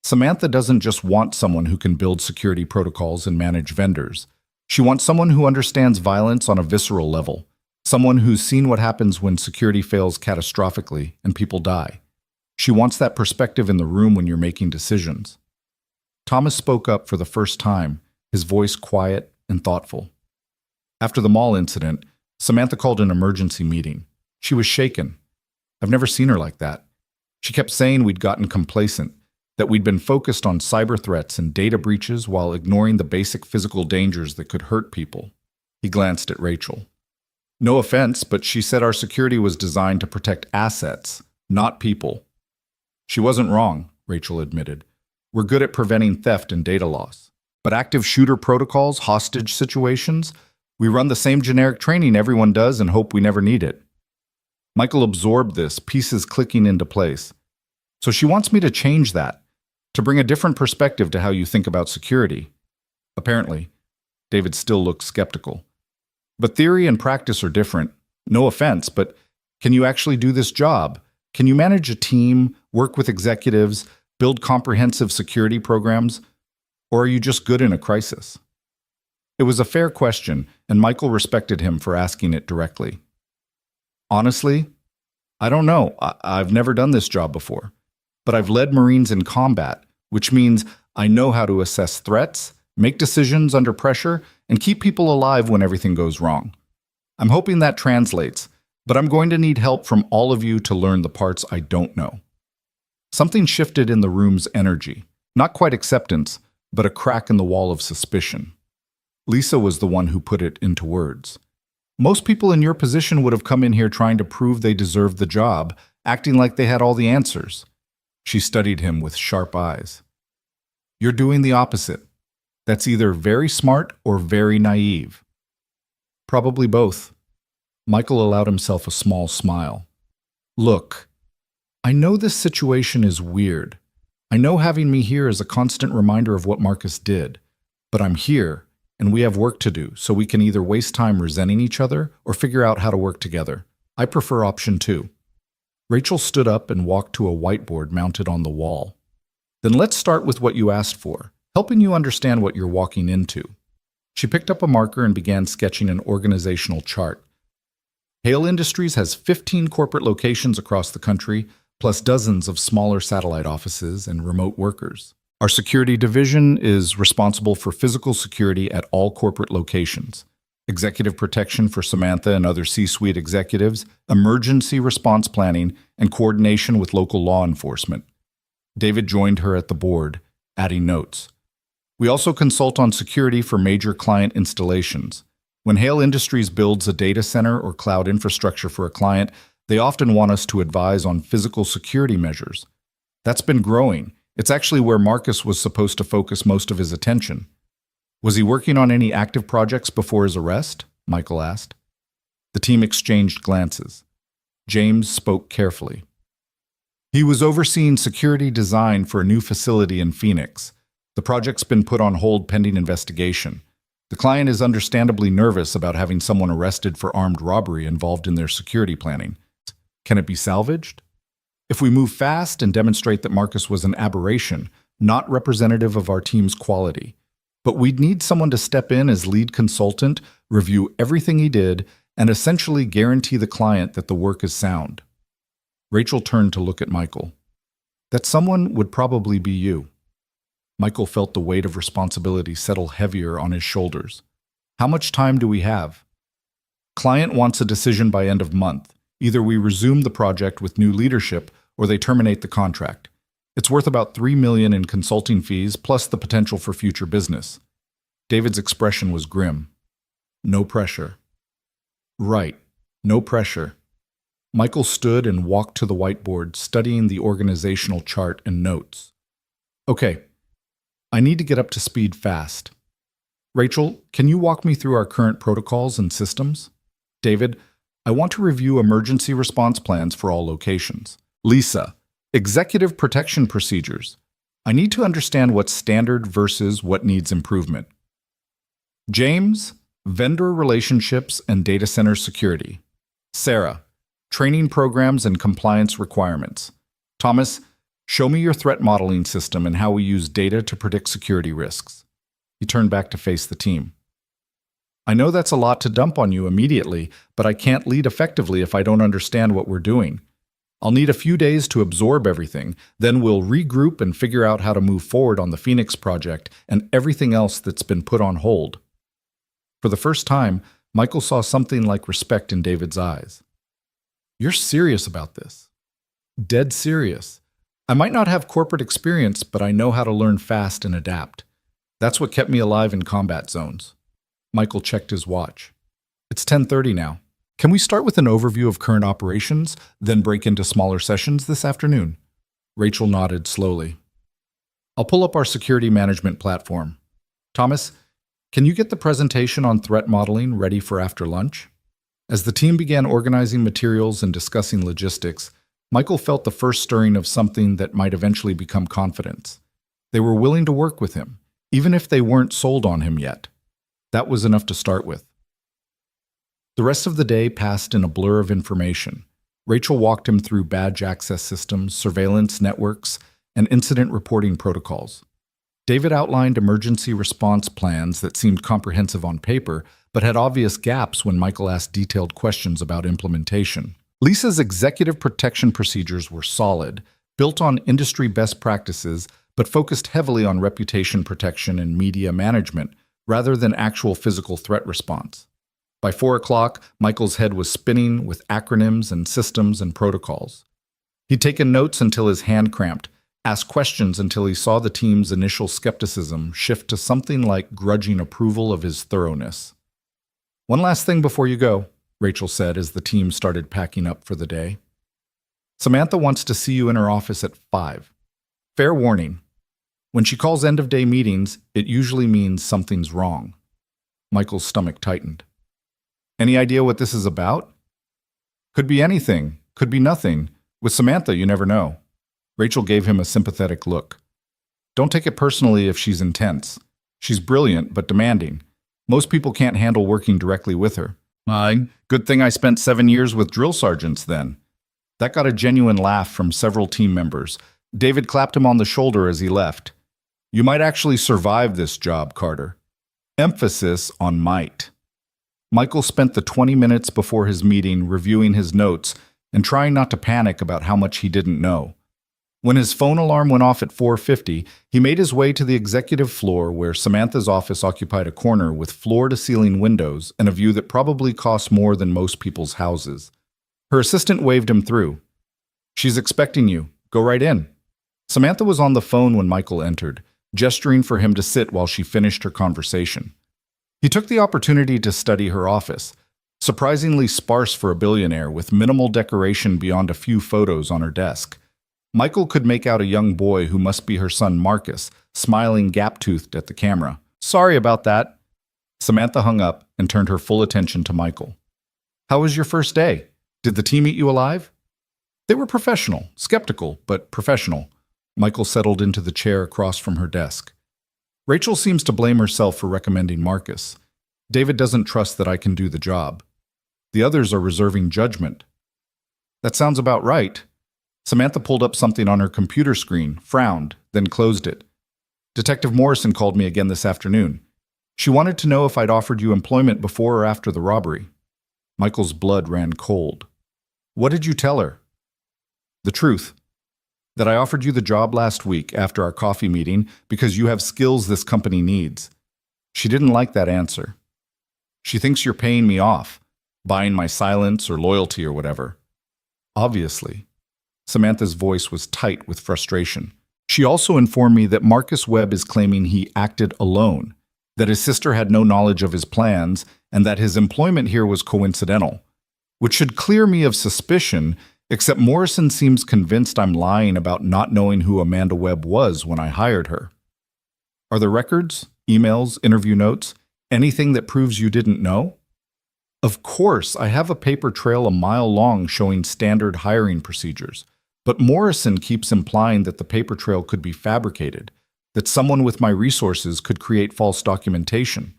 Speaker 1: Samantha doesn't just want someone who can build security protocols and manage vendors. She wants someone who understands violence on a visceral level. Someone who's seen what happens when security fails catastrophically and people die. She wants that perspective in the room when you're making decisions. Thomas spoke up for the first time, his voice quiet and thoughtful. After the mall incident, Samantha called an emergency meeting. She was shaken. I've never seen her like that. She kept saying we'd gotten complacent, that we'd been focused on cyber threats and data breaches while ignoring the basic physical dangers that could hurt people. He glanced at Rachel. No offense, but she said our security was designed to protect assets, not people. She wasn't wrong, Rachel admitted. We're good at preventing theft and data loss. But active shooter protocols, hostage situations, we run the same generic training everyone does and hope we never need it. Michael absorbed this, pieces clicking into place. So she wants me to change that, to bring a different perspective to how you think about security. Apparently, David still looked skeptical. But theory and practice are different. No offense, but can you actually do this job? Can you manage a team, work with executives, build comprehensive security programs? Or are you just good in a crisis? It was a fair question, and Michael respected him for asking it directly. Honestly, I don't know. I've never done this job before. But I've led Marines in combat, which means I know how to assess threats, make decisions under pressure, and keep people alive when everything goes wrong. I'm hoping that translates, but I'm going to need help from all of you to learn the parts I don't know. Something shifted in the room's energy. Not quite acceptance, but a crack in the wall of suspicion. Lisa was the one who put it into words. Most people in your position would have come in here trying to prove they deserved the job, acting like they had all the answers. She studied him with sharp eyes. You're doing the opposite. That's either very smart or very naive. Probably both. Michael allowed himself a small smile. Look, I know this situation is weird. I know having me here is a constant reminder of what Marcus did. But I'm here, and we have work to do, so we can either waste time resenting each other or figure out how to work together. I prefer option 2. Rachel stood up and walked to a whiteboard mounted on the wall. Then let's start with what you asked for, helping you understand what you're walking into. She picked up a marker and began sketching an organizational chart. Hale Industries has 15 corporate locations across the country, plus dozens of smaller satellite offices and remote workers. Our security division is responsible for physical security at all corporate locations, executive protection for Samantha and other C-suite executives, emergency response planning, and coordination with local law enforcement. David joined her at the board, adding notes. We also consult on security for major client installations. When Hale Industries builds a data center or cloud infrastructure for a client, they often want us to advise on physical security measures. That's been growing. It's actually where Marcus was supposed to focus most of his attention. Was he working on any active projects before his arrest? Michael asked. The team exchanged glances. James spoke carefully. He was overseeing security design for a new facility in Phoenix. The project's been put on hold pending investigation. The client is understandably nervous about having someone arrested for armed robbery involved in their security planning. Can it be salvaged? If we move fast and demonstrate that Marcus was an aberration, not representative of our team's quality. But we'd need someone to step in as lead consultant, review everything he did, and essentially guarantee the client that the work is sound. Rachel turned to look at Michael. That someone would probably be you. Michael felt the weight of responsibility settle heavier on his shoulders. How much time do we have? Client wants a decision by end of month. Either we resume the project with new leadership or they terminate the contract. It's worth about $3 million in consulting fees plus the potential for future business. David's expression was grim. No pressure. Right, no pressure. Michael stood and walked to the whiteboard, studying the organizational chart and notes. Okay, I need to get up to speed fast. Rachel, can you walk me through our current protocols and systems? David, I want to review emergency response plans for all locations. Lisa, executive protection procedures. I need to understand what's standard versus what needs improvement. James, vendor relationships and data center security. Sarah, training programs and compliance requirements. Thomas, show me your threat modeling system and how we use data to predict security risks. He turned back to face the team. I know that's a lot to dump on you immediately, but I can't lead effectively if I don't understand what we're doing. I'll need a few days to absorb everything, then we'll regroup and figure out how to move forward on the Phoenix project and everything else that's been put on hold. For the first time, Michael saw something like respect in David's eyes. You're serious about this. Dead serious. I might not have corporate experience, but I know how to learn fast and adapt. That's what kept me alive in combat zones. Michael checked his watch. It's 10:30 now. Can we start with an overview of current operations, then break into smaller sessions this afternoon? Rachel nodded slowly. I'll pull up our security management platform. Thomas, can you get the presentation on threat modeling ready for after lunch? As the team began organizing materials and discussing logistics, Michael felt the first stirring of something that might eventually become confidence. They were willing to work with him, even if they weren't sold on him yet. That was enough to start with. The rest of the day passed in a blur of information. Rachel walked him through badge access systems, surveillance networks, and incident reporting protocols. David outlined emergency response plans that seemed comprehensive on paper, but had obvious gaps when Michael asked detailed questions about implementation. Lisa's executive protection procedures were solid, built on industry best practices, but focused heavily on reputation protection and media management, rather than actual physical threat response. By 4 o'clock, Michael's head was spinning with acronyms and systems and protocols. He'd taken notes until his hand cramped, asked questions until he saw the team's initial skepticism shift to something like grudging approval of his thoroughness. One last thing before you go, Rachel said as the team started packing up for the day. Samantha wants to see you in her office at 5. Fair warning. When she calls end-of-day meetings, it usually means something's wrong. Michael's stomach tightened. Any idea what this is about? Could be anything, could be nothing. With Samantha, you never know. Rachel gave him a sympathetic look. Don't take it personally if she's intense. She's brilliant, but demanding. Most people can't handle working directly with her. Good thing I spent 7 years with drill sergeants then. That got a genuine laugh from several team members. David clapped him on the shoulder as he left. You might actually survive this job, Carter. Emphasis on might. Michael spent the 20 minutes before his meeting reviewing his notes and trying not to panic about how much he didn't know. When his phone alarm went off at 4:50, he made his way to the executive floor where Samantha's office occupied a corner with floor-to-ceiling windows and a view that probably cost more than most people's houses. Her assistant waved him through. She's expecting you. Go right in. Samantha was on the phone when Michael entered, gesturing for him to sit while she finished her conversation. He took the opportunity to study her office, surprisingly sparse for a billionaire with minimal decoration beyond a few photos on her desk. Michael could make out a young boy who must be her son Marcus, smiling gap-toothed at the camera. "Sorry about that." Samantha hung up and turned her full attention to Michael. "How was your first day? Did the team eat you alive?" They were professional, skeptical, but professional. Michael settled into the chair across from her desk. "Rachel seems to blame herself for recommending Marcus. David doesn't trust that I can do the job. The others are reserving judgment." "That sounds about right." Samantha pulled up something on her computer screen, frowned, then closed it. "Detective Morrison called me again this afternoon. She wanted to know if I'd offered you employment before or after the robbery." Michael's blood ran cold. "What did you tell her?" "The truth. That I offered you the job last week after our coffee meeting because you have skills this company needs." She didn't like that answer. "She thinks you're paying me off, buying my silence or loyalty or whatever." "Obviously." Samantha's voice was tight with frustration. "She also informed me that Marcus Webb is claiming he acted alone, that his sister had no knowledge of his plans, and that his employment here was coincidental, which should clear me of suspicion, except Morrison seems convinced I'm lying about not knowing who Amanda Webb was when I hired her. Are there records, emails, interview notes, anything that proves you didn't know?" "Of course, I have a paper trail a mile long showing standard hiring procedures. But Morrison keeps implying that the paper trail could be fabricated, that someone with my resources could create false documentation."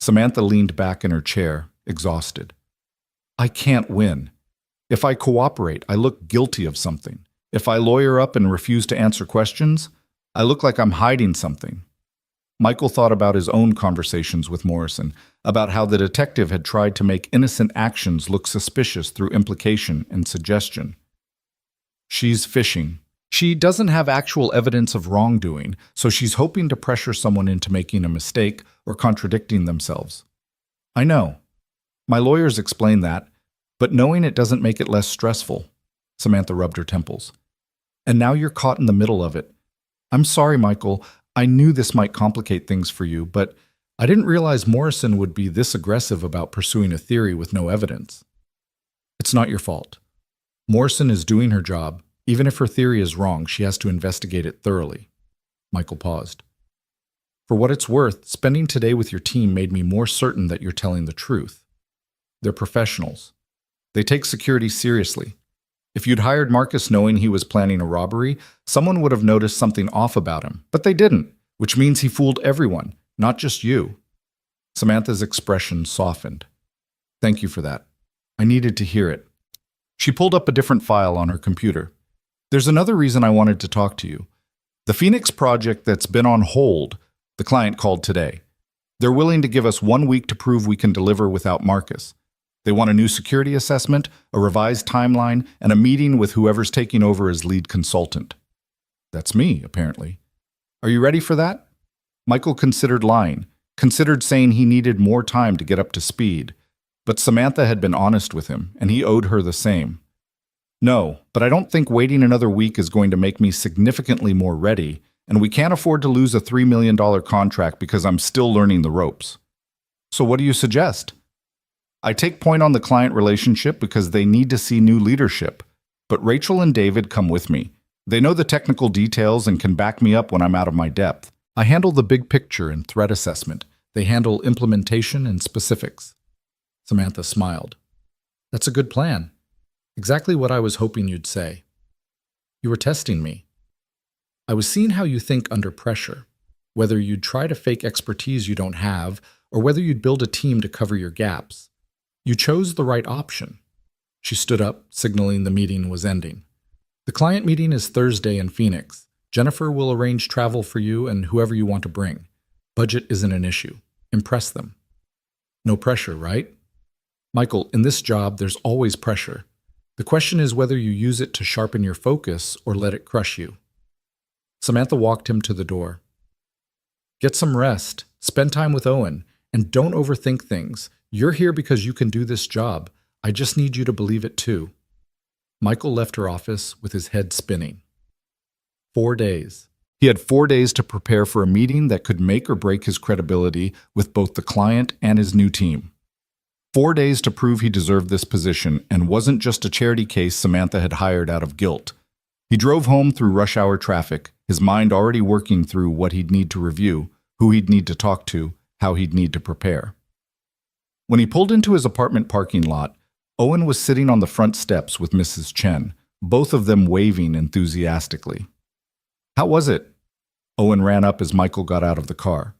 Speaker 1: Samantha leaned back in her chair, exhausted. "I can't win. If I cooperate, I look guilty of something. If I lawyer up and refuse to answer questions, I look like I'm hiding something." Michael thought about his own conversations with Morrison, about how the detective had tried to make innocent actions look suspicious through implication and suggestion. "She's fishing. She doesn't have actual evidence of wrongdoing, so she's hoping to pressure someone into making a mistake or contradicting themselves." "I know. My lawyers explain that, but knowing it doesn't make it less stressful." Samantha rubbed her temples. "And now you're caught in the middle of it. I'm sorry, Michael. I knew this might complicate things for you, but I didn't realize Morrison would be this aggressive about pursuing a theory with no evidence." "It's not your fault. Morrison is doing her job. Even if her theory is wrong, she has to investigate it thoroughly." Michael paused. "For what it's worth, spending today with your team made me more certain that you're telling the truth. They're professionals. They take security seriously. If you'd hired Marcus knowing he was planning a robbery, someone would have noticed something off about him. But they didn't, which means he fooled everyone, not just you." Samantha's expression softened. "Thank you for that. I needed to hear it." She pulled up a different file on her computer. "There's another reason I wanted to talk to you. The Phoenix project that's been on hold, the client called today. They're willing to give us 1 week to prove we can deliver without Marcus. They want a new security assessment, a revised timeline, and a meeting with whoever's taking over as lead consultant." "That's me, apparently." "Are you ready for that?" Michael considered lying, considered saying he needed more time to get up to speed. But Samantha had been honest with him, and he owed her the same. "No, but I don't think waiting another week is going to make me significantly more ready, and we can't afford to lose a $3 million contract because I'm still learning the ropes." "So what do you suggest?" "I take point on the client relationship because they need to see new leadership. But Rachel and David come with me. They know the technical details and can back me up when I'm out of my depth. I handle the big picture and threat assessment. They handle implementation and specifics." Samantha smiled. "That's a good plan. Exactly what I was hoping you'd say. You were testing me. I was seeing how you think under pressure, whether you'd try to fake expertise you don't have, or whether you'd build a team to cover your gaps. You chose the right option." She stood up, signaling the meeting was ending. "The client meeting is Thursday in Phoenix. Jennifer will arrange travel for you and whoever you want to bring. Budget isn't an issue. Impress them." "No pressure, right?" "Michael, in this job, there's always pressure. The question is whether you use it to sharpen your focus or let it crush you." Samantha walked him to the door. "Get some rest, spend time with Owen, and don't overthink things. You're here because you can do this job. I just need you to believe it too." Michael left her office with his head spinning. 4 days. He had 4 days to prepare for a meeting that could make or break his credibility with both the client and his new team. 4 days to prove he deserved this position and wasn't just a charity case Samantha had hired out of guilt. He drove home through rush hour traffic, his mind already working through what he'd need to review, who he'd need to talk to, how he'd need to prepare. When he pulled into his apartment parking lot, Owen was sitting on the front steps with Mrs. Chen, both of them waving enthusiastically. "How was it?" Owen ran up as Michael got out of the car.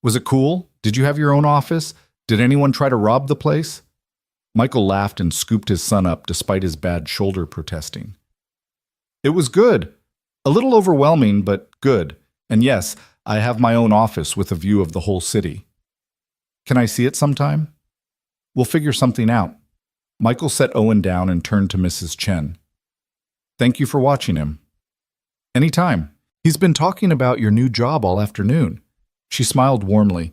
Speaker 1: "Was it cool? Did you have your own office? Did anyone try to rob the place?" Michael laughed and scooped his son up despite his bad shoulder protesting. "It was good. A little overwhelming, but good. And yes, I have my own office with a view of the whole city. Can I see it sometime? We'll figure something out." Michael set Owen down and turned to Mrs. Chen. "Thank you for watching him." "Anytime. He's been talking about your new job all afternoon." She smiled warmly.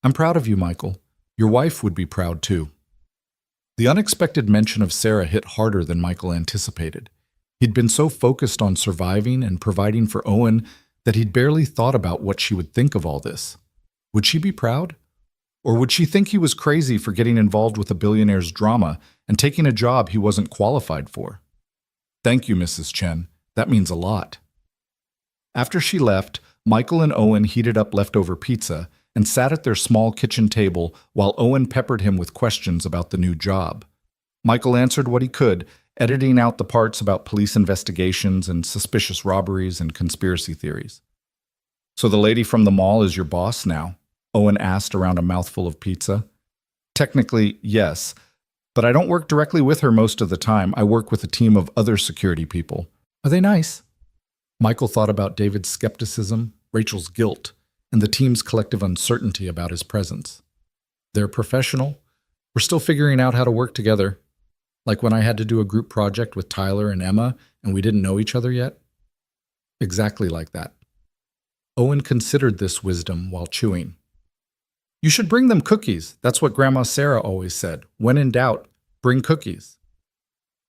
Speaker 1: "I'm proud of you, Michael. Your wife would be proud too." The unexpected mention of Sarah hit harder than Michael anticipated. He'd been so focused on surviving and providing for Owen that he'd barely thought about what she would think of all this. Would she be proud? Or would she think he was crazy for getting involved with a billionaire's drama and taking a job he wasn't qualified for? "Thank you, Mrs. Chen. That means a lot." After she left, Michael and Owen heated up leftover pizza and sat at their small kitchen table while Owen peppered him with questions about the new job. Michael answered what he could, editing out the parts about police investigations and suspicious robberies and conspiracy theories. "So the lady from the mall is your boss now?" Owen asked around a mouthful of pizza. "Technically, yes, but I don't work directly with her most of the time. I work with a team of other security people." "Are they nice?" Michael thought about David's skepticism, Rachel's guilt, and the team's collective uncertainty about his presence. "They're professional. We're still figuring out how to work together. Like when I had to do a group project with Tyler and Emma and we didn't know each other yet." Exactly like that. Owen considered this wisdom while chewing. "You should bring them cookies. That's what Grandma Sarah always said. When in doubt, bring cookies."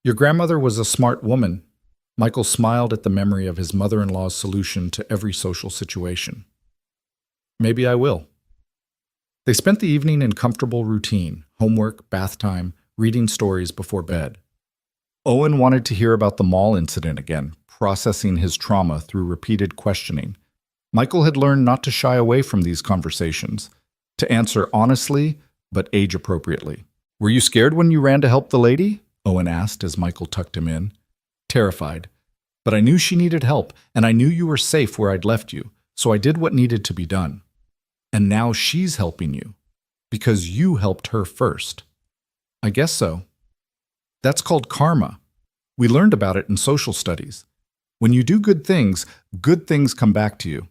Speaker 1: "Your grandmother was a smart woman." Michael smiled at the memory of his mother-in-law's solution to every social situation. "Maybe I will." They spent the evening in comfortable routine, homework, bath time, reading stories before bed. Owen wanted to hear about the mall incident again, processing his trauma through repeated questioning. Michael had learned not to shy away from these conversations, to answer honestly but age-appropriately. "Were you scared when you ran to help the lady?" Owen asked as Michael tucked him in. "Terrified. But I knew she needed help, and I knew you were safe where I'd left you, so I did what needed to be done. And now she's helping you, because you helped her first." "I guess so." "That's called karma. We learned about it in social studies. When you do good things come back to you."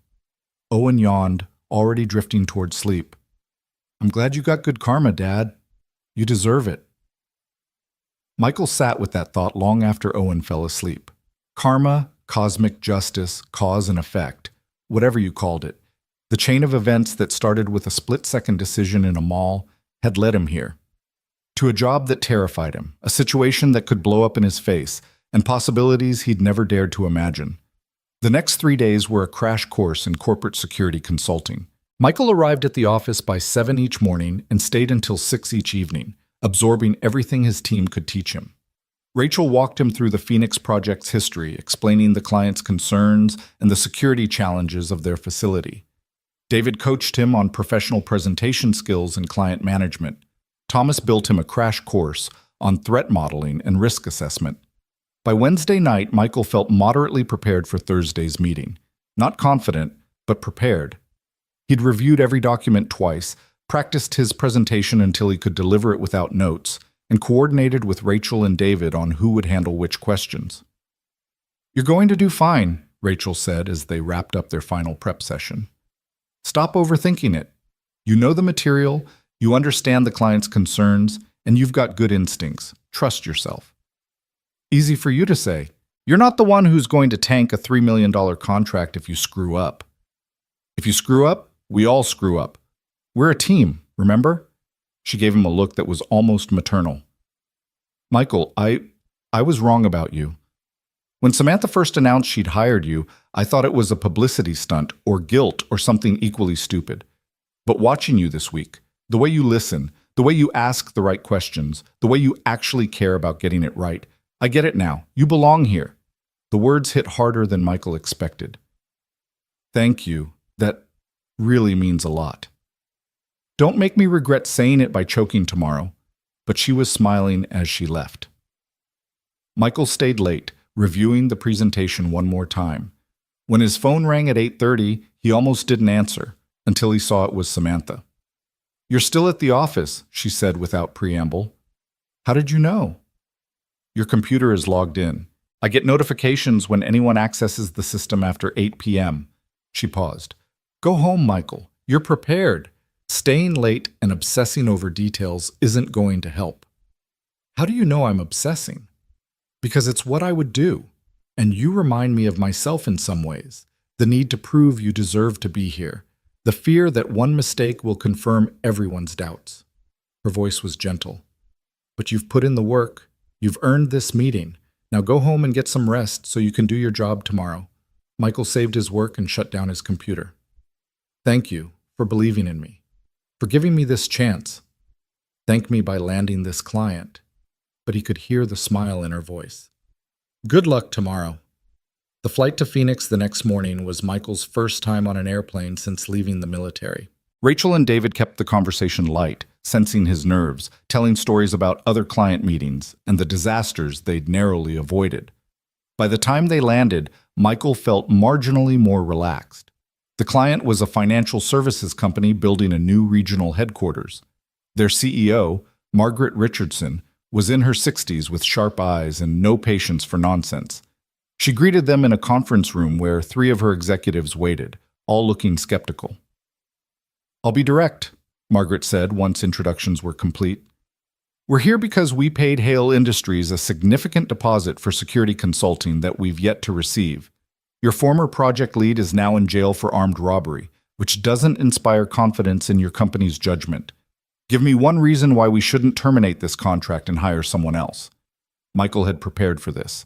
Speaker 1: Owen yawned, already drifting toward sleep. "I'm glad you got good karma, Dad. You deserve it." Michael sat with that thought long after Owen fell asleep. Karma, cosmic justice, cause and effect, whatever you called it, the chain of events that started with a split-second decision in a mall had led him here. To a job that terrified him, a situation that could blow up in his face, and possibilities he'd never dared to imagine. The next 3 days were a crash course in corporate security consulting. Michael arrived at the office by 7 each morning and stayed until 6 each evening, absorbing everything his team could teach him. Rachel walked him through the Phoenix Project's history, explaining the client's concerns and the security challenges of their facility. David coached him on professional presentation skills and client management. Thomas built him a crash course on threat modeling and risk assessment. By Wednesday night, Michael felt moderately prepared for Thursday's meeting. Not confident, but prepared. He'd reviewed every document twice, practiced his presentation until he could deliver it without notes, and coordinated with Rachel and David on who would handle which questions. "You're going to do fine," Rachel said as they wrapped up their final prep session. "Stop overthinking it. You know the material, you understand the client's concerns, and you've got good instincts. Trust yourself." "Easy for you to say. You're not the one who's going to tank a $3 million contract if you screw up." "If you screw up, we all screw up. We're a team, remember?" She gave him a look that was almost maternal. "Michael, I was wrong about you. When Samantha first announced she'd hired you, I thought it was a publicity stunt or guilt or something equally stupid. But watching you this week, the way you listen, the way you ask the right questions, the way you actually care about getting it right, I get it now. You belong here. The words hit harder than Michael expected. Thank you. That really means a lot. Don't make me regret saying it by choking tomorrow. But she was smiling as she left. Michael stayed late, reviewing the presentation one more time. When his phone rang at 8:30, he almost didn't answer until he saw it was Samantha. "You're still at the office," she said without preamble. "How did you know?" "Your computer is logged in. I get notifications when anyone accesses the system after 8 p.m. She paused. "Go home, Michael. You're prepared. Staying late and obsessing over details isn't going to help." "How do you know I'm obsessing?" "Because it's what I would do. And you remind me of myself in some ways. The need to prove you deserve to be here. The fear that one mistake will confirm everyone's doubts." Her voice was gentle. "But you've put in the work. You've earned this meeting. Now go home and get some rest so you can do your job tomorrow." Michael saved his work and shut down his computer. "Thank you for believing in me, for giving me this chance. Thank me by landing this client." But he could hear the smile in her voice. "Good luck tomorrow." The flight to Phoenix the next morning was Michael's first time on an airplane since leaving the military. Rachel and David kept the conversation light, sensing his nerves, telling stories about other client meetings and the disasters they'd narrowly avoided. By the time they landed, Michael felt marginally more relaxed. The client was a financial services company building a new regional headquarters. Their CEO, Margaret Richardson, was in her 60s with sharp eyes and no patience for nonsense. She greeted them in a conference room where 3 of her executives waited, all looking skeptical. "I'll be direct," Margaret said once introductions were complete. "We're here because we paid Hale Industries a significant deposit for security consulting that we've yet to receive. Your former project lead is now in jail for armed robbery, which doesn't inspire confidence in your company's judgment. Give me one reason why we shouldn't terminate this contract and hire someone else." Michael had prepared for this.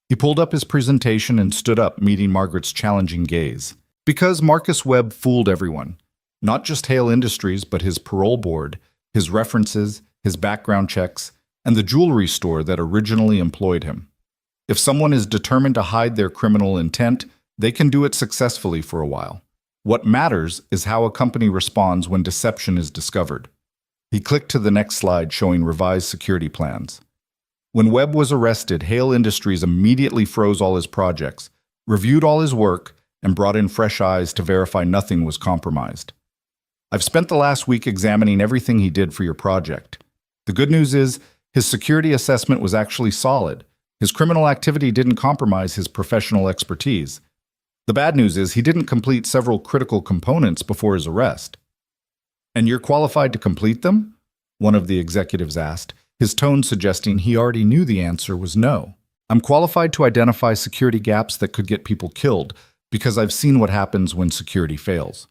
Speaker 1: He pulled up his presentation and stood up, meeting Margaret's challenging gaze. Because Marcus Webb fooled everyone. Not just Hale Industries, but his parole board, his references, his background checks, and the jewelry store that originally employed him. If someone is determined to hide their criminal intent, they can do it successfully for a while. What matters is how a company responds when deception is discovered. He clicked to the next slide showing revised security plans. When Webb was arrested, Hale Industries immediately froze all his projects, reviewed all his work, and brought in fresh eyes to verify nothing was compromised. "I've spent the last week examining everything he did for your project. The good news is, his security assessment was actually solid. His criminal activity didn't compromise his professional expertise. The bad news is he didn't complete several critical components before his arrest." "And you're qualified to complete them?" one of the executives asked, his tone suggesting he already knew the answer was no. "I'm qualified to identify security gaps that could get people killed, because I've seen what happens when security fails.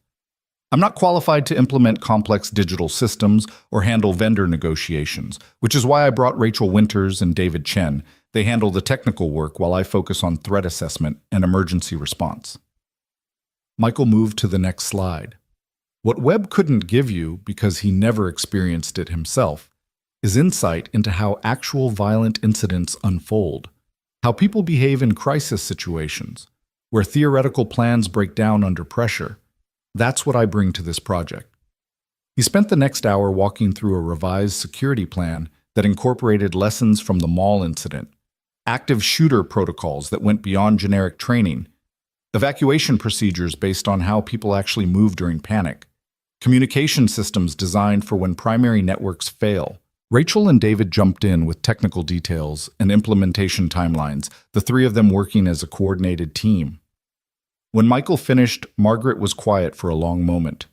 Speaker 1: I'm not qualified to implement complex digital systems or handle vendor negotiations, which is why I brought Rachel Winters and David Chen. They handle the technical work while I focus on threat assessment and emergency response." Michael moved to the next slide. What Webb couldn't give you, because he never experienced it himself, is insight into how actual violent incidents unfold, how people behave in crisis situations, where theoretical plans break down under pressure. That's what I bring to this project. He spent the next hour walking through a revised security plan that incorporated lessons from the mall incident, active shooter protocols that went beyond generic training, evacuation procedures based on how people actually move during panic, communication systems designed for when primary networks fail. Rachel and David jumped in with technical details and implementation timelines, the 3 of them working as a coordinated team. When Michael finished, Margaret was quiet for a long moment.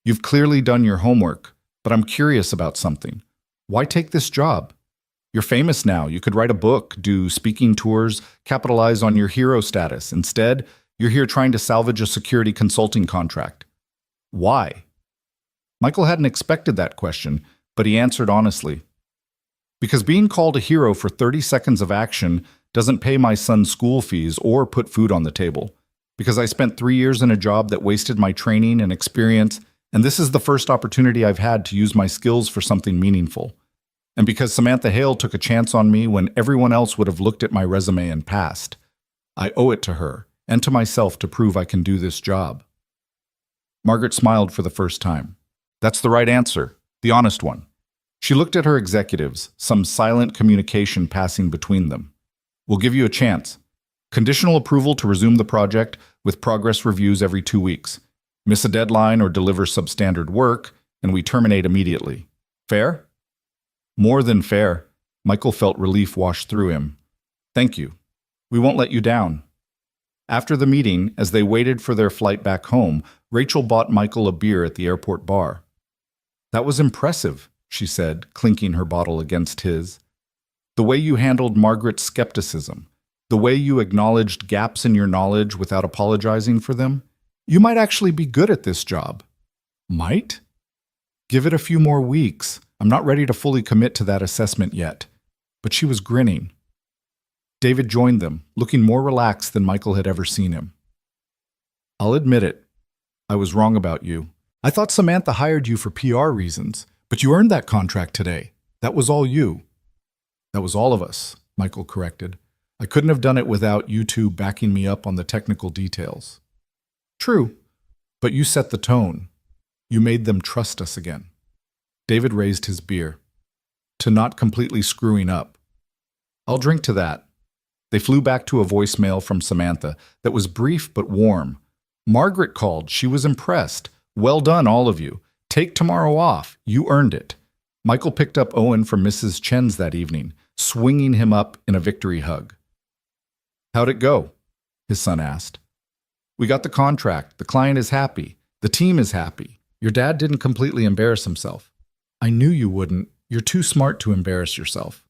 Speaker 1: "You've clearly done your homework, but I'm curious about something. Why take this job? You're famous now. You could write a book, do speaking tours, capitalize on your hero status. Instead, you're here trying to salvage a security consulting contract. Why?" Michael hadn't expected that question, but he answered honestly. "Because being called a hero for 30 seconds of action doesn't pay my son's school fees or put food on the table. Because I spent 3 years in a job that wasted my training and experience, and this is the first opportunity I've had to use my skills for something meaningful. And because Samantha Hale took a chance on me when everyone else would have looked at my resume and passed. I owe it to her and to myself to prove I can do this job. Margaret smiled for the first time. That's the right answer, the honest one. She looked at her executives, some silent communication passing between them. We'll give you a chance. Conditional approval to resume the project with progress reviews every 2 weeks. Miss a deadline or deliver substandard work, and we terminate immediately. Fair? More than fair. Michael felt relief wash through him. Thank you. We won't let you down. After the meeting, as they waited for their flight back home, Rachel bought Michael a beer at the airport bar. That was impressive, she said, clinking her bottle against his. The way you handled Margaret's skepticism, the way you acknowledged gaps in your knowledge without apologizing for them, you might actually be good at this job. Might? Give it a few more weeks. I'm not ready to fully commit to that assessment yet. But she was grinning. David joined them, looking more relaxed than Michael had ever seen him. I'll admit it. I was wrong about you. I thought Samantha hired you for PR reasons, but you earned that contract today. That was all you. That was all of us, Michael corrected. I couldn't have done it without you two backing me up on the technical details. True, but you set the tone. You made them trust us again. David raised his beer. To not completely screwing up. I'll drink to that. They flew back to a voicemail from Samantha that was brief but warm. Margaret called. She was impressed. Well done, all of you. Take tomorrow off. You earned it. Michael picked up Owen from Mrs. Chen's that evening, swinging him up in a victory hug. How'd it go? His son asked. We got the contract. The client is happy. The team is happy. Your dad didn't completely embarrass himself. I knew you wouldn't. You're too smart to embarrass yourself.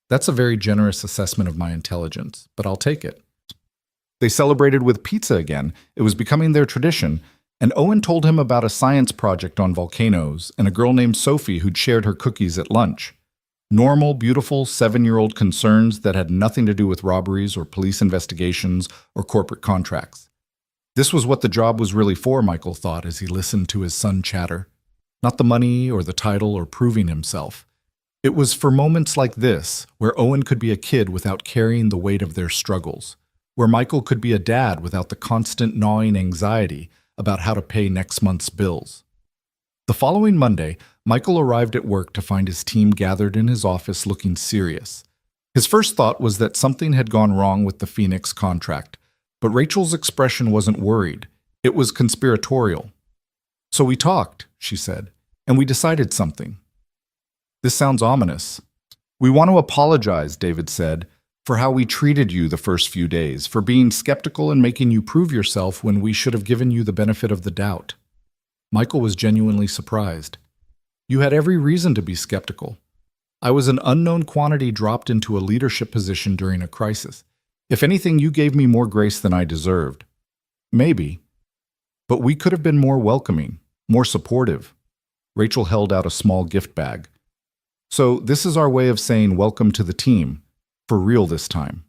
Speaker 1: That's a very generous assessment of my intelligence, but I'll take it. They celebrated with pizza again. It was becoming their tradition, and Owen told him about a science project on volcanoes and a girl named Sophie who'd shared her cookies at lunch. Normal, beautiful 7-year-old concerns that had nothing to do with robberies or police investigations or corporate contracts. This was what the job was really for, Michael thought as he listened to his son chatter. Not the money or the title or proving himself. It was for moments like this, where Owen could be a kid without carrying the weight of their struggles, where Michael could be a dad without the constant gnawing anxiety about how to pay next month's bills. The following Monday, Michael arrived at work to find his team gathered in his office looking serious. His first thought was that something had gone wrong with the Phoenix contract, but Rachel's expression wasn't worried. It was conspiratorial. So we talked, she said, and we decided something. This sounds ominous. We want to apologize, David said, for how we treated you the first few days, for being skeptical and making you prove yourself when we should have given you the benefit of the doubt. Michael was genuinely surprised. You had every reason to be skeptical. I was an unknown quantity dropped into a leadership position during a crisis. If anything, you gave me more grace than I deserved. Maybe. But we could have been more welcoming, more supportive. Rachel held out a small gift bag. So this is our way of saying welcome to the team, for real this time.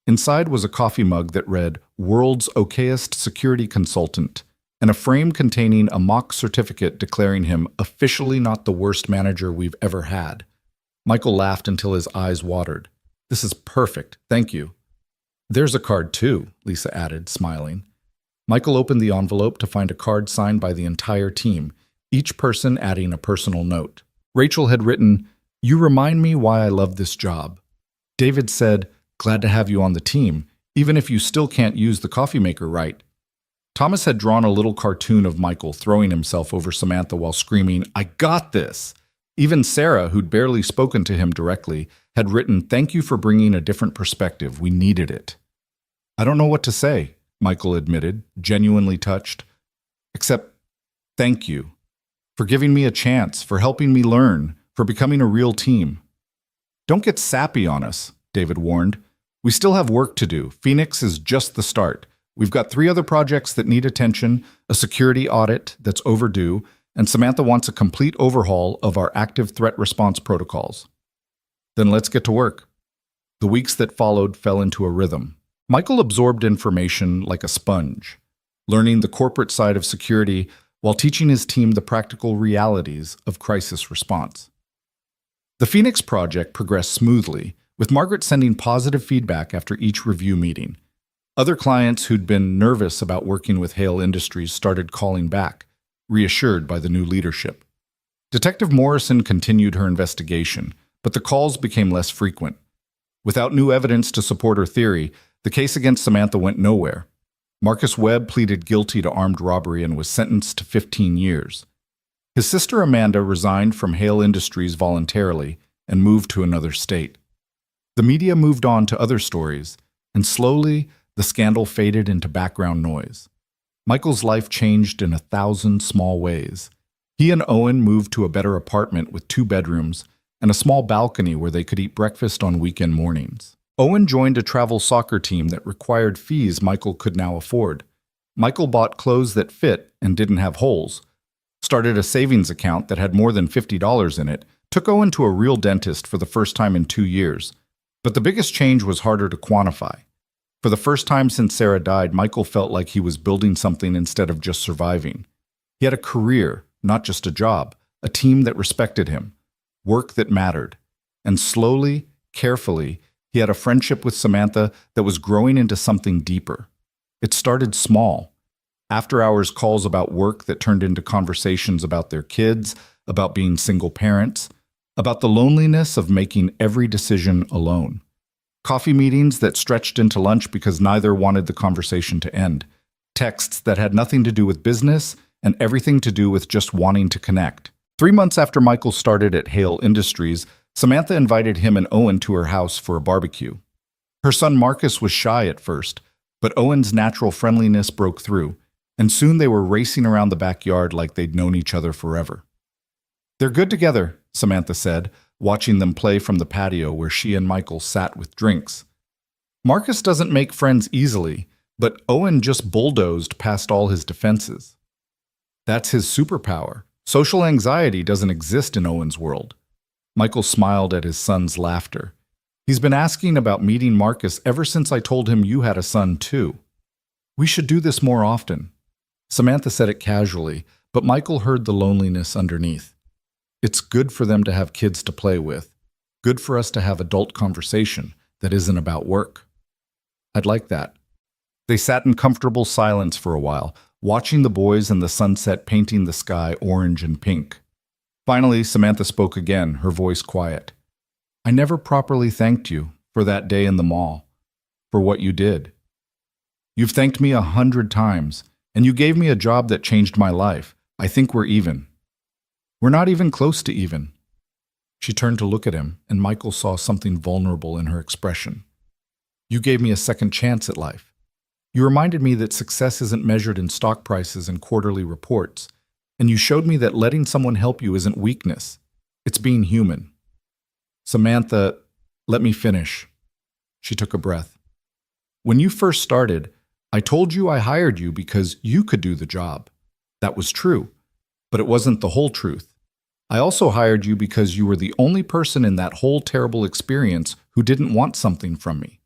Speaker 1: Inside was a coffee mug that read, World's Okayest Security Consultant, and a frame containing a mock certificate declaring him officially not the worst manager we've ever had. Michael laughed until his eyes watered. This is perfect, thank you. There's a card too, Lisa added, smiling. Michael opened the envelope to find a card signed by the entire team, each person adding a personal note. Rachel had written, You remind me why I love this job. David said, Glad to have you on the team, even if you still can't use the coffee maker right. Thomas had drawn a little cartoon of Michael throwing himself over Samantha while screaming, I got this! Even Sarah, who'd barely spoken to him directly, had written, Thank you for bringing a different perspective. We needed it. I don't know what to say, Michael admitted, genuinely touched. Except, thank you. For giving me a chance, for helping me learn, for becoming a real team. Don't get sappy on us, David warned. We still have work to do. Phoenix is just the start. We've got 3 other projects that need attention, a security audit that's overdue, and Samantha wants a complete overhaul of our active threat response protocols. Then let's get to work. The weeks that followed fell into a rhythm. Michael absorbed information like a sponge, learning the corporate side of security while teaching his team the practical realities of crisis response. The Phoenix project progressed smoothly, with Margaret sending positive feedback after each review meeting. Other clients who'd been nervous about working with Hale Industries started calling back, reassured by the new leadership. Detective Morrison continued her investigation, but the calls became less frequent. Without new evidence to support her theory, the case against Samantha went nowhere. Marcus Webb pleaded guilty to armed robbery and was sentenced to 15 years. His sister Amanda resigned from Hale Industries voluntarily and moved to another state. The media moved on to other stories, and slowly the scandal faded into background noise. Michael's life changed in 1,000 small ways. He and Owen moved to a better apartment with 2 bedrooms and a small balcony where they could eat breakfast on weekend mornings. Owen joined a travel soccer team that required fees Michael could now afford. Michael bought clothes that fit and didn't have holes, started a savings account that had more than $50 in it, took Owen to a real dentist for the first time in 2 years. But the biggest change was harder to quantify. For the first time since Sarah died, Michael felt like he was building something instead of just surviving. He had a career, not just a job, a team that respected him, work that mattered. And slowly, carefully, he had a friendship with Samantha that was growing into something deeper. It started small. After-hours calls about work that turned into conversations about their kids, about being single parents, about the loneliness of making every decision alone. Coffee meetings that stretched into lunch because neither wanted the conversation to end. Texts that had nothing to do with business and everything to do with just wanting to connect. 3 months after Michael started at Hale Industries, Samantha invited him and Owen to her house for a barbecue. Her son Marcus was shy at first, but Owen's natural friendliness broke through, and soon they were racing around the backyard like they'd known each other forever. "They're good together," Samantha said, watching them play from the patio where she and Michael sat with drinks. Marcus doesn't make friends easily, but Owen just bulldozed past all his defenses. That's his superpower. Social anxiety doesn't exist in Owen's world. Michael smiled at his son's laughter. "He's been asking about meeting Marcus ever since I told him you had a son too. We should do this more often." Samantha said it casually, but Michael heard the loneliness underneath. "It's good for them to have kids to play with. Good for us to have adult conversation that isn't about work." "I'd like that." They sat in comfortable silence for a while, watching the boys and the sunset painting the sky orange and pink. Finally, Samantha spoke again, her voice quiet. "I never properly thanked you for that day in the mall, for what you did. You've thanked me 100 times, and you gave me a job that changed my life. I think we're even. We're not even close to even." She turned to look at him, and Michael saw something vulnerable in her expression. "You gave me a second chance at life. You reminded me that success isn't measured in stock prices and quarterly reports, and you showed me that letting someone help you isn't weakness. It's being human." "Samantha, let me finish." She took a breath. "When you first started, I told you I hired you because you could do the job. That was true, but it wasn't the whole truth. I also hired you because you were the only person in that whole terrible experience who didn't want something from me.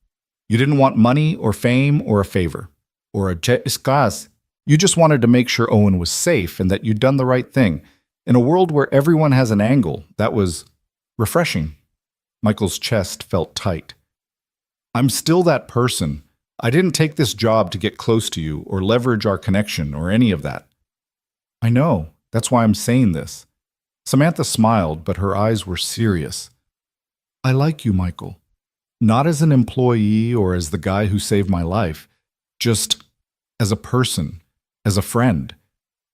Speaker 1: You didn't want money or fame or a favor, or a escaz. You just wanted to make sure Owen was safe and that you'd done the right thing. In a world where everyone has an angle, that was refreshing." Michael's chest felt tight. "I'm still that person. I didn't take this job to get close to you or leverage our connection or any of that." "I know. That's why I'm saying this." Samantha smiled, but her eyes were serious. "I like you, Michael. Not as an employee or as the guy who saved my life, just as a person, as a friend.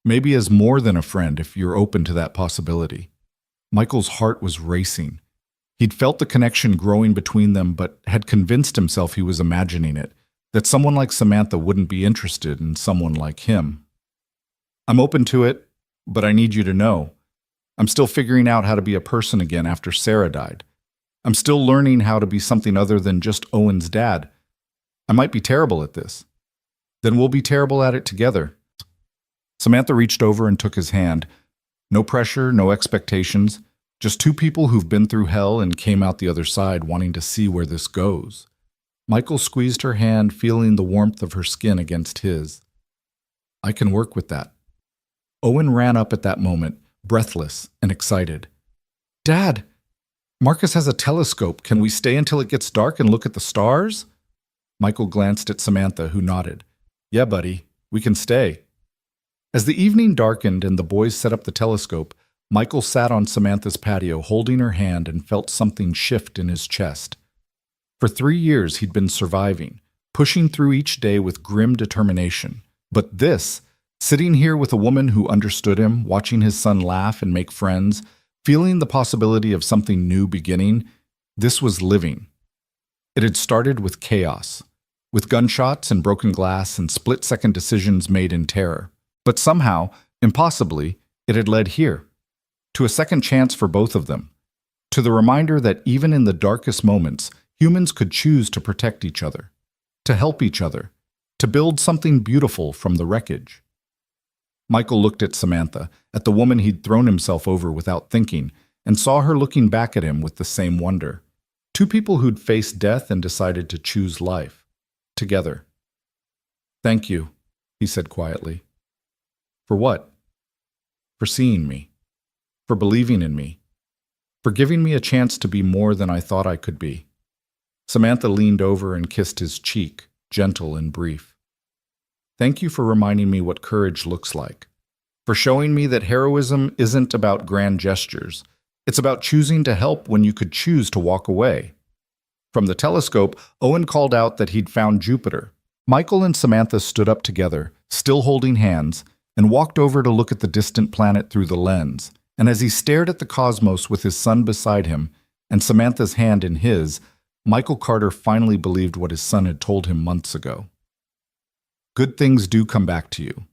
Speaker 1: Maybe as more than a friend if you're open to that possibility." Michael's heart was racing. He'd felt the connection growing between them, but had convinced himself he was imagining it, that someone like Samantha wouldn't be interested in someone like him. "I'm open to it, but I need you to know. I'm still figuring out how to be a person again after Sarah died. I'm still learning how to be something other than just Owen's dad. I might be terrible at this. Then we'll be terrible at it together." Samantha reached over and took his hand. No pressure, no expectations, Just two people who've been through hell and came out the other side wanting to see where this goes. Michael squeezed her hand, feeling the warmth of her skin against his. I can work with that. Owen ran up at that moment, breathless and excited. Dad, Marcus has a telescope. Can we stay until it gets dark and look at the stars? Michael glanced at Samantha, who nodded. Yeah, buddy, we can stay. As the evening darkened and the boys set up the telescope, Michael sat on Samantha's patio holding her hand and felt something shift in his chest. For 3 years he'd been surviving, pushing through each day with grim determination. But this, sitting here with a woman who understood him, watching his son laugh and make friends, feeling the possibility of something new beginning, this was living. It had started with chaos, with gunshots and broken glass and split-second decisions made in terror. But somehow, impossibly, it had led here, to a second chance for both of them, to the reminder that even in the darkest moments, humans could choose to protect each other, to help each other, to build something beautiful from the wreckage. Michael looked at Samantha, at the woman he'd thrown himself over without thinking, and saw her looking back at him with the same wonder. Two people who'd faced death and decided to choose life, together. Thank you, he said quietly. For what? For seeing me. For believing in me. For giving me a chance to be more than I thought I could be. Samantha leaned over and kissed his cheek, gentle and brief. Thank you for reminding me what courage looks like. For showing me that heroism isn't about grand gestures. It's about choosing to help when you could choose to walk away. From the telescope, Owen called out that he'd found Jupiter. Michael and Samantha stood up together, still holding hands, and walked over to look at the distant planet through the lens. And as he stared at the cosmos with his son beside him and Samantha's hand in his, Michael Carter finally believed what his son had told him months ago. Good things do come back to you.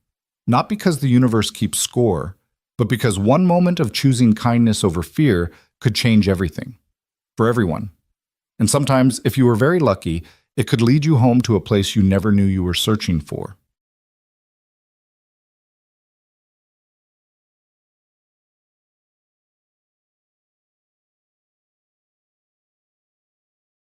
Speaker 1: Not because the universe keeps score, but because one moment of choosing kindness over fear could change everything. For everyone. And sometimes, if you were very lucky, it could lead you home to a place you never knew you were searching for.